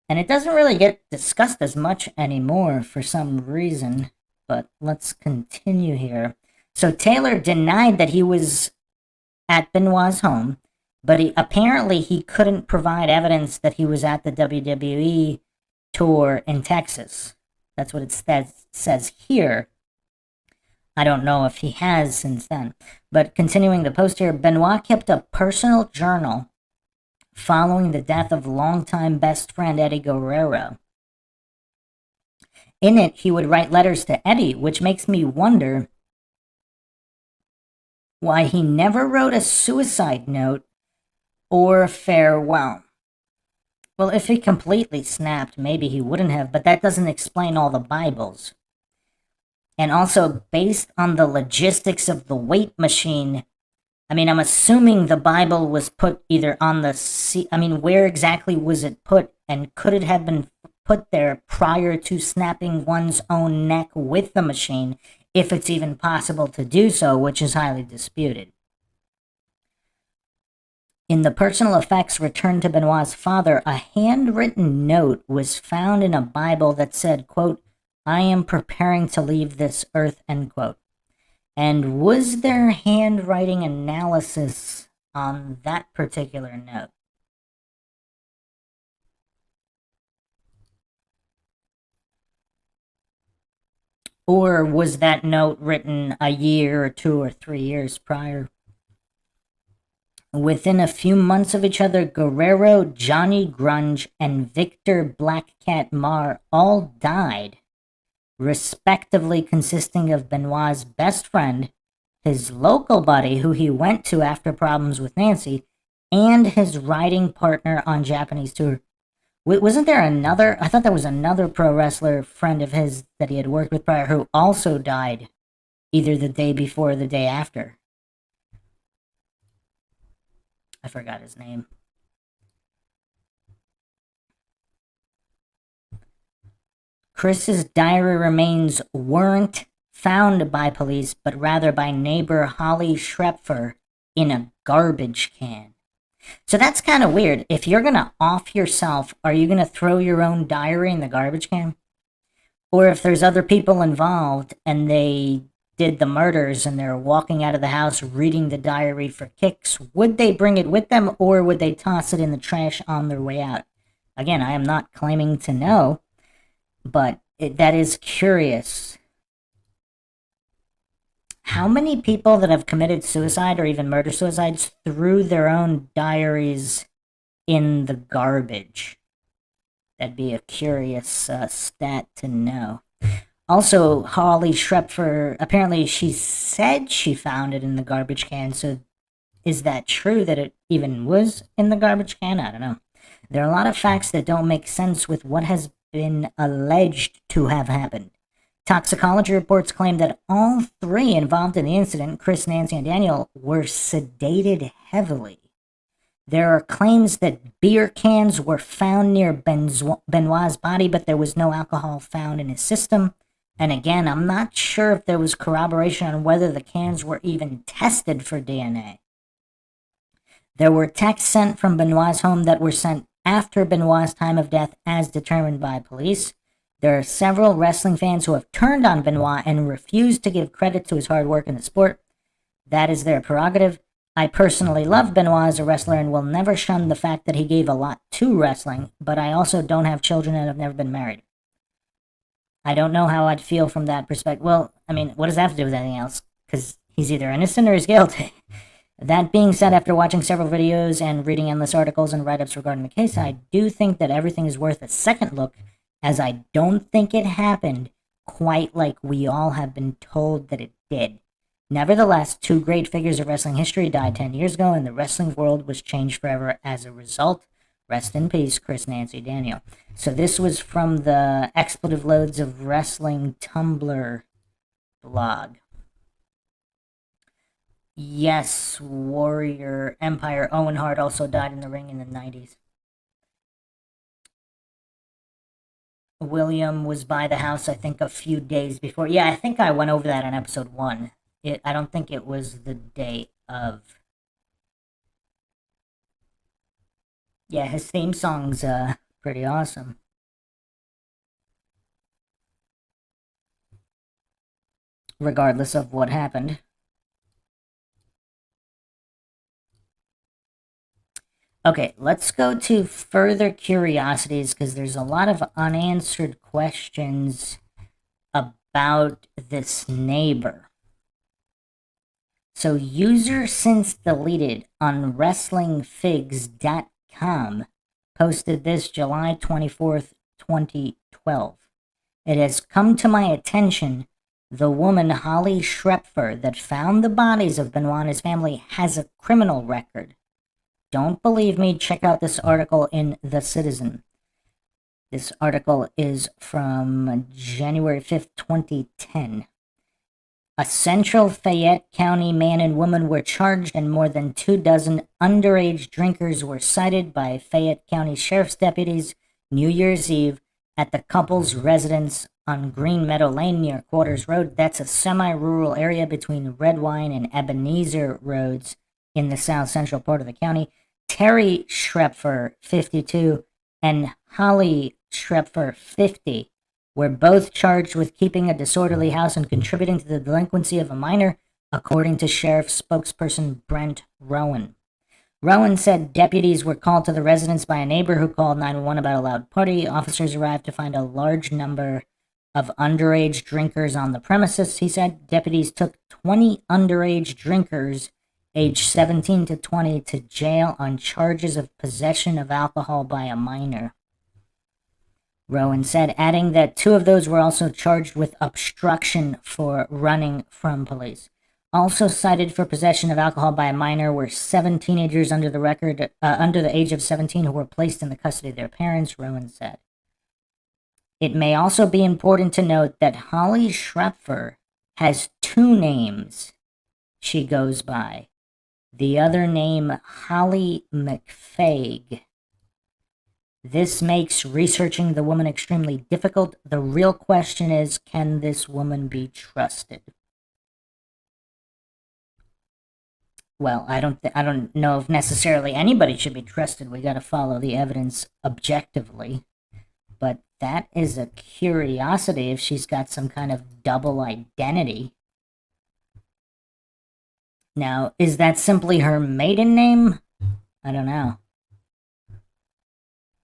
and it doesn't really get discussed as much anymore for some reason, but let's continue here. So Taylor denied that he was at Benoit's home, but apparently he couldn't provide evidence that he was at the WWE tour in Texas. That's what it says here. I don't know if he has since then. But continuing the post here, Benoit kept a personal journal following the death of longtime best friend Eddie Guerrero. In it, he would write letters to Eddie, which makes me wonder why he never wrote a suicide note or a farewell. Well, if he completely snapped, maybe he wouldn't have, but that doesn't explain all the Bibles. And also, based on the logistics of the weight machine, I mean, I'm assuming the Bible was put either on the seat. I mean, where exactly was it put? And could it have been put there prior to snapping one's own neck with the machine, if it's even possible to do so, which is highly disputed. In the personal effects returned to Benoit's father, a handwritten note was found in a Bible that said, quote, "I am preparing to leave this earth," end quote. And was there handwriting analysis on that particular note? Or was that note written a year or 2 or 3 years prior? Within a few months of each other, Guerrero, Johnny Grunge, and Victor Black Cat Marr all died, respectively consisting of Benoit's best friend, his local buddy who he went to after problems with Nancy, and his riding partner on Japanese tour. Wasn't there another? I thought there was another pro wrestler friend of his that he had worked with prior who also died either the day before or the day after. I forgot his name. Chris's diary remains weren't found by police, but rather by neighbor Holly Schrepfer in a garbage can. So that's kind of weird. If you're going to off yourself, are you going to throw your own diary in the garbage can? Or if there's other people involved and they did the murders and they're walking out of the house reading the diary for kicks, would they bring it with them or would they toss it in the trash on their way out? Again, I am not claiming to know, but that is curious. How many people that have committed suicide or even murder-suicides threw their own diaries in the garbage? That'd be a curious stat to know. Also, Holly Schrepfer, apparently she said she found it in the garbage can, so is that true that it even was in the garbage can? I don't know. There are a lot of facts that don't make sense with what has been alleged to have happened. Toxicology reports claim that all three involved in the incident, Chris, Nancy, and Daniel, were sedated heavily. There are claims that beer cans were found near Benoit's body, but there was no alcohol found in his system. And again, I'm not sure if there was corroboration on whether the cans were even tested for DNA. There were texts sent from Benoit's home that were sent after Benoit's time of death as determined by police. There are several wrestling fans who have turned on Benoit and refused to give credit to his hard work in the sport. That is their prerogative. I personally love Benoit as a wrestler and will never shun the fact that he gave a lot to wrestling, but I also don't have children and have never been married. I don't know how I'd feel from that perspective. Well, I mean, what does that have to do with anything else? Because he's either innocent or he's guilty. That being said, after watching several videos and reading endless articles and write ups regarding the case, I do think that everything is worth a second look, as I don't think it happened quite like we all have been told that it did. Nevertheless, two great figures of wrestling history died 10 years ago, and the wrestling world was changed forever as a result. Rest in peace, Chris Nancy Daniel. So this was from the Expletive Loads of Wrestling Tumblr blog. Yes, Warrior Empire Owen Hart also died in the ring in the 90s. William was by the house, I think, a few days before. Yeah, I think I went over that in episode 1. I don't think it was the day of. Yeah, his theme song's pretty awesome. Regardless of what happened. Okay, let's go to further curiosities, because there's a lot of unanswered questions about this neighbor. So, user since deleted on WrestlingFigs.com posted this July 24th, 2012. It has come to my attention the woman Holly Schrepfer that found the bodies of Benoit and his family has a criminal record. Don't believe me? Check out this article in The Citizen. This article is from January 5th, 2010. A Central Fayette County man and woman were charged, and more than 24 underage drinkers were cited by Fayette County Sheriff's deputies New Year's Eve at the couple's residence on Green Meadow Lane near Quarters Road. That's a semi-rural area between Redwine and Ebenezer Roads in the south central part of the county. Terry Schrepfer, 52, and Holly Schrepfer, 50, were both charged with keeping a disorderly house and contributing to the delinquency of a minor, according to Sheriff spokesperson Brent Rowan. Rowan said deputies were called to the residence by a neighbor who called 911 about a loud party. Officers arrived to find a large number of underage drinkers on the premises. He said deputies took 20 underage drinkers aged 17 to 20 to jail on charges of possession of alcohol by a minor. Rowan said, adding that 2 of those were also charged with obstruction for running from police. Also cited for possession of alcohol by a minor were 7 teenagers under the age of 17 who were placed in the custody of their parents, Rowan said. It may also be important to note that Holly Schrepfer has 2 names she goes by. The other name, Holly McFaig. This makes researching the woman extremely difficult. The real question is, can this woman be trusted? Well, I don't know if necessarily anybody should be trusted. We got to follow the evidence objectively. But that is a curiosity if she's got some kind of double identity. Now, is that simply her maiden name? I don't know.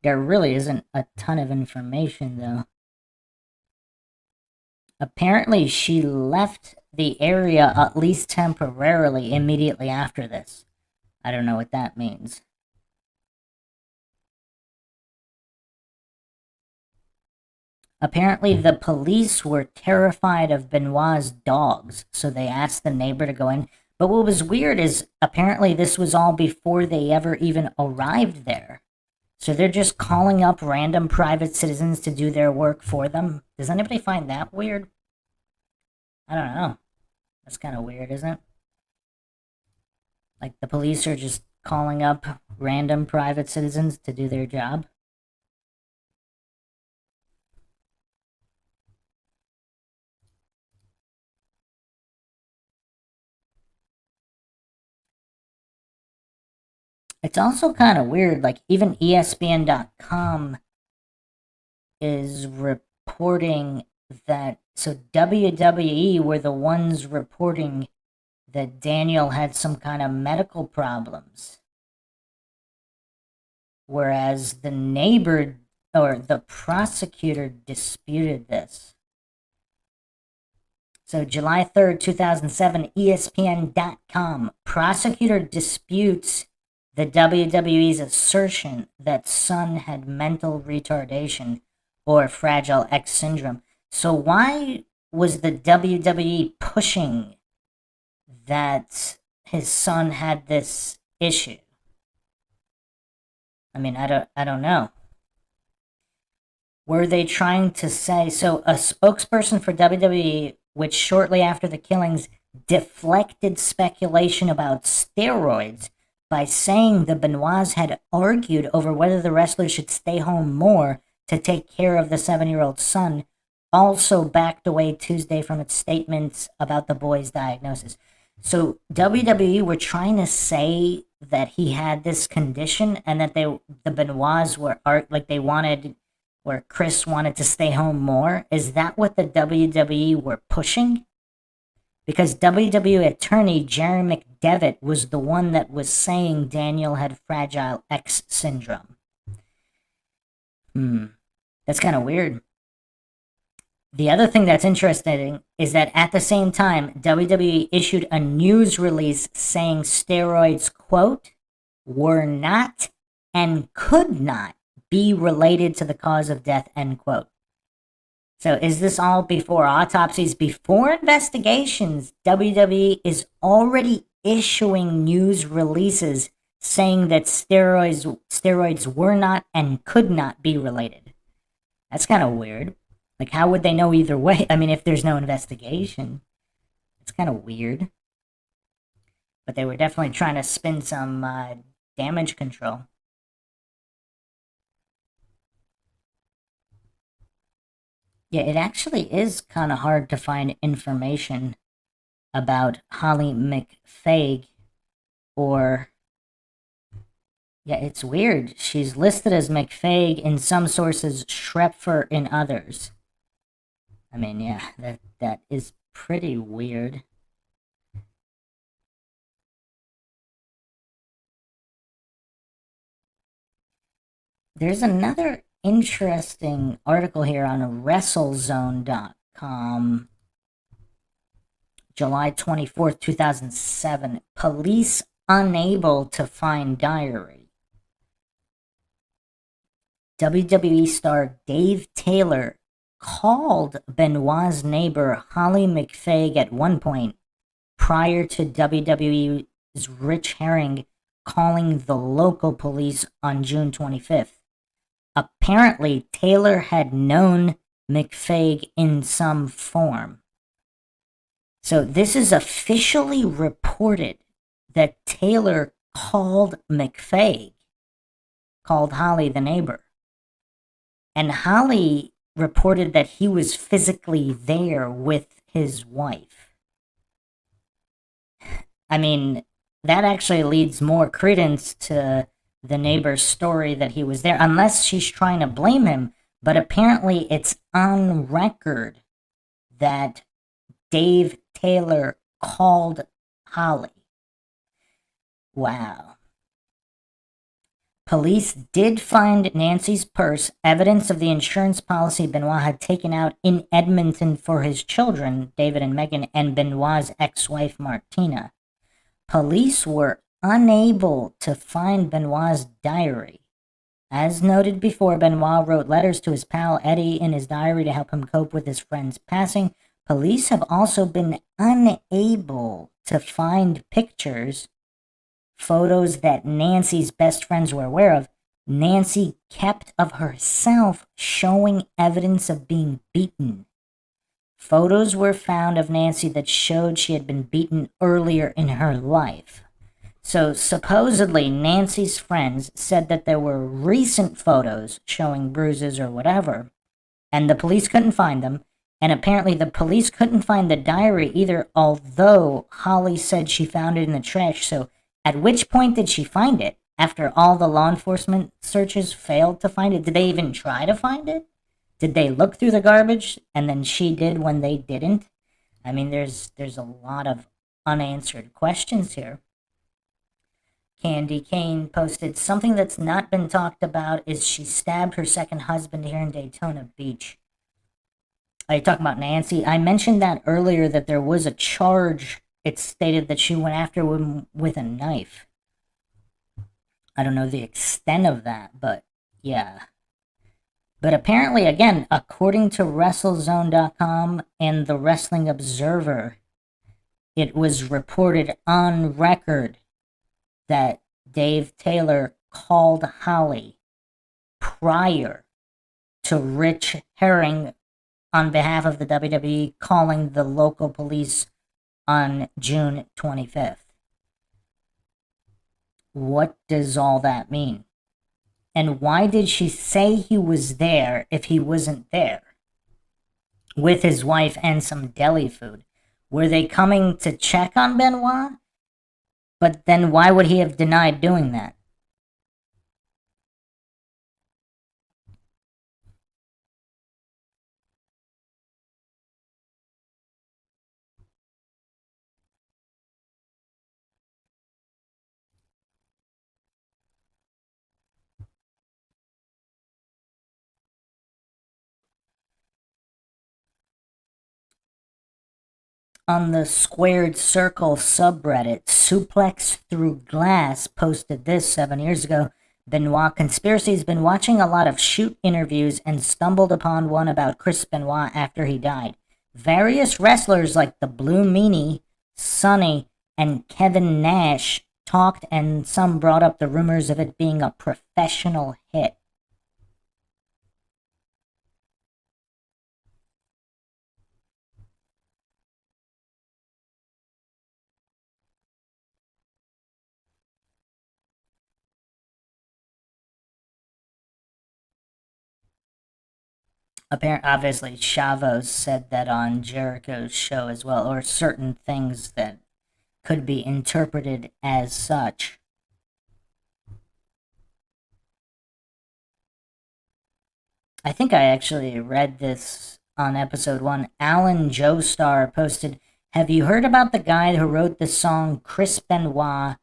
There really isn't a ton of information, though. Apparently, she left the area, at least temporarily, immediately after this. I don't know what that means. Apparently, the police were terrified of Benoit's dogs, so they asked the neighbor to go in. But what was weird is, apparently this was all before they ever even arrived there. So they're just calling up random private citizens to do their work for them. Does anybody find that weird? I don't know. That's kind of weird, isn't it? Like the police are just calling up random private citizens to do their job. It's also kind of weird, like even ESPN.com is reporting that, so WWE were the ones reporting that Daniel had some kind of medical problems. Whereas the neighbor or the prosecutor disputed this. So July 3rd, 2007, ESPN.com. Prosecutor disputes the WWE's assertion that Son had mental retardation or Fragile X syndrome. So why was the WWE pushing that his son had this issue? I mean, I don't know. Were they trying to say, so a spokesperson for WWE, which shortly after the killings deflected speculation about steroids by saying the Benoits had argued over whether the wrestler should stay home more to take care of the 7-year-old son, also backed away Tuesday from its statements about the boy's diagnosis. So WWE were trying to say that he had this condition and that the Benoits were like they wanted, where Chris wanted to stay home more. Is that what the WWE were pushing? Because WWE attorney Jerry McDevitt was the one that was saying Daniel had Fragile X syndrome. That's kind of weird. The other thing that's interesting is that at the same time, WWE issued a news release saying steroids, quote, were not and could not be related to the cause of death, end quote. So is this all before autopsies, before investigations? WWE is already issuing news releases saying that steroids were not and could not be related. That's kind of weird. Like, how would they know either way? I mean, if there's no investigation, it's kind of weird. But they were definitely trying to spin some damage control. Yeah, it actually is kind of hard to find information about Holly McFaig, or yeah, it's weird. She's listed as McFaig in some sources, Schrepfer in others. I mean, yeah, that is pretty weird. There's another interesting article here on WrestleZone.com, July 24th, 2007. Police unable to find diary. WWE star Dave Taylor called Benoit's neighbor Holly McFaig at one point prior to WWE's Rich Herring calling the local police on June 25th. Apparently, Taylor had known McFaig in some form. So this is officially reported that Taylor called McFaig, called Holly the neighbor. And Holly reported that he was physically there with his wife. I mean, that actually leads more credence to the neighbor's story that he was there, unless she's trying to blame him. But apparently it's on record that Dave Taylor called Holly. Wow. Police did find Nancy's purse, evidence of the insurance policy Benoit had taken out in Edmonton for his children, David and Megan, and Benoit's ex-wife, Martina. Police were unable to find Benoit's diary. As noted before, Benoit wrote letters to his pal Eddie in his diary to help him cope with his friend's passing. Police have also been unable to find pictures, photos that Nancy's best friends were aware of, Nancy kept of herself showing evidence of being beaten. Photos were found of Nancy that showed she had been beaten earlier in her life. So supposedly Nancy's friends said that there were recent photos showing bruises or whatever, and the police couldn't find them. And apparently the police couldn't find the diary either, although Holly said she found it in the trash. So at which point did she find it? After all the law enforcement searches failed to find it? Did they even try to find it? Did they look through the garbage and then she did when they didn't? I mean, there's a lot of unanswered questions here. Candy Kane posted, something that's not been talked about is she stabbed her second husband here in Daytona Beach. Are you talking about Nancy? I mentioned that earlier that there was a charge. It stated that she went after him with a knife. I don't know the extent of that, but yeah. But apparently, again, according to WrestleZone.com and the Wrestling Observer, it was reported on record that Dave Taylor called Holly prior to Rich Herring on behalf of the WWE calling the local police on June 25th. What does all that mean? And why did she say he was there if he wasn't there? With his wife and some deli food. Were they coming to check on Benoit? But then why would he have denied doing that? On the Squared Circle subreddit, Suplex Through Glass posted this 7 years ago. Benoit Conspiracy's been watching a lot of shoot interviews and stumbled upon one about Chris Benoit after he died. Various wrestlers like the Blue Meanie, Sonny, and Kevin Nash talked, and some brought up the rumors of it being a professional hit. Obviously, Chavos said that on Jericho's show as well, or certain things that could be interpreted as such. I think I actually read this on episode 1. Alan Joestar posted, "Have you heard about the guy who wrote the song Chris Benoit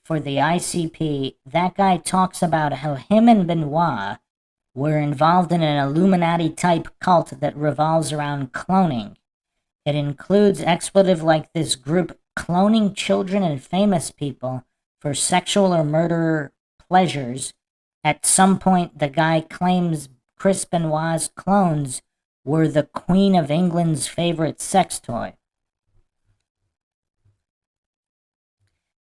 for the ICP? That guy talks about how him and Benoit were involved in an Illuminati-type cult that revolves around cloning. It includes expletive like this group cloning children and famous people for sexual or murder pleasures. At some point, the guy claims Chris Benoit's clones were the Queen of England's favorite sex toy."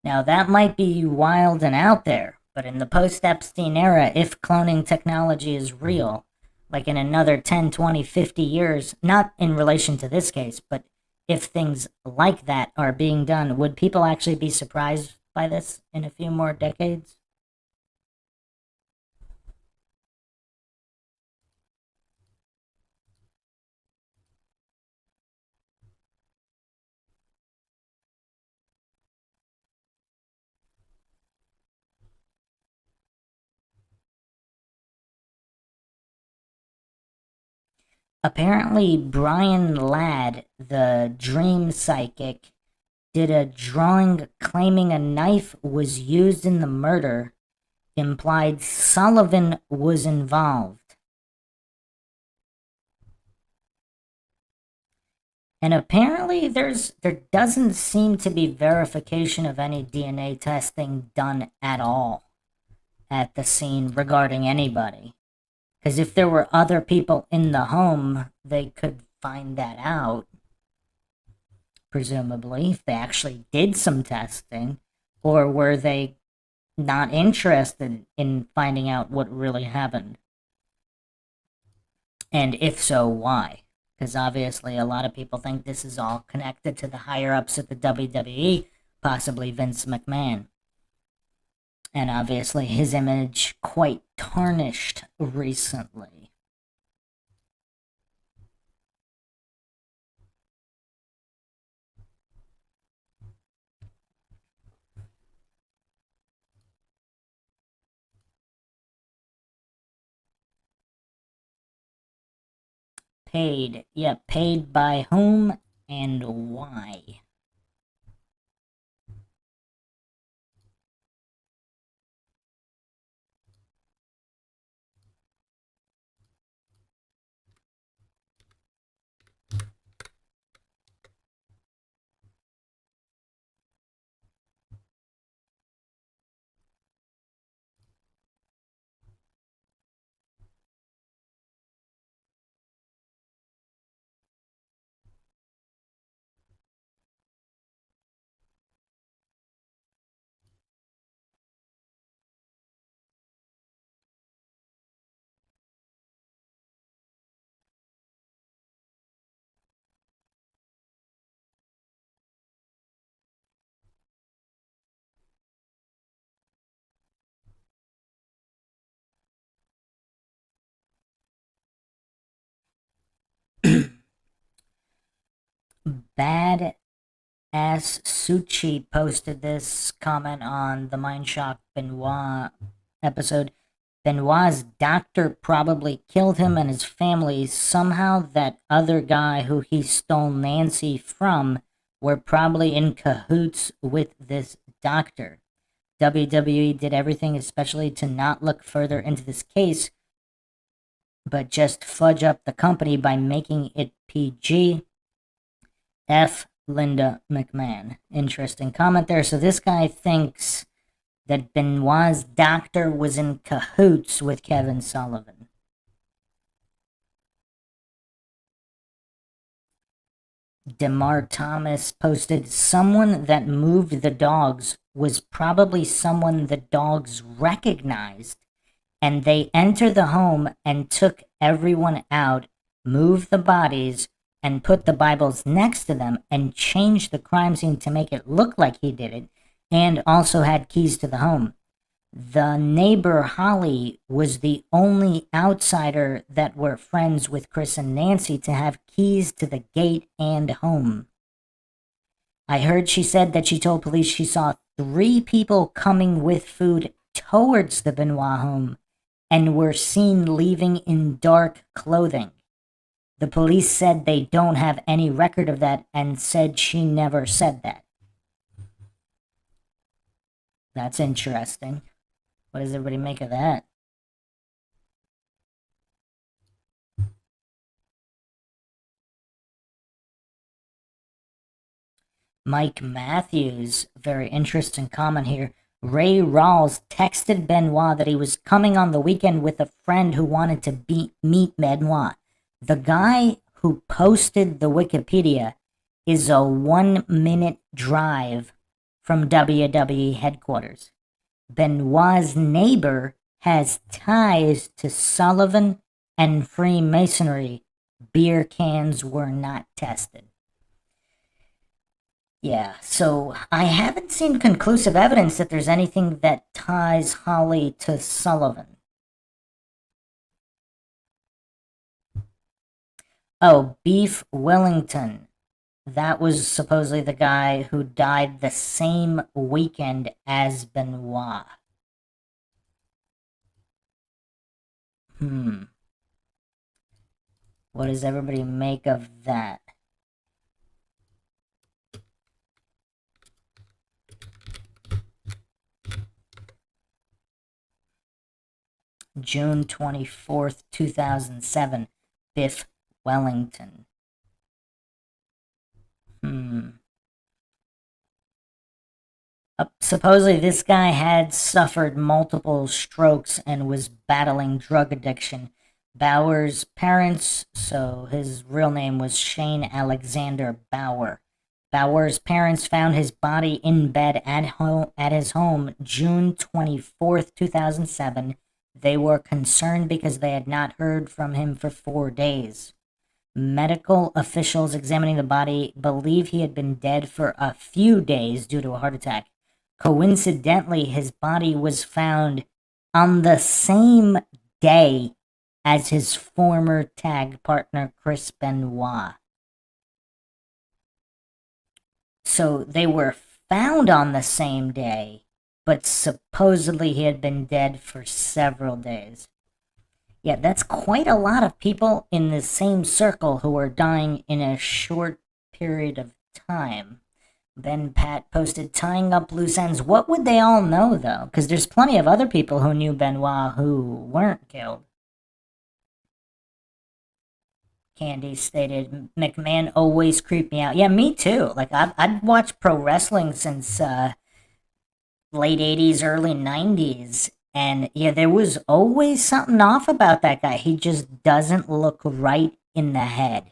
Now, that might be wild and out there, but in the post-Epstein era, if cloning technology is real, like in another 10, 20, 50 years, not in relation to this case, but if things like that are being done, would people actually be surprised by this in a few more decades? Apparently, Brian Ladd, the dream psychic, did a drawing claiming a knife was used in the murder, implied Sullivan was involved. And apparently there doesn't seem to be verification of any DNA testing done at all at the scene regarding anybody. Because if there were other people in the home, they could find that out, presumably, if they actually did some testing. Or were they not interested in finding out what really happened? And if so, why? Because obviously a lot of people think this is all connected to the higher ups at the WWE, possibly Vince McMahon. And obviously his image quite tarnished recently. Paid. Yeah, paid by whom and why? Bad Ass Suchi posted this comment on the MindShock Benoit episode. Benoit's doctor probably killed him and his family. Somehow that other guy who he stole Nancy from were probably in cahoots with this doctor. WWE did everything, especially to not look further into this case, but just fudge up the company by making it PG. F. Linda McMahon. Interesting comment there. So this guy thinks that Benoit's doctor was in cahoots with Kevin Sullivan. Demar Thomas posted, someone that moved the dogs was probably someone the dogs recognized, and they entered the home and took everyone out, moved the bodies, and put the Bibles next to them and changed the crime scene to make it look like he did it, and also had keys to the home. The neighbor, Holly, was the only outsider that were friends with Chris and Nancy to have keys to the gate and home. I heard she said that she told police she saw 3 people coming with food towards the Benoit home and were seen leaving in dark clothing. The police said they don't have any record of that and said she never said that. That's interesting. What does everybody make of that? Mike Matthews, very interesting comment here. Ray Rawls texted Benoit that he was coming on the weekend with a friend who wanted to meet Benoit. The guy who posted the Wikipedia is a 1-minute drive from WWE headquarters. Benoit's neighbor has ties to Sullivan and Freemasonry. Beer cans were not tested. Yeah, so I haven't seen conclusive evidence that there's anything that ties Holly to Sullivan. Oh, Beef Wellington. That was supposedly the guy who died the same weekend as Benoit. What does everybody make of that? June 24th, 2007. Biff Wellington. Supposedly this guy had suffered multiple strokes and was battling drug addiction. Bauer's parents, so his real name was Shane Alexander Bauer. Bauer's parents found his body in bed at his home June 24th, 2007. They were concerned because they had not heard from him for 4 days. Medical officials examining the body believe he had been dead for a few days due to a heart attack. Coincidentally, his body was found on the same day as his former tag partner, Chris Benoit. So they were found on the same day, but supposedly he had been dead for several days. Yeah, that's quite a lot of people in the same circle who are dying in a short period of time. Ben Pat posted, tying up loose ends. What would they all know, though? Because there's plenty of other people who knew Benoit who weren't killed. Candy stated, McMahon always creeped me out. Yeah, me too. Like, I'd watched pro wrestling since late 80s, early 90s. And yeah, there was always something off about that guy. He just doesn't look right in the head.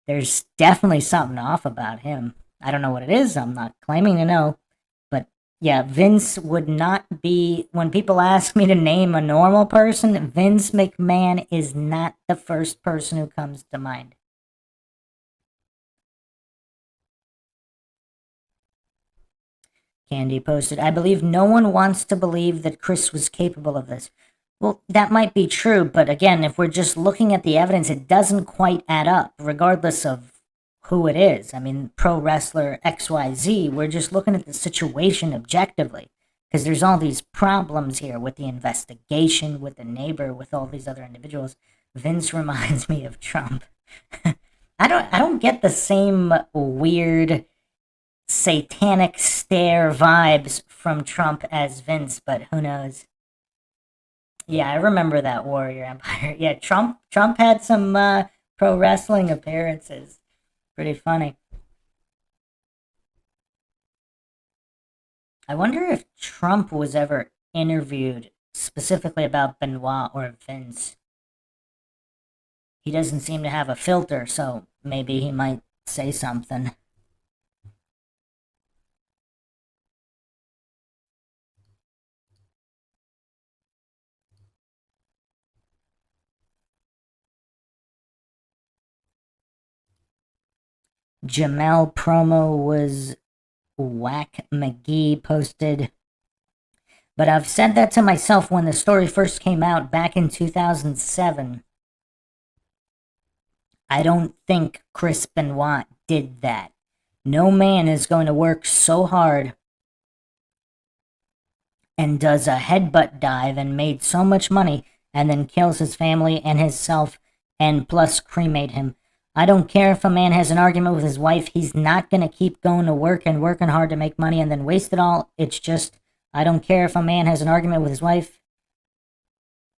There's definitely something off about him. I don't know what it is. I'm not claiming to know. But yeah, Vince would not be, when people ask me to name a normal person, Vince McMahon is not the first person who comes to mind. Candy posted, I believe no one wants to believe that Chris was capable of this. Well, that might be true, but again, if we're just looking at the evidence, it doesn't quite add up, regardless of who it is. I mean, pro wrestler XYZ, we're just looking at the situation objectively. Because there's all these problems here with the investigation, with the neighbor, with all these other individuals. Vince reminds me of Trump. I don't get the same weird satanic stare vibes from Trump as Vince, but who knows? Yeah, I remember that Warrior Empire. Yeah, Trump had some pro wrestling appearances. Pretty funny. I wonder if Trump was ever interviewed specifically about Benoit or Vince. He doesn't seem to have a filter, so maybe he might say something. Jamel promo was whack. McGee posted. But I've said that to myself when the story first came out back in 2007. I don't think Chris Benoit did that. No man is going to work so hard and does a headbutt dive and made so much money and then kills his family and himself and plus cremate him. I don't care if a man has an argument with his wife, he's not going to keep going to work and working hard to make money and then waste it all. It's just, I don't care if a man has an argument with his wife.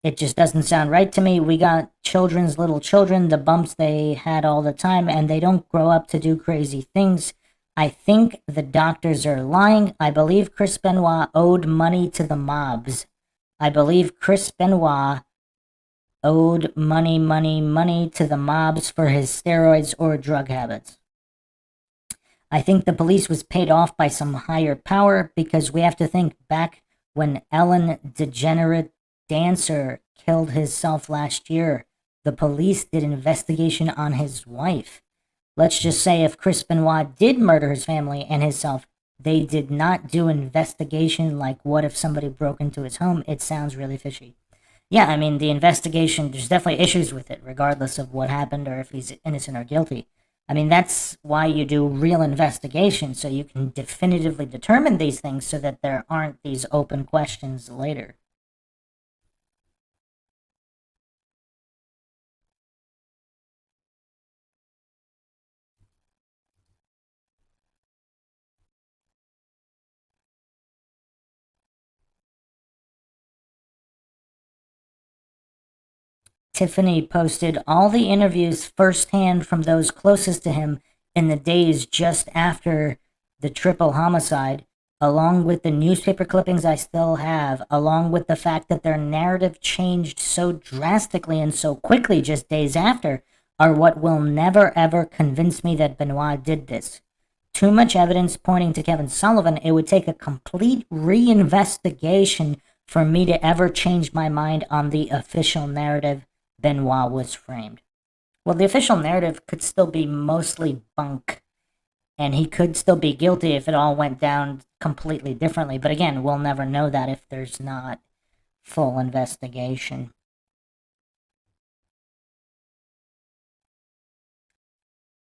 It just doesn't sound right to me. We got little children, the bumps they had all the time, and they don't grow up to do crazy things. I think the doctors are lying. I believe Chris Benoit owed money to the mobs. I believe Chris Benoit owed money to the mobs for his steroids or drug habits. I think the police was paid off by some higher power because we have to think back when Ellen DeGenerate Dancer killed himself last year. The police did investigation on his wife. Let's just say if Chris Benoit did murder his family and himself, they did not do investigation like what if somebody broke into his home. It sounds really fishy. Yeah, I mean, the investigation, there's definitely issues with it, regardless of what happened or if he's innocent or guilty. I mean, that's why you do real investigation, so you can definitively determine these things so that there aren't these open questions later. Tiffany posted all the interviews firsthand from those closest to him in the days just after the triple homicide, along with the newspaper clippings I still have, along with the fact that their narrative changed so drastically and so quickly just days after, are what will never ever convince me that Benoit did this. Too much evidence pointing to Kevin Sullivan. It would take a complete reinvestigation for me to ever change my mind on the official narrative Benoit was framed. Well, the official narrative could still be mostly bunk, and he could still be guilty if it all went down completely differently. But again, we'll never know that if there's not full investigation.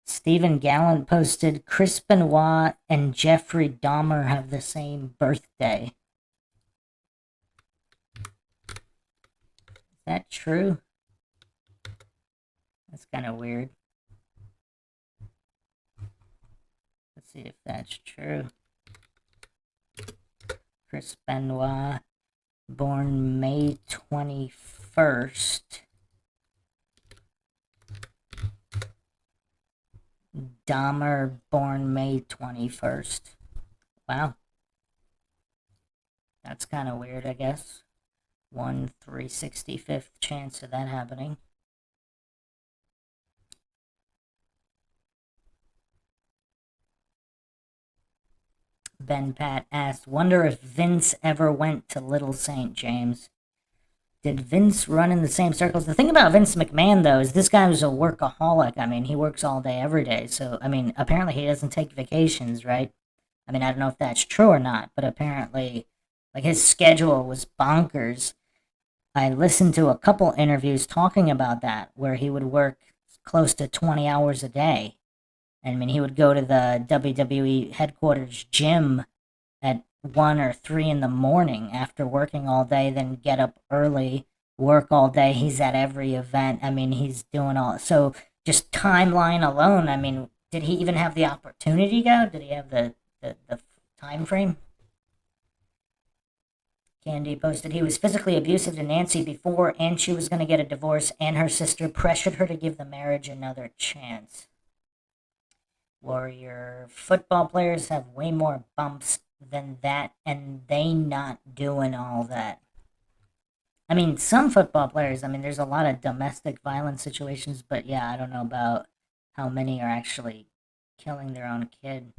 Stephen Gallant posted, Chris Benoit and Jeffrey Dahmer have the same birthday. Is that true? That's kind of weird. Let's see if that's true. Chris Benoit, born May 21st. Dahmer, born May 21st. Wow. That's kind of weird, I guess. 1/365th chance of that happening. Ben Pat asked, wonder if Vince ever went to Little St. James. Did Vince run in the same circles? The thing about Vince McMahon, though, is this guy was a workaholic. I mean, he works all day, every day. So, I mean, apparently he doesn't take vacations, right? I mean, I don't know if that's true or not, but apparently, like, his schedule was bonkers. I listened to a couple interviews talking about that, where he would work close to 20 hours a day. I mean, he would go to the WWE headquarters gym at 1 or 3 in the morning after working all day, then get up early, work all day. He's at every event. I mean, he's doing all. So just timeline alone, I mean, did he even have the opportunity to go? Did he have the time frame? Candy posted he was physically abusive to Nancy before, and she was going to get a divorce, and her sister pressured her to give the marriage another chance. Warrior football players have way more bumps than that, and they not doing all that. I mean, some football players, I mean, there's a lot of domestic violence situations, but yeah, I don't know about how many are actually killing their own kid.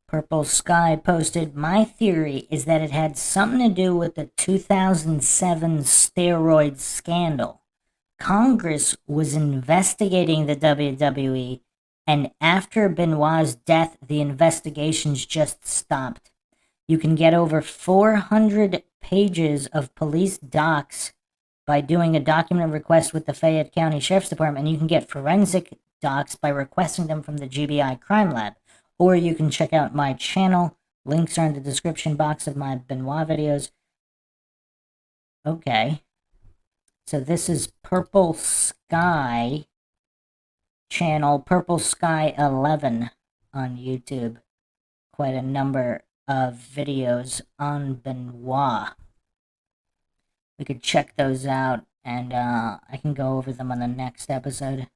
Purple Sky posted, my theory is that it had something to do with the 2007 steroid scandal. Congress was investigating the WWE, and after Benoit's death, the investigations just stopped. You can get over 400 pages of police docs by doing a document request with the Fayette County Sheriff's Department, and you can get forensic docs by requesting them from the GBI Crime Lab. Or you can check out my channel. Links are in the description box of my Benoit videos. Okay. So this is Purple Sky channel, Purple Sky 11 on YouTube. Quite a number of videos on Benoit. We could check those out, and I can go over them on the next episode.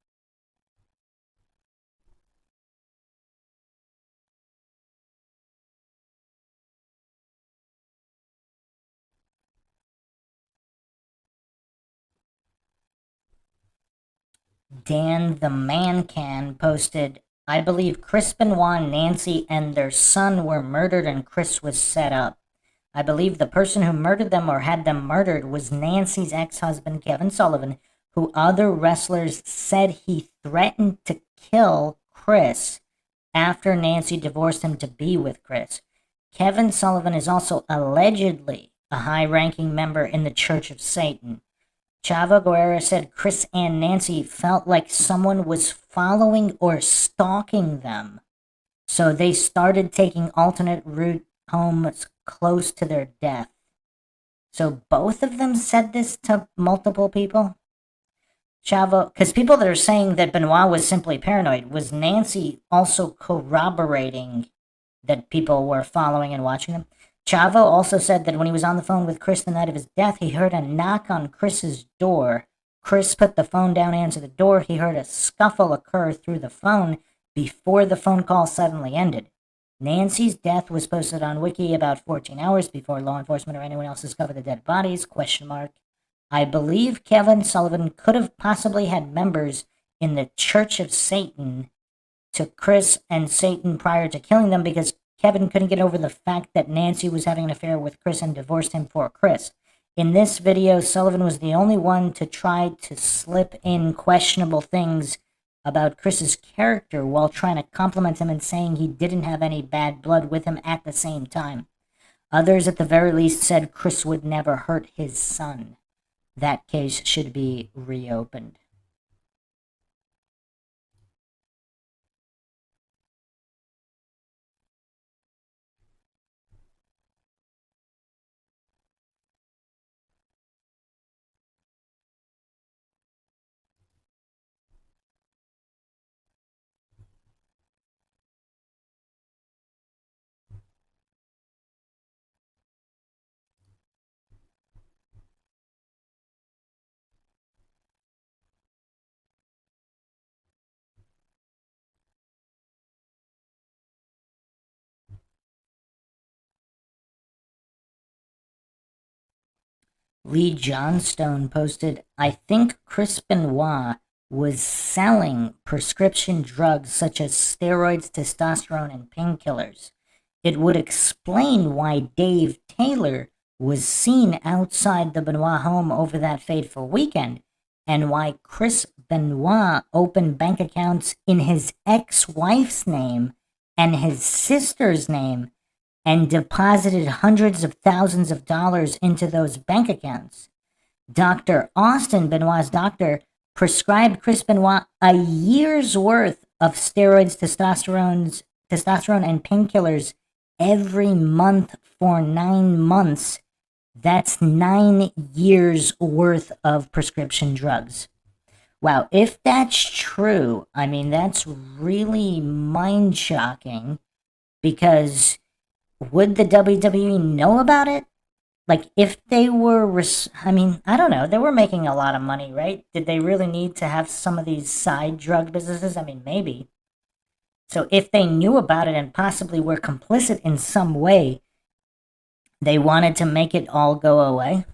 Dan the Man Can posted, I believe Chris Benoit, Nancy, and their son were murdered and Chris was set up. I believe the person who murdered them or had them murdered was Nancy's ex-husband, Kevin Sullivan, who other wrestlers said he threatened to kill Chris after Nancy divorced him to be with Chris. Kevin Sullivan is also allegedly a high-ranking member in the Church of Satan. Chavo Guerrero said Chris and Nancy felt like someone was following or stalking them. So they started taking alternate route homes close to their death. So both of them said this to multiple people? Chavo, because people that are saying that Benoit was simply paranoid, was Nancy also corroborating that people were following and watching them? Chavo also said that when he was on the phone with Chris the night of his death, he heard a knock on Chris's door. Chris put the phone down, answered the door. He heard a scuffle occur through the phone before the phone call suddenly ended. Nancy's death was posted on Wiki about 14 hours before law enforcement or anyone else discovered the dead bodies, ? I believe Kevin Sullivan could have possibly had members in the Church of Satan to Chris and Satan prior to killing them because Kevin couldn't get over the fact that Nancy was having an affair with Chris and divorced him for Chris. In this video, Sullivan was the only one to try to slip in questionable things about Chris's character while trying to compliment him and saying he didn't have any bad blood with him at the same time. Others, at the very least, said Chris would never hurt his son. That case should be reopened. Lee Johnstone posted, I think Chris Benoit was selling prescription drugs such as steroids, testosterone, and painkillers. It would explain why Dave Taylor was seen outside the Benoit home over that fateful weekend, and why Chris Benoit opened bank accounts in his ex-wife's name and his sister's name and deposited hundreds of thousands of dollars into those bank accounts. Dr. Austin, Benoit's doctor, prescribed Chris Benoit a year's worth of steroids, testosterone, and painkillers every month for 9 months. That's 9 years worth of prescription drugs. Wow, if that's true, I mean, that's really mind-shocking, because would the WWE know about it? Like, if they were, I mean, I don't know, they were making a lot of money, right? Did they really need to have some of these side drug businesses? I mean, maybe. So if they knew about it and possibly were complicit in some way, they wanted to make it all go away.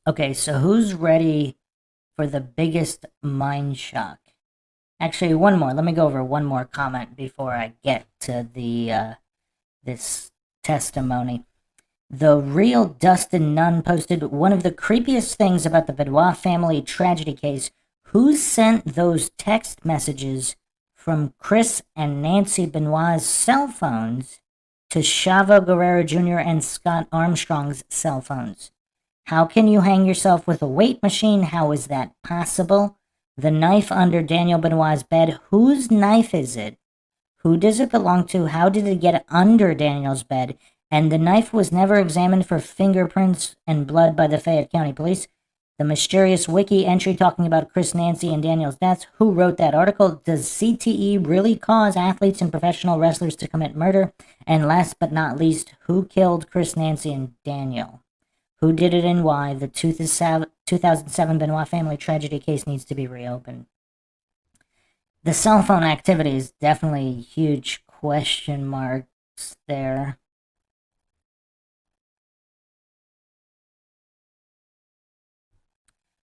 Okay, so who's ready for the biggest mind shock? Actually, one more. Let me go over one more comment before I get to the this testimony. The real Dustin Nunn posted, one of the creepiest things about the Benoit family tragedy case. Who sent those text messages from Chris and Nancy Benoit's cell phones to Chavo Guerrero Jr. and Scott Armstrong's cell phones? How can you hang yourself with a weight machine? How is that possible? The knife under Daniel Benoit's bed, whose knife is it? Who does it belong to? How did it get under Daniel's bed? And the knife was never examined for fingerprints and blood by the Fayette County Police. The mysterious wiki entry talking about Chris, Nancy, and Daniel's deaths. Who wrote that article? Does CTE really cause athletes and professional wrestlers to commit murder? And last but not least, who killed Chris, Nancy, and Daniel? Who did it and why? The 2007 Benoit family tragedy case needs to be reopened. The cell phone activity is definitely huge question marks there.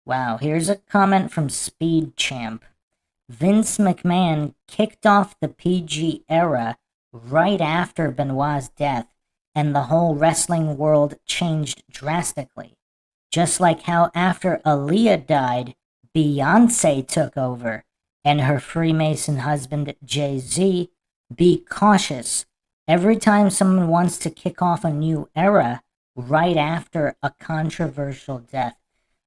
Wow, here's a comment from Speed Champ. Vince McMahon kicked off the PG era right after Benoit's death, and the whole wrestling world changed drastically. Just like how after Aaliyah died, Beyonce took over, and her Freemason husband Jay-Z. Be cautious. Every time someone wants to kick off a new era right after a controversial death.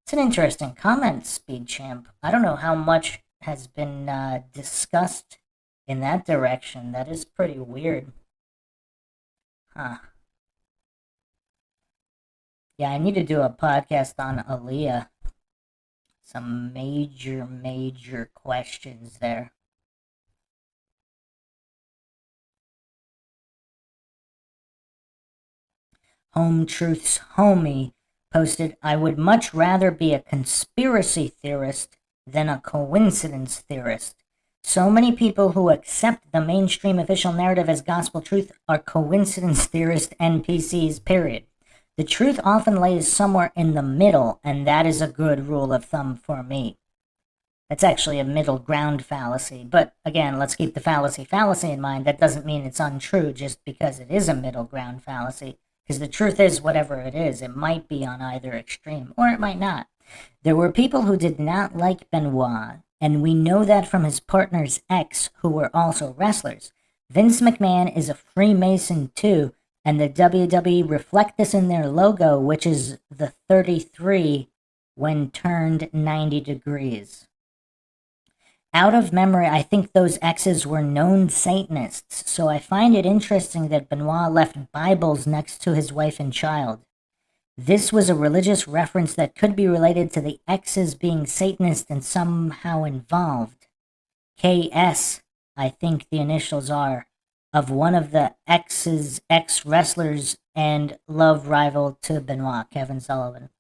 It's an interesting comment, Speed Champ. I don't know how much has been discussed in that direction. That is pretty weird. Huh. Yeah, I need to do a podcast on Aaliyah. Some major questions there. Home Truth's Homie posted, I would much rather be a conspiracy theorist than a coincidence theorist. So many people who accept the mainstream official narrative as gospel truth are coincidence theorist NPCs, period. The truth often lays somewhere in the middle, and that is a good rule of thumb for me. That's actually a middle ground fallacy, but again, let's keep the fallacy in mind. That doesn't mean it's untrue just because it is a middle ground fallacy. Because the truth is, whatever it is, it might be on either extreme, or it might not. There were people who did not like Benoit, and we know that from his partner's ex, who were also wrestlers. Vince McMahon is a Freemason too, And the WWE reflect this in their logo, which is the 33 when turned 90 degrees. Out of memory, I think those X's were known Satanists, so I find it interesting that Benoit left Bibles next to his wife and child. This was a religious reference that could be related to the X's being Satanist and somehow involved. KS, I think the initials are, of one of the X's ex-wrestlers and love rival to Benoit, Kevin Sullivan.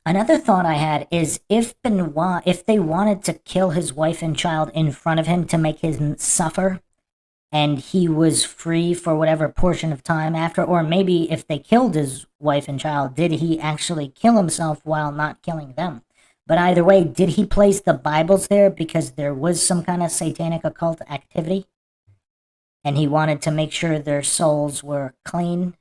Another thought I had is if they wanted to kill his wife and child in front of him to make him suffer, and he was free for whatever portion of time after, or maybe if they killed his wife and child, did he actually kill himself while not killing them? But either way, did he place the Bibles there because there was some kind of satanic occult activity? And he wanted to make sure their souls were clean?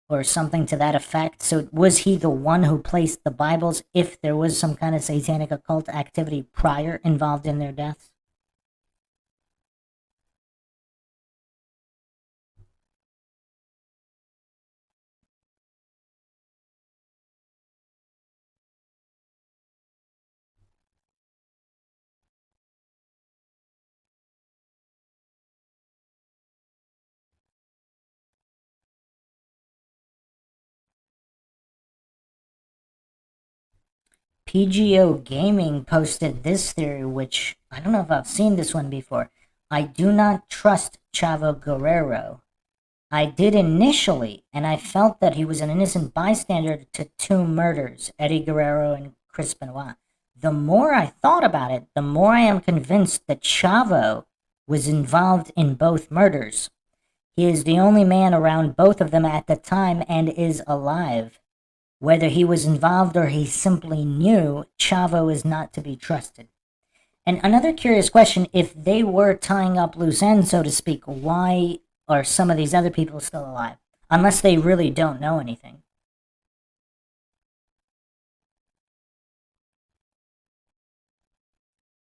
Or something to that effect. So was he the one who placed the Bibles if there was some kind of satanic occult activity prior involved in their deaths? PGO Gaming posted this theory, which I don't know if I've seen this one before. I do not trust Chavo Guerrero. I did initially, and I felt that he was an innocent bystander to two murders, Eddie Guerrero and Chris Benoit. The more I thought about it, the more I am convinced that Chavo was involved in both murders. He is the only man around both of them at the time and is alive. Whether he was involved or he simply knew, Chavo is not to be trusted. And another curious question, if they were tying up loose ends, so to speak, why are some of these other people still alive? Unless they really don't know anything.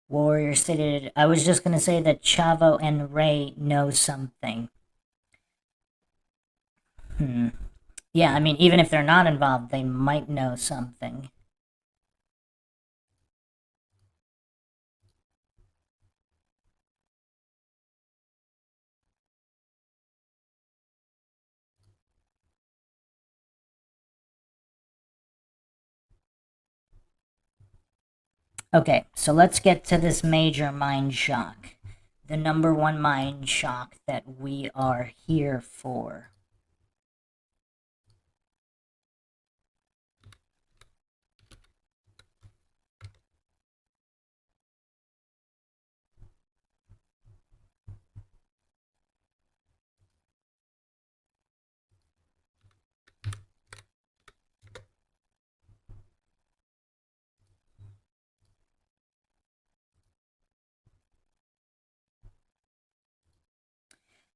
Warrior stated, I was just going to say that Chavo and Ray know something. Yeah, I mean, even if they're not involved, they might know something. Okay, so let's get to this major mind shock. The number one mind shock that we are here for.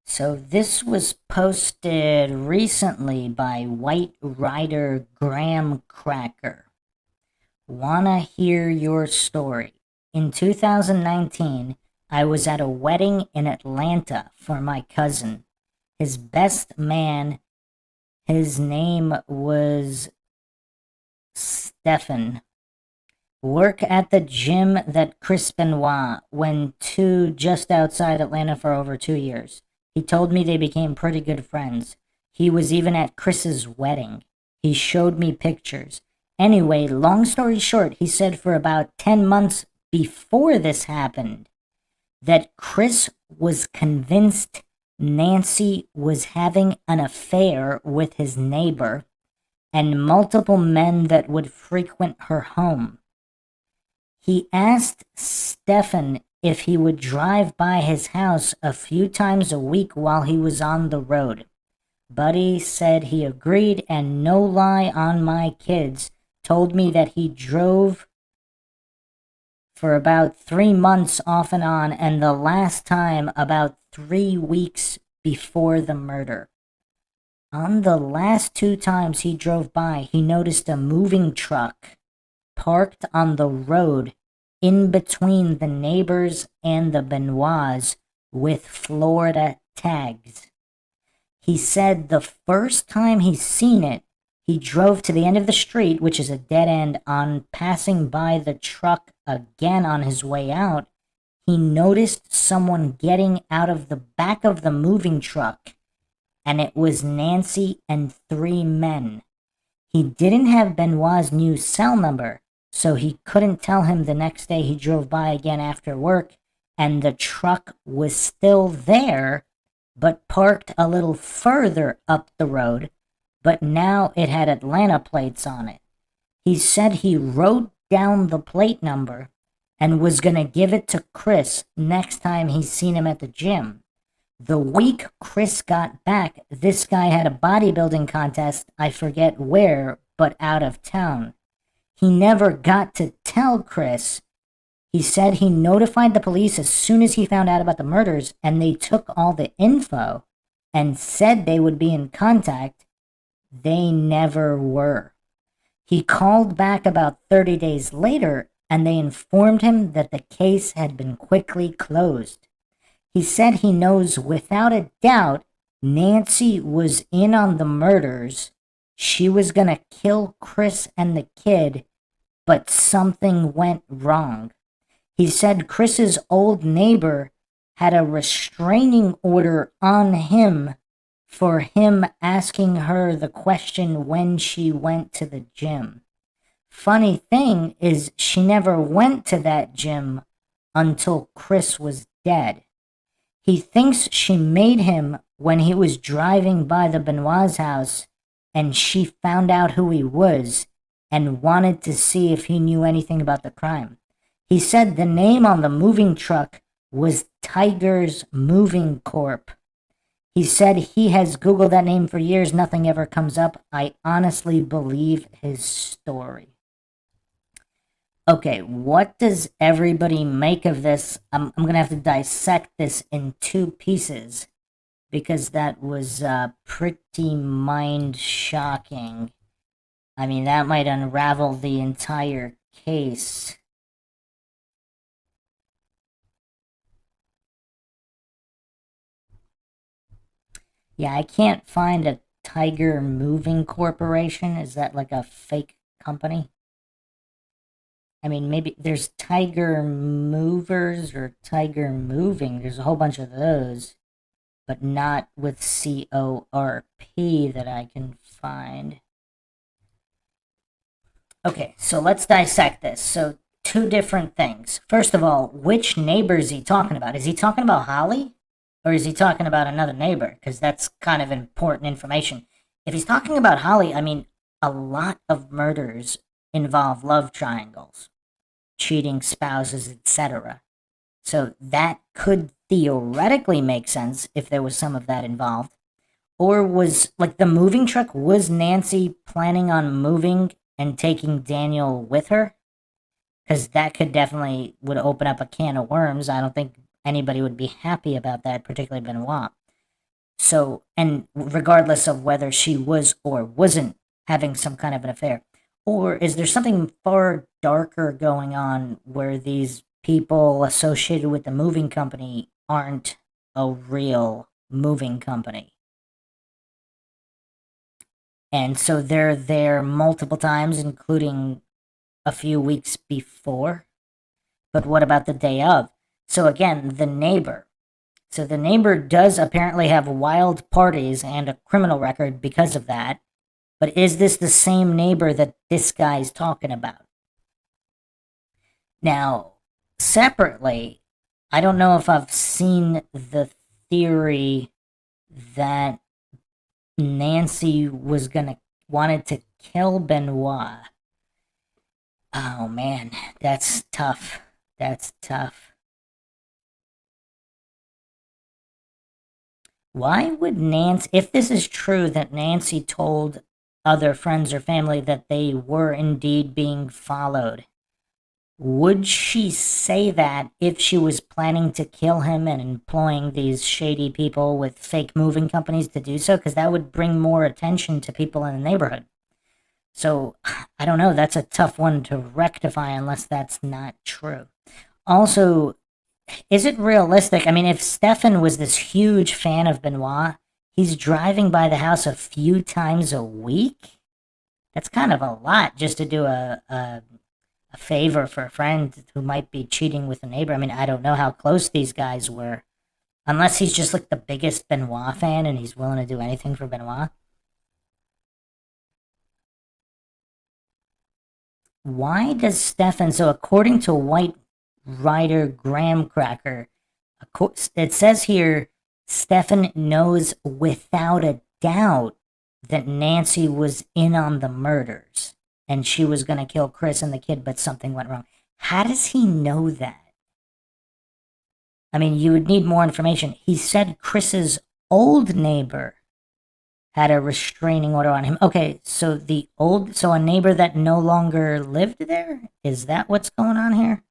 So this was posted recently by White Rider Graham Cracker. Wanna hear your story? In 2019, I was at a wedding in Atlanta for my cousin. His best man, his name was Stefan. Work at the gym that Chris Benoit went to just outside Atlanta for over 2 years. He told me they became pretty good friends. He was even at Chris's wedding. He showed me pictures. Anyway, long story short, he said for about 10 months before this happened that Chris was convinced Nancy was having an affair with his neighbor and multiple men that would frequent her home. He asked Stefan if he would drive by his house a few times a week while he was on the road. Buddy said he agreed, and no lie on my kids, told me that he drove for about 3 months off and on, and the last time about 3 weeks before the murder. On the last 2 times he drove by, he noticed a moving truck parked on the road in between the neighbors and the Benoits with Florida tags. He said the first time he seen it, he drove to the end of the street, which is a dead end. On passing by the truck again on his way out, he noticed someone getting out of the back of the moving truck, and it was Nancy and 3 men. He didn't have Benoit's new cell number, so he couldn't tell him the next day he drove by again after work, and the truck was still there, but parked a little further up the road, but now it had Atlanta plates on it. He said he wrote down the plate number and was going to give it to Chris next time he seen him at the gym. The week Chris got back, this guy had a bodybuilding contest, I forget where, but out of town. He never got to tell Chris. He said he notified the police as soon as he found out about the murders, and they took all the info and said they would be in contact. They never were. He called back about 30 days later, and they informed him that the case had been quickly closed. He said he knows without a doubt Nancy was in on the murders. She was going to kill Chris and the kid, but something went wrong. He said Chris's old neighbor had a restraining order on him for him asking her the question when she went to the gym. Funny thing is, she never went to that gym until Chris was dead. He thinks she made him when he was driving by the Benoit's house, and she found out who he was and wanted to see if he knew anything about the crime. He said the name on the moving truck was Tiger's Moving Corp. He said he has Googled that name for years. Nothing ever comes up. I honestly believe his story. Okay, what does everybody make of this? I'm going to have to dissect this in 2 pieces because that was pretty mind-shocking. I mean, that might unravel the entire case. Yeah, I can't find a Tiger Moving Corporation. Is that like a fake company? I mean, maybe there's Tiger Movers or Tiger Moving. There's a whole bunch of those, but not with C-O-R-P that I can find. Okay, so let's dissect this. So 2 different things. First of all, which neighbor is he talking about? Is he talking about Holly? Or is he talking about another neighbor? Because that's kind of important information. If he's talking about Holly, I mean, a lot of murders involve love triangles, cheating spouses, etc. So that could theoretically make sense if there was some of that involved. Or was, like, the moving truck, was Nancy planning on moving and taking Daniel with her? Because that could definitely would open up a can of worms. I don't think anybody would be happy about that, particularly Benoit. So, and regardless of whether she was or wasn't having some kind of an affair, or is there something far darker going on where these people associated with the moving company aren't a real moving company? And so they're there multiple times, including a few weeks before. But what about the day of? So again, the neighbor. So the neighbor does apparently have wild parties and a criminal record because of that. But is this the same neighbor that this guy's talking about? Now, separately, I don't know if I've seen the theory that Nancy was wanted to kill Benoit. Oh man, that's tough. That's tough. Why would Nancy, if this is true that Nancy told other friends or family that they were indeed being followed, would she say that if she was planning to kill him and employing these shady people with fake moving companies to do so? Because that would bring more attention to people in the neighborhood. So, I don't know, that's a tough one to rectify unless that's not true. Also, is it realistic? I mean, if Stefan was this huge fan of Benoit, he's driving by the house a few times a week. That's kind of a lot just to do a favor for a friend who might be cheating with a neighbor. I mean, I don't know how close these guys were, unless he's just like the biggest Benoit fan and he's willing to do anything for Benoit. Why does Stefan? So according to White Rider Graham Cracker, it says here Stefan knows without a doubt that Nancy was in on the murders and she was going to kill Chris and the kid, but something went wrong. How does he know that? I mean, you would need more information. He said Chris's old neighbor had a restraining order on him. Okay, so a neighbor that no longer lived there? Is that what's going on here?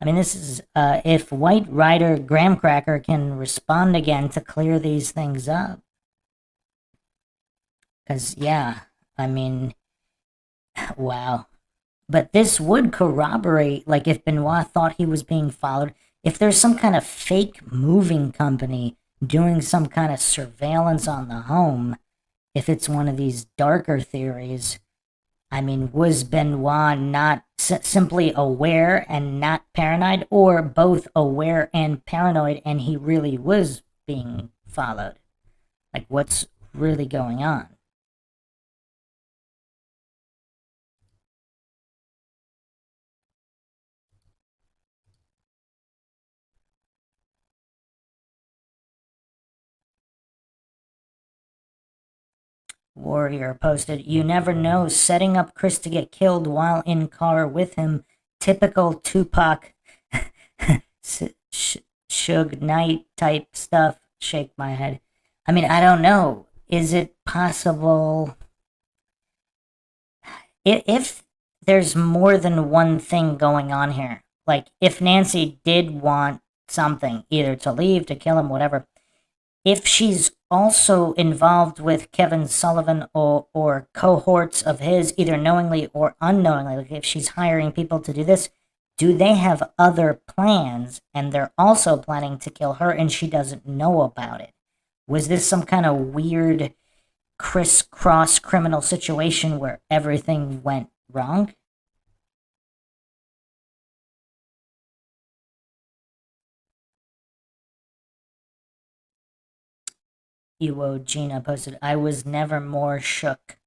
I mean, this is, if White Rider Graham Cracker can respond again to clear these things up. Because, yeah, I mean, wow. But this would corroborate, like, if Benoit thought he was being followed, if there's some kind of fake moving company doing some kind of surveillance on the home, if it's one of these darker theories, I mean, was Benoit not simply aware and not paranoid, or both aware and paranoid and he really was being followed? Like, what's really going on? Warrior posted, "You never know, setting up Chris to get killed while in car with him. Typical Tupac Suge Knight type stuff." Shake my head. I mean, I don't know. Is it possible if there's more than one thing going on here? Like, if Nancy did want something, either to leave, to kill him, whatever, if she's also involved with Kevin Sullivan or cohorts of his, either knowingly or unknowingly, like if she's hiring people to do this, do they have other plans and they're also planning to kill her and she doesn't know about it? Was this some kind of weird crisscross criminal situation where everything went wrong? Iwo Gina posted, "I was never more shook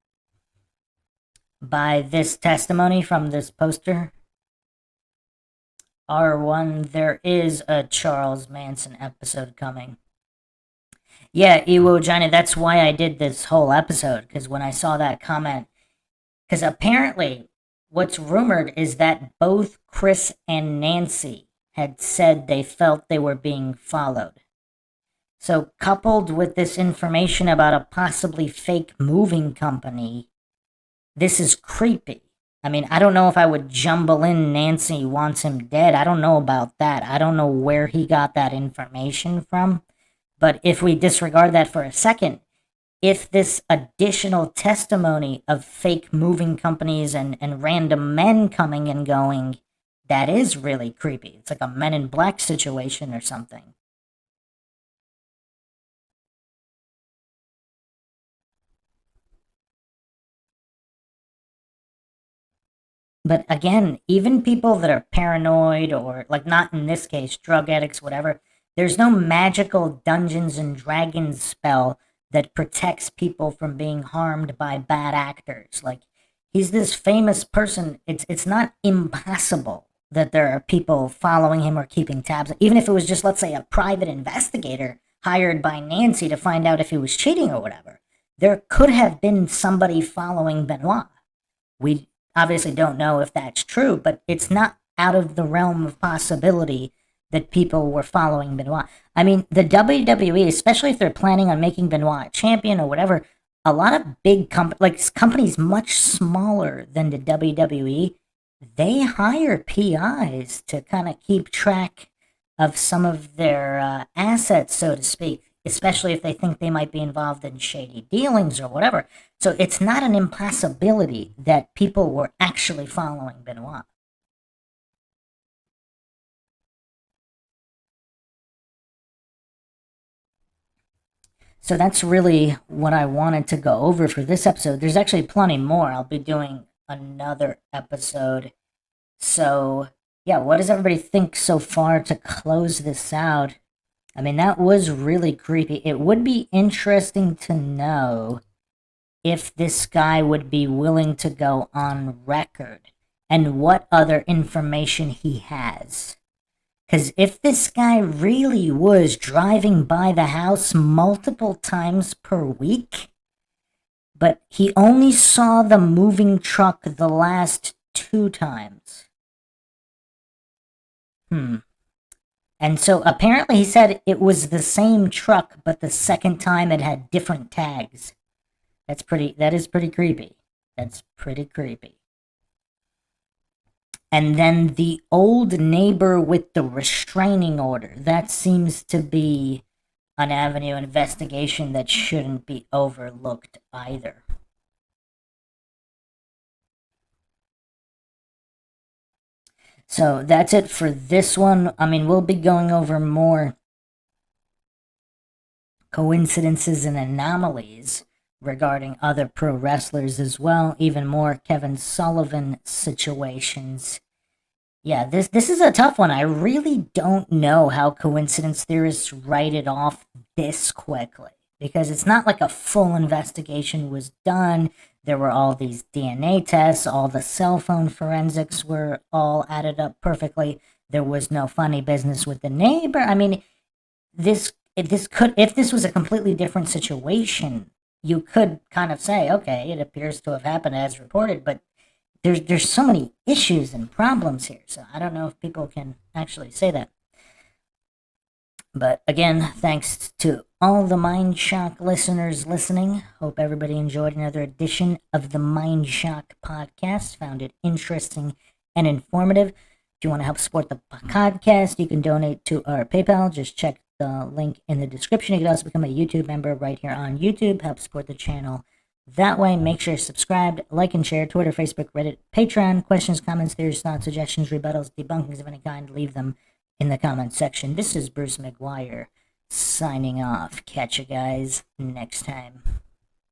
by this testimony from this poster." R1, there is a Charles Manson episode coming. Yeah, Iwo Gina, that's why I did this whole episode, because when I saw that comment, because apparently what's rumored is that both Chris and Nancy had said they felt they were being followed. So, coupled with this information about a possibly fake moving company, this is creepy. I mean, I don't know if I would jumble in Nancy wants him dead. I don't know about that. I don't know where he got that information from. But if we disregard that for a second, if this additional testimony of fake moving companies and random men coming and going, that is really creepy. It's like a Men in Black situation or something. But again, even people that are paranoid or, like, not in this case, drug addicts, whatever, there's no magical Dungeons and Dragons spell that protects people from being harmed by bad actors. Like, he's this famous person. It's not impossible that there are people following him or keeping tabs. Even if it was just, let's say, a private investigator hired by Nancy to find out if he was cheating or whatever, there could have been somebody following Benoit. We obviously don't know if that's true, but it's not out of the realm of possibility that people were following Benoit. I mean, the WWE, especially if they're planning on making Benoit a champion or whatever, a lot of big companies much smaller than the WWE, they hire PIs to kind of keep track of some of their assets, so to speak, especially if they think they might be involved in shady dealings or whatever. So it's not an impossibility that people were actually following Benoit. So that's really what I wanted to go over for this episode. There's actually plenty more. I'll be doing another episode. So, yeah, what does everybody think so far to close this out? I mean, that was really creepy. It would be interesting to know if this guy would be willing to go on record and what other information he has. Because if this guy really was driving by the house multiple times per week, but he only saw the moving truck the last 2 times. And so apparently he said it was the same truck, but the second time it had different tags. That is pretty creepy. That's pretty creepy. And then the old neighbor with the restraining order. That seems to be an avenue of investigation that shouldn't be overlooked either. So that's it for this one. I mean, we'll be going over more coincidences and anomalies regarding other pro wrestlers as well, even more Kevin Sullivan situations. Yeah, this is a tough one. I really don't know how coincidence theorists write it off this quickly, because it's not like a full investigation was done. There were all these DNA tests, all the cell phone forensics were all added up perfectly. There was no funny business with the neighbor. I mean, if this was a completely different situation, you could kind of say, okay, it appears to have happened as reported, but there's so many issues and problems here, so I don't know if people can actually say that. But again, thanks to all the MindShock listeners listening. Hope everybody enjoyed another edition of the MindShock podcast. Found it interesting and informative. If you want to help support the podcast, you can donate to our PayPal. Just check the link in the description. You can also become a YouTube member right here on YouTube. Help support the channel that way. Make sure you're subscribed, like and share. Twitter, Facebook, Reddit, Patreon. Questions, comments, theories, thoughts, suggestions, rebuttals, debunkings of any kind, leave them in the comments section. This is Bruce McGuire signing off. Catch you guys next time.